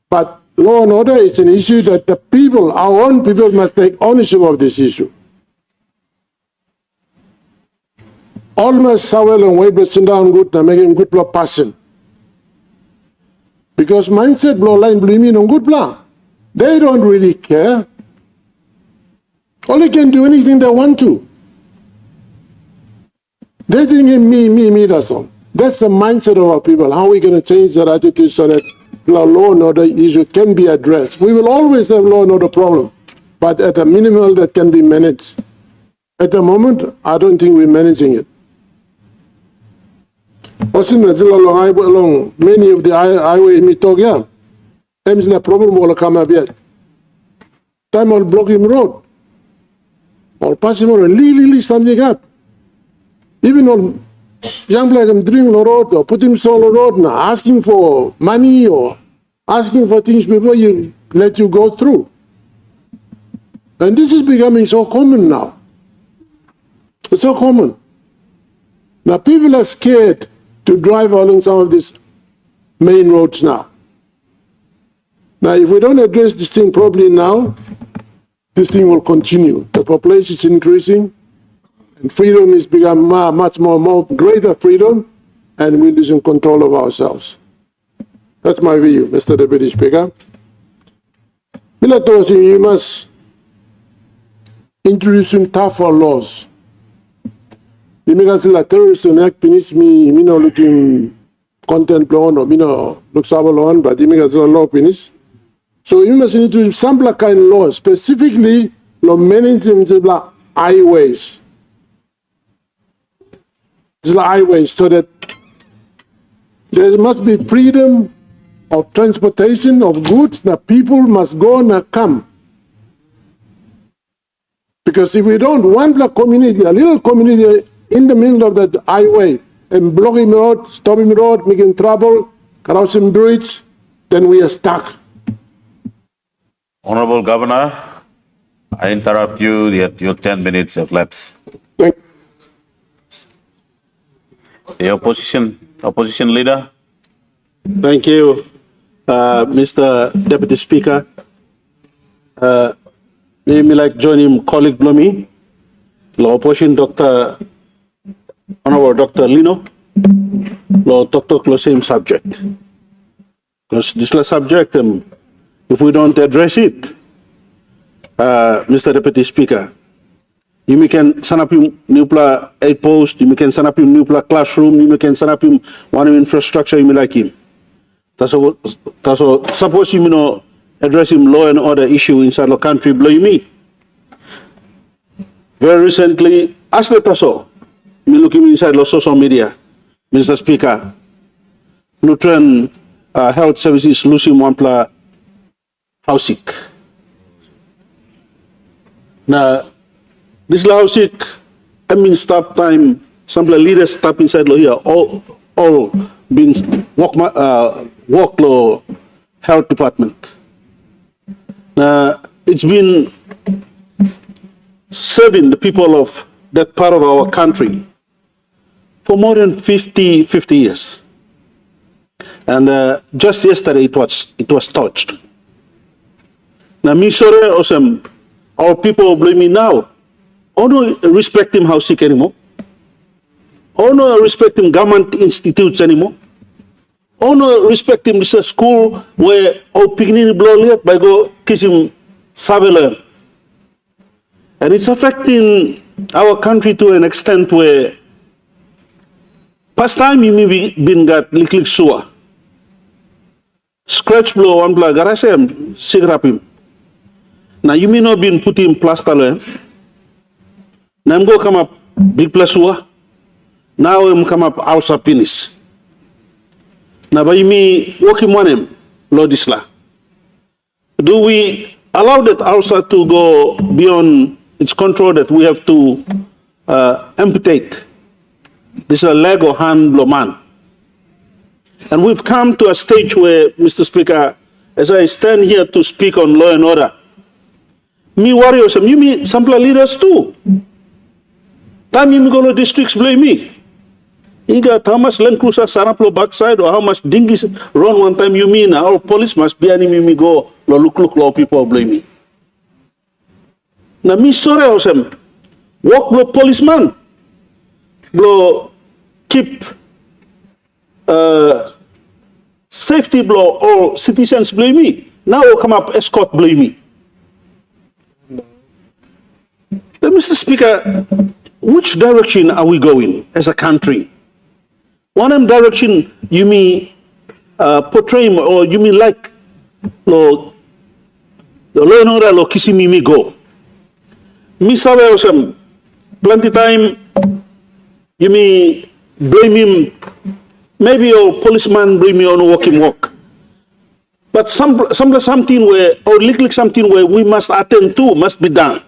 But law and order is an issue that the people, our own people, must take ownership of this issue. Almost Sawel and Weiber down good and making good blood passion. Because mindset blow line blaming on good blood. They don't really care. Only can do anything they want to. They think me, that's all. That's the mindset of our people. How are we going to change that attitude so that law and order issue can be addressed? We will always have law and order problem, but at a minimal that can be managed. At the moment, I don't think we're managing it. Also, along many of the highway in Mitogia, there's a problem will come up yet. Time will block him road. Or pass him or legally something up. Even on young black and dreaming the road or put him on the road now, asking for money or asking for things before you let you go through. And this is becoming so common now. It's so common. Now people are scared to drive along some of these main roads now. Now, if we don't address this thing properly now, this thing will continue. The population is increasing, and freedom is becoming much more greater freedom, and we're losing control of ourselves. That's my view, Mr. Deputy Speaker. Milatosi, you must introduce some tougher laws. The Megasila terrorism act finish me no looking content law or look sabo law, but the Megasila law finish. So you must introduce some kind of law, specifically law management highways. It's like highways, so that there must be freedom of transportation of goods, that people must go and come. Because if we don't, one black community, a little community in the middle of that highway, and blocking the road, stopping the road, making trouble, crossing bridge, then we are stuck. Honorable Governor, I interrupt you. Your 10 minutes have lapsed. The opposition leader. Thank you, Mr. Deputy Speaker. Me like join him, colleague Blomi, law opposition Dr. Honorable Dr. Lino, law talk the same subject. Because this is subject, if we don't address it, Mr. Deputy Speaker, you can set up new 8 post, you can set up new classroom, you can set up one infrastructure you like him. That's all. Suppose you know address him law and order issue inside the country, blow me. Very recently, as the taso, me looking inside the social media, Mr. Speaker, Lutheran Health Services losing one house sick. Now, this house sick, I mean, stop time, some leaders stop inside here, all been work law health department. Now, it's been serving the people of that part of our country for more than 50 years. And just yesterday it was touched. Now, me sorry, awesome. Our people blame me now. I don't respect him house sick anymore. I don't respect him government institutes anymore. I don't respect him this school where our picnic blow by go kiss him savile. And it's affecting our country to an extent where past time you may been got lick sewer. Scratch blow one blow garage him, cigarette him. Now you may not been put in plaster. Now I'm go come up big plus sewer. Now I'm come up house of penis. Now by me working on him, Lord Isla. Do we allow that outside to go beyond its control that we have to amputate? This is a leg or hand blow man. And we've come to a stage where, Mr. Speaker, as I stand here to speak on law and order, me warriors, you me some leaders too. Time you go to districts blame me. You got how much land cruiser Saraplo backside or how much dinghies run one time you mean our police must be enemy me go look law people blame me. Now me sorry awesome. Walk blow policeman. Blow keep safety blow all citizens blame me. Now come up escort blame me. Mr. Speaker, which direction are we going as a country? One direction you mean portray or you mean like the law and order lo kissing me go. Me sabe awesome. Plenty time you mean blame him. Maybe your policeman blame me on walking walk. But something where or lick something where we must attend to must be done.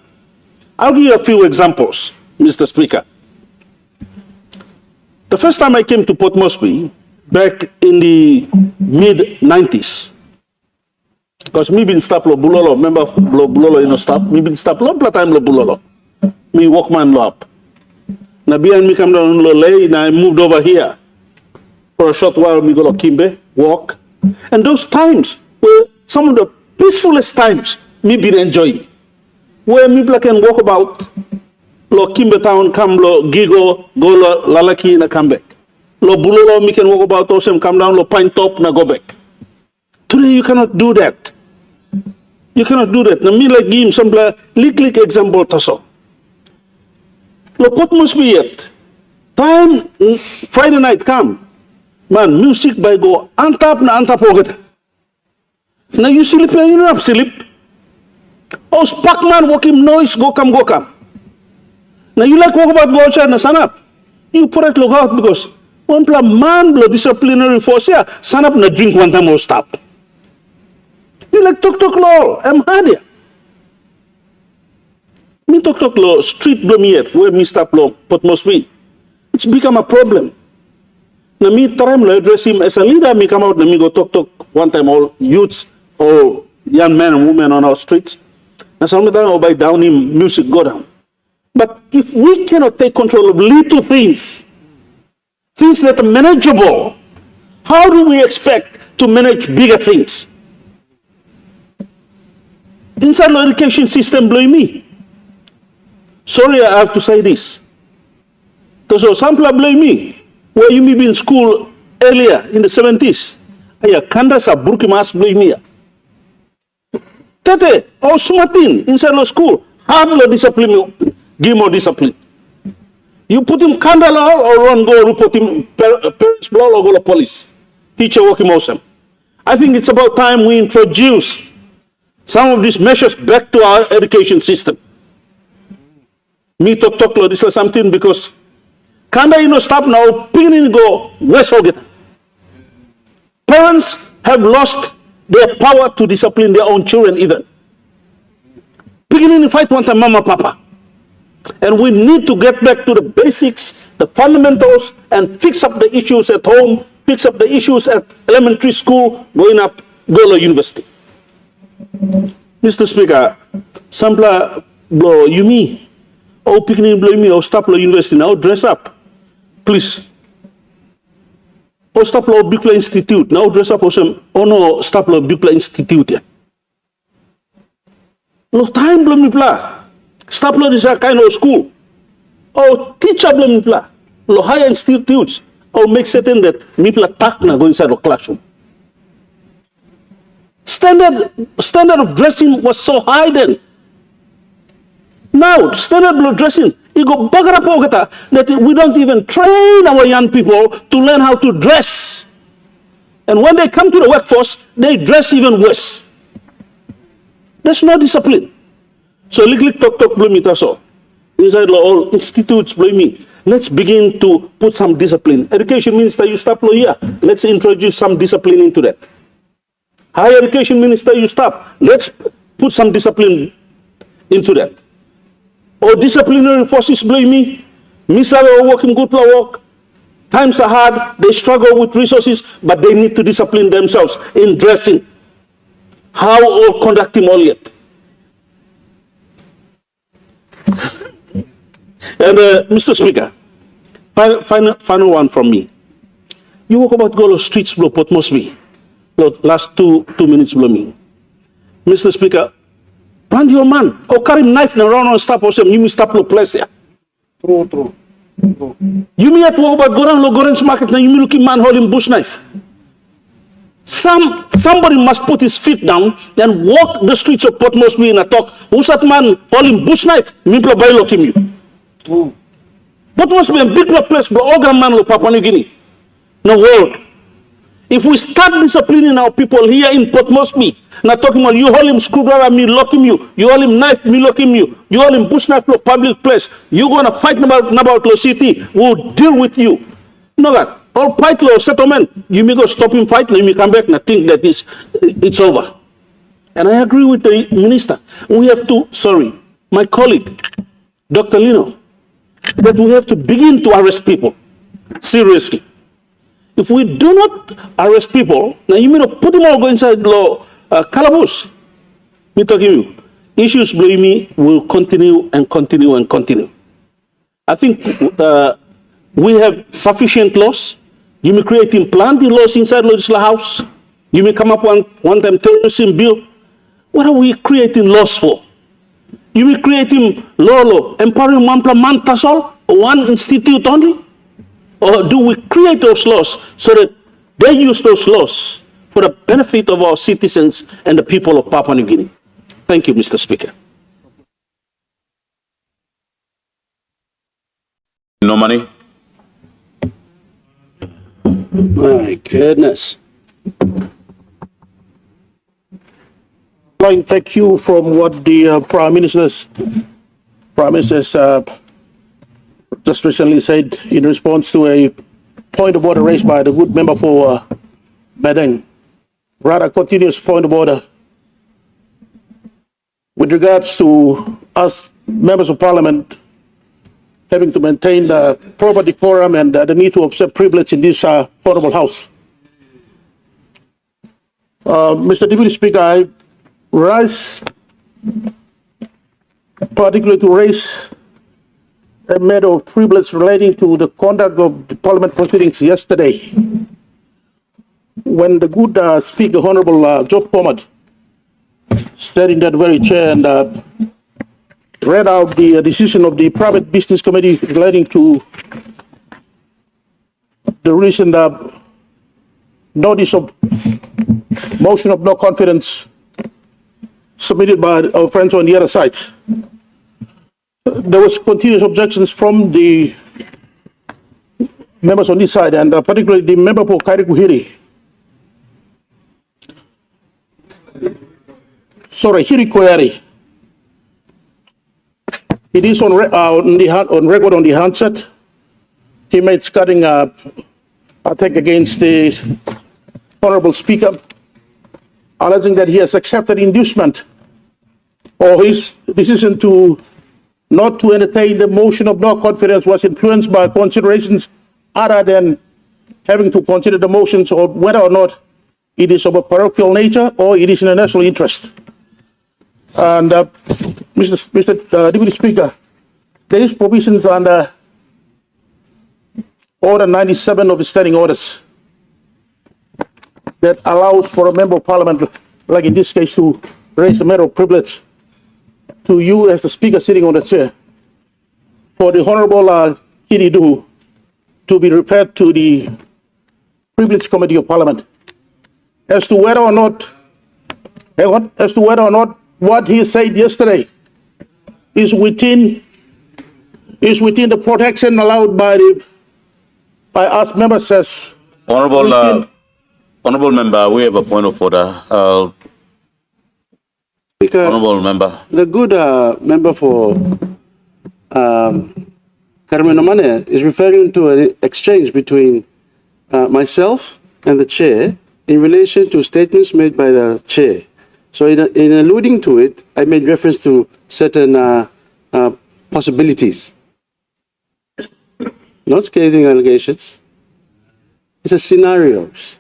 I'll give you a few examples, Mr. Speaker. The first time I came to Port Moresby, back in the mid-90s, because me been stop lo bulolo, remember lo bulolo stop? Me been stop lo time lo bulolo. Me walkman lo up. Na behind me come down lo lay, and I moved over here. For a short while, me go lo Kimbe. walk. And those times were some of the peacefulest times me been enjoying. Where people can walk about, lo Kimbe Town come, lo Gigo, go lo Lalaki na come back. Lo Bulolo, me can walk about, Osem come down, lo Pine Top na go back. Today you cannot do that. You cannot do that. Na me like give him some lik example taso. Lo pot must be yet. Time Friday night come. Man, music by go antap ogata. Na you sleep, you not sleep. Oh, spark man walking noise go come. Now you like walk about go outside na sanap. You put it look out because one man blow disciplinary force here. Sanap na drink one time or stop. You like talk law. I'm hard here. Me talk law street blow me yet where me stop law but must be. It's become a problem. Now me time I address him as a leader, me come out and me go talk one time all youths or young men and women on our streets. And sometimes by down him music go down. But if we cannot take control of little things that are manageable, how do we expect to manage bigger things? Inside the education system blame me. Sorry, I have to say this. So some people blame me. Where you may be in school earlier in the 70s. Aya kanda sa burki mas blame me. Tete, or sumatin inside the school. Have no discipline, give more discipline. You put him kanda or run go report him parents blow or go to police. Teacher working awesome. I think it's about time we introduce some of these measures back to our education system. Me talk this is something because Kanda stop now, beginning go West Hogeta. Parents have lost their power to discipline their own children even. Beginning to fight one time mama, papa. And we need to get back to the basics, the fundamentals, and fix up the issues at home, fix up the issues at elementary school, going up, go to university. Mr. Speaker, Sampla blow you me. Oh, picking blow me, or stop law university now, dress up. Please. Oh, stop law Bikla Institute. Now dress up also. Oh no, stop law Bikla Institute. Yeah. No time blow me pla. Stop law is a kind of school. Oh, teacher blow me pla. Lo higher institutes. Oh, make certain that me pla tak na go inside the classroom. Standard of dressing was so high then. Now, standard of dressing, you go bagara that we don't even train our young people to learn how to dress. And when they come to the workforce, they dress even worse. There's no discipline. So, talk, blame it also. Inside all institutes, blame me. Let's begin to put some discipline. Education Minister, you stop here. Let's introduce some discipline into that. Higher Education Minister, you stop. Let's put some discipline into that. Or disciplinary forces blame me. Mr. working good work. Times are hard. They struggle with resources, but they need to discipline themselves in dressing. How or conducting all yet. And Mr. Speaker, final one from me. You walk about go to streets blow Port Moresby. Last two minutes blow me. Mr. Speaker, brand your man. Or carry knife na round and stop or some you may stop no place here. True. You may at walk about go down Logorens market now you may looking man holding bush knife. Somebody must put his feet down and walk the streets of Port Moresby in a talk. Who's that man holding bush knife? Mipla by looking you. Port Moresby a big place, but all man lo Papua New Guinea. No world. If we start disciplining our people here in Port Moresby, not talking about you hold him screwdriver, me lock him you hold him knife, me lock him you hold him bush knife, public place, you're gonna fight about Lo City, we'll deal with you. No that. All fight law settlement, you may go stop him fight, you may come back and think that it's over. And I agree with the minister. We have to, my colleague, Dr. Lino, that we have to begin to arrest people seriously. If we do not arrest people, now you may not put them all go inside law calaboose. Me talking you, issues blaming me will continue and continue and continue. I think we have sufficient laws You may creating plenty laws inside legislative house. You may come up one time terrorism bill. What are we creating laws for? You will create him law empowering one plant that's all, one institute only? Or do we create those laws so that they use those laws for the benefit of our citizens and the people of Papua New Guinea? Thank you, Mr. Speaker. No money. My goodness. I take you from what the Prime Minister just recently said in response to a point of order raised by the good member for Badeng. Rather, continuous point of order with regards to us members of Parliament having to maintain the proper decorum and the need to observe privilege in this honorable House. Mr. Deputy Speaker, I rise particularly to raise a matter of privilege relating to the conduct of the Parliament proceedings yesterday, when the good Speaker, Honorable Job Pomat, sat in that very chair and read out the decision of the Private Business Committee relating to the recent notice of motion of no confidence submitted by our friends on the other side. There was continuous objections from the members on this side, and particularly the member for Kairikuhiri. Sorry, Hiri Koyari. It is on record on the handset. He made cutting attack against the Honorable Speaker, alleging that he has accepted inducement or his decision not to entertain the motion of no confidence was influenced by considerations other than having to consider the motions or whether or not it is of a parochial nature or it is in a national interest. And Mr. Deputy Speaker, there is provisions under Order 97 of the Standing Orders that allows for a member of Parliament, like in this case, to raise a matter of privilege to you as the Speaker sitting on the chair, for the Honorable Kiridu to be referred to the Privilege Committee of Parliament as to whether or not what he said yesterday is within the protection allowed by us members as Honorable member, we have a point of order. Speaker, Honorable member. the good member for Carmen Omane is referring to an exchange between myself and the chair in relation to statements made by the chair. So in alluding to it, I made reference to certain possibilities. Not scathing allegations. It's a scenarios.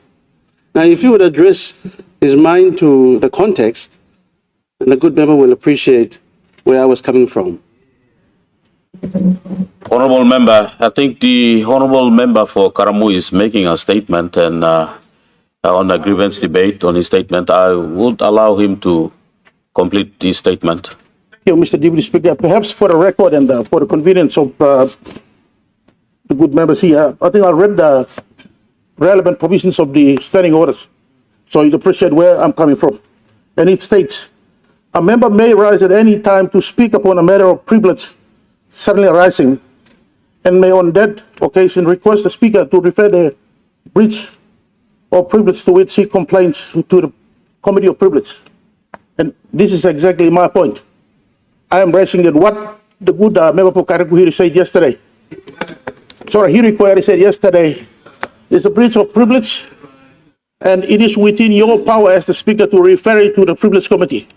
Now, if you would address his mind to the context, then the good member will appreciate where I was coming from. Honorable member, I think the honorable member for Karamu is making a statement, and on the grievance debate on his statement, I would allow him to complete his statement. Thank you, Mr. Deputy Speaker. Perhaps for the record and for the convenience of the good members here, I think I read the relevant provisions of the standing orders, so you'd appreciate where I'm coming from. And it states, a member may rise at any time to speak upon a matter of privilege suddenly arising, and may on that occasion request the Speaker to refer the breach of privilege to which he complains to the Committee of Privilege. And this is exactly my point. I am raising that what the good member for Kairikuhiri said yesterday, Hiri Koyari said yesterday, is a breach of privilege, and it is within your power as the Speaker to refer it to the Privilege Committee.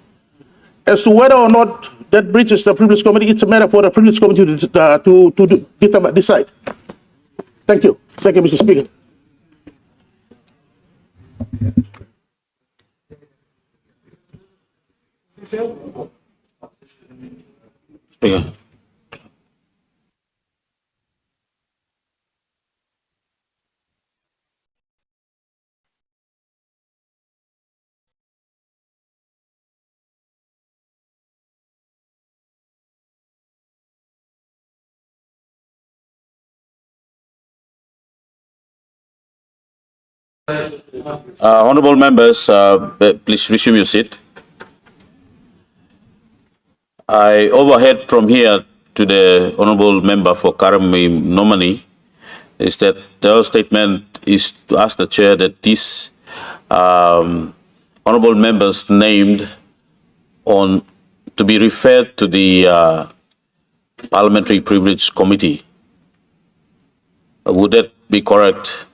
As to whether or not that breaches the Privilege Committee, it's a matter for the Privilege Committee to decide. Thank you. Thank you, Mr. Speaker. Speaker. Honorable members, please resume your seat. I overheard from here to the honorable member for Karami Nomani is that the statement is to ask the chair that these honorable members named on to be referred to the Parliamentary Privilege Committee. Would that be correct?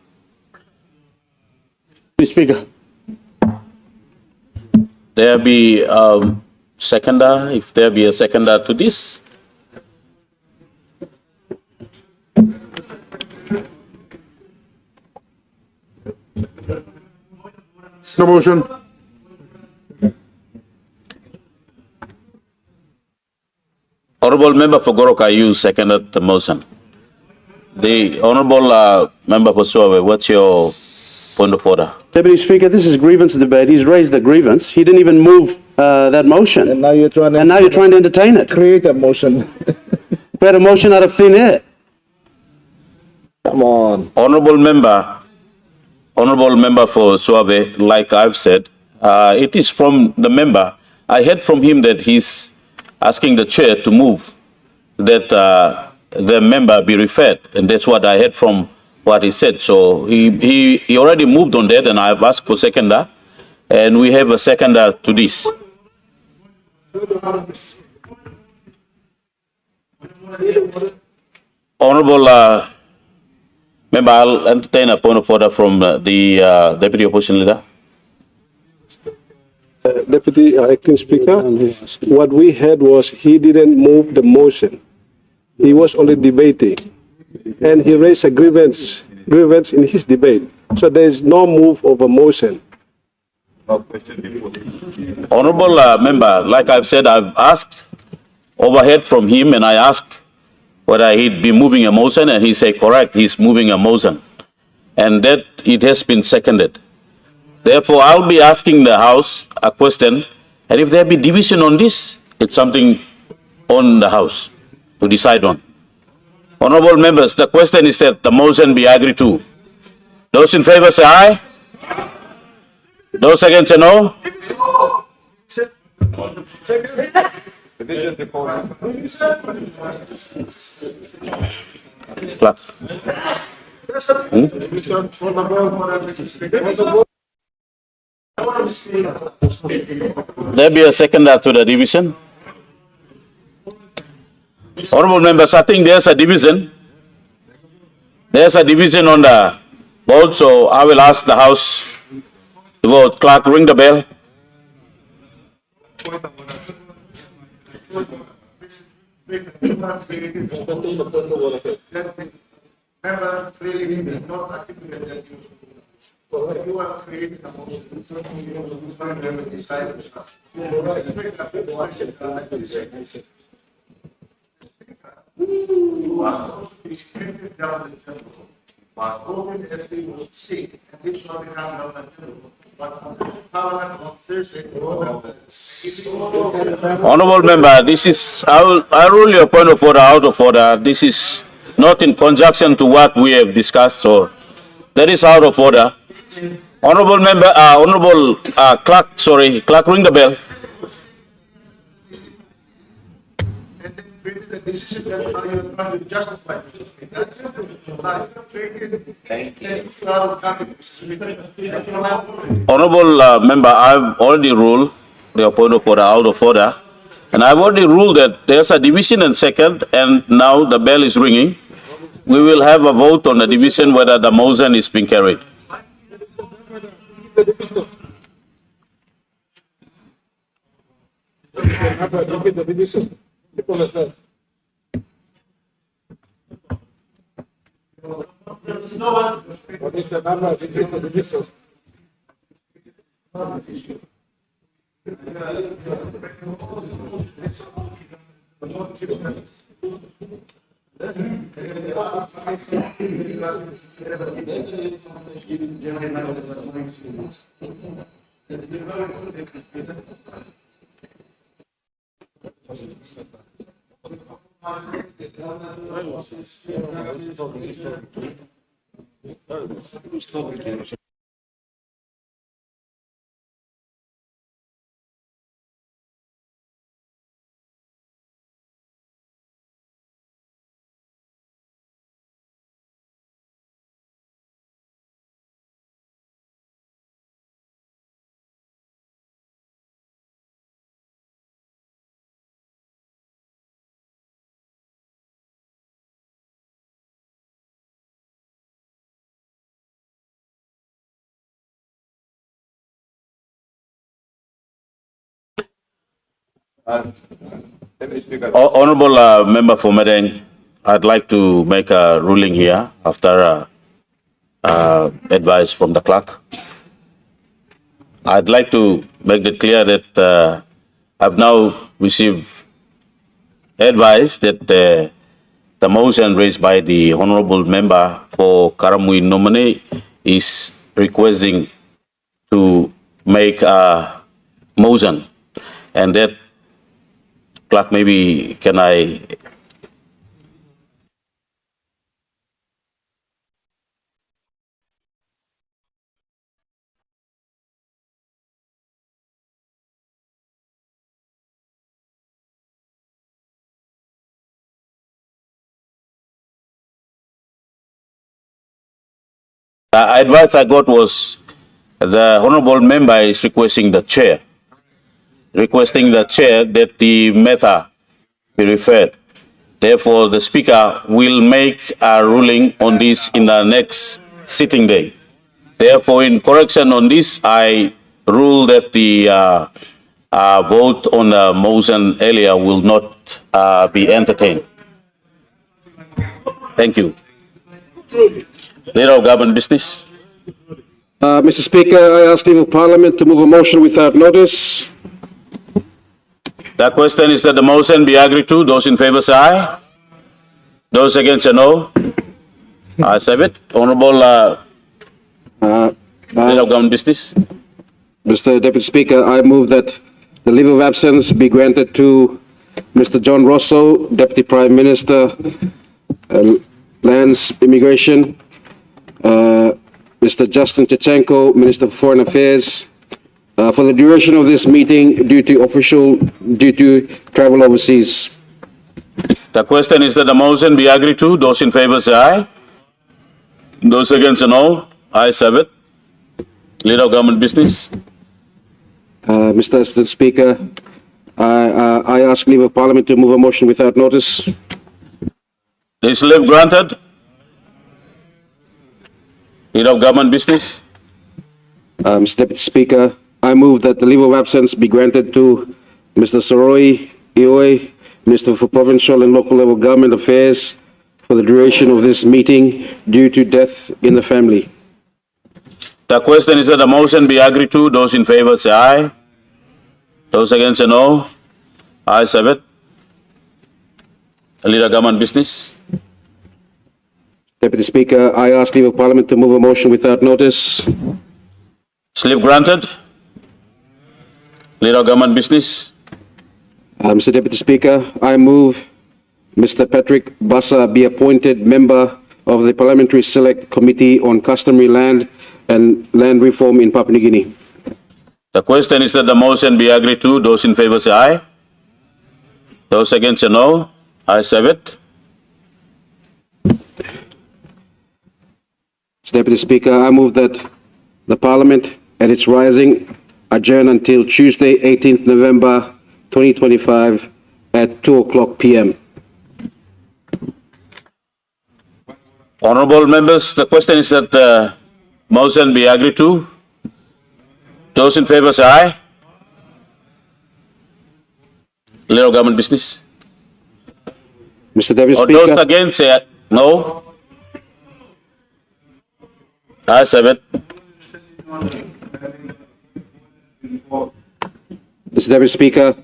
Mr. Speaker. There be seconder, if there be a seconder to this? The motion. Honorable member for Goroka, you seconded the motion. The honorable member for Suave, what's your point of order? Deputy Speaker, this is grievance debate. He's raised the grievance. He didn't even move that motion. And now you're trying to entertain it. Create a motion. We had a motion out of thin air. Come on. Honorable member for Suave, like I've said, it is from the member. I heard from him that he's asking the chair to move that the member be referred, and that's what I heard from what he said. So he already moved on that, and I've asked for seconder, and we have a seconder to this. Honorable member, I'll entertain a point of order from the Deputy Opposition Leader. Deputy Acting Speaker, what we heard was he didn't move the motion. He was only debating, and he raised a grievance in his debate. So there is no move of a motion. Honorable member, like I've said, I've asked, overheard from him, and I asked whether he'd be moving a motion, and he said correct, he's moving a motion, and that it has been seconded. Therefore, I'll be asking the House a question, and if there be division on this, it's something on the House to decide on. Honorable members, the question is that the motion be agreed to. Those in favor say aye. Those against say no. Clerk. There be a seconder to the division. Honorable members, I think there's a division. There's a division on the vote, so I will ask the House to vote. Clerk, ring the bell. Honorable member, this is, I rule your point of order out of order. This is not in conjunction to what we have discussed, so that is out of order. Honorable member, clerk, clerk, ring the bell. Honorable member, I've already ruled the point of order out of order, and I've already ruled that there's a division and second, and now the bell is ringing. We will have a vote on the division whether the motion is being carried. Honorable Member for Medeng, I'd like to make a ruling here after advice from the clerk. I'd like to make it clear that I've now received advice that the motion raised by the honorable member for Karamui nominee is requesting to make a motion, and that clerk, maybe can I advice I got was the honorable member is requesting the chair that the matter be referred. Therefore, the speaker will make a ruling on this in the next sitting day. Therefore, in correction on this, I rule that the vote on the motion earlier will not be entertained. Thank you. Leader of Government Business. Mr. Speaker, I ask leave of Parliament to move a motion without notice. The question is that the motion be agreed to. Those in favor say aye. Those against say no. Ayes have it. Honorable Leader of Government Business. Mr. Deputy Speaker, I move that the leave of absence be granted to Mr. John Rosso, Deputy Prime Minister, Lands, Immigration, Mr. Justin Chechenko, Minister for Foreign Affairs, for the duration of this meeting due to travel overseas. The question is that the motion be agreed to. Those in favor say aye. Those against say no. Ayes have it. Leader of Government Business. Mr. Assistant Speaker, I ask leave of Parliament to move a motion without notice. Is leave granted? Leader of Government Business. Mr. Deputy Speaker, I move that the leave of absence be granted to Mr. Soroi Ioi, Minister for Provincial and Local Level Government Affairs, for the duration of this meeting due to death in the family. The question is that the motion be agreed to. Those in favor say aye. Those against say no. Ayes have it. Leader of Government Business. Deputy Speaker, I ask leave of Parliament to move a motion without notice. Sleep granted. Leader of Government Business. Mr. Deputy Speaker, I move Mr. Patrick Bassa be appointed member of the Parliamentary Select Committee on Customary Land and Land Reform in Papua New Guinea. The question is that the motion be agreed to. Those in favor say aye. Those against say no. Ayes have it. Mr. Deputy Speaker, I move that the Parliament at its rising adjourn until Tuesday, 18th November 2025 at 2:00 p.m. Honorable members, the question is that the motion be agreed to. Those in favor say aye. Leader of Government Business. Mr. Deputy Or Speaker. those against say no. Ayes have it. Mr. Deputy Speaker,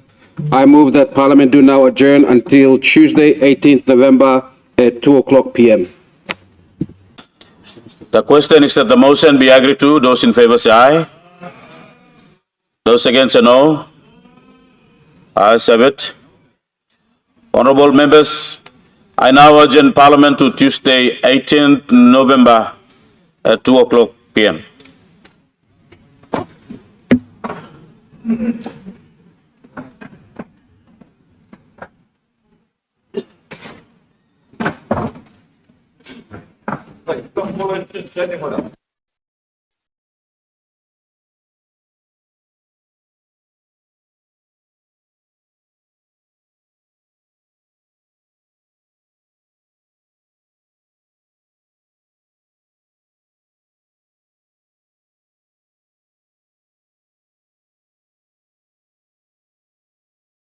I move that Parliament do now adjourn until Tuesday, 18th November at 2:00 p.m. The question is that the motion be agreed to. Those in favor say aye. Those against say no. Ayes have it. Honorable members, I now adjourn Parliament to Tuesday, 18th November at 2:00 p.m.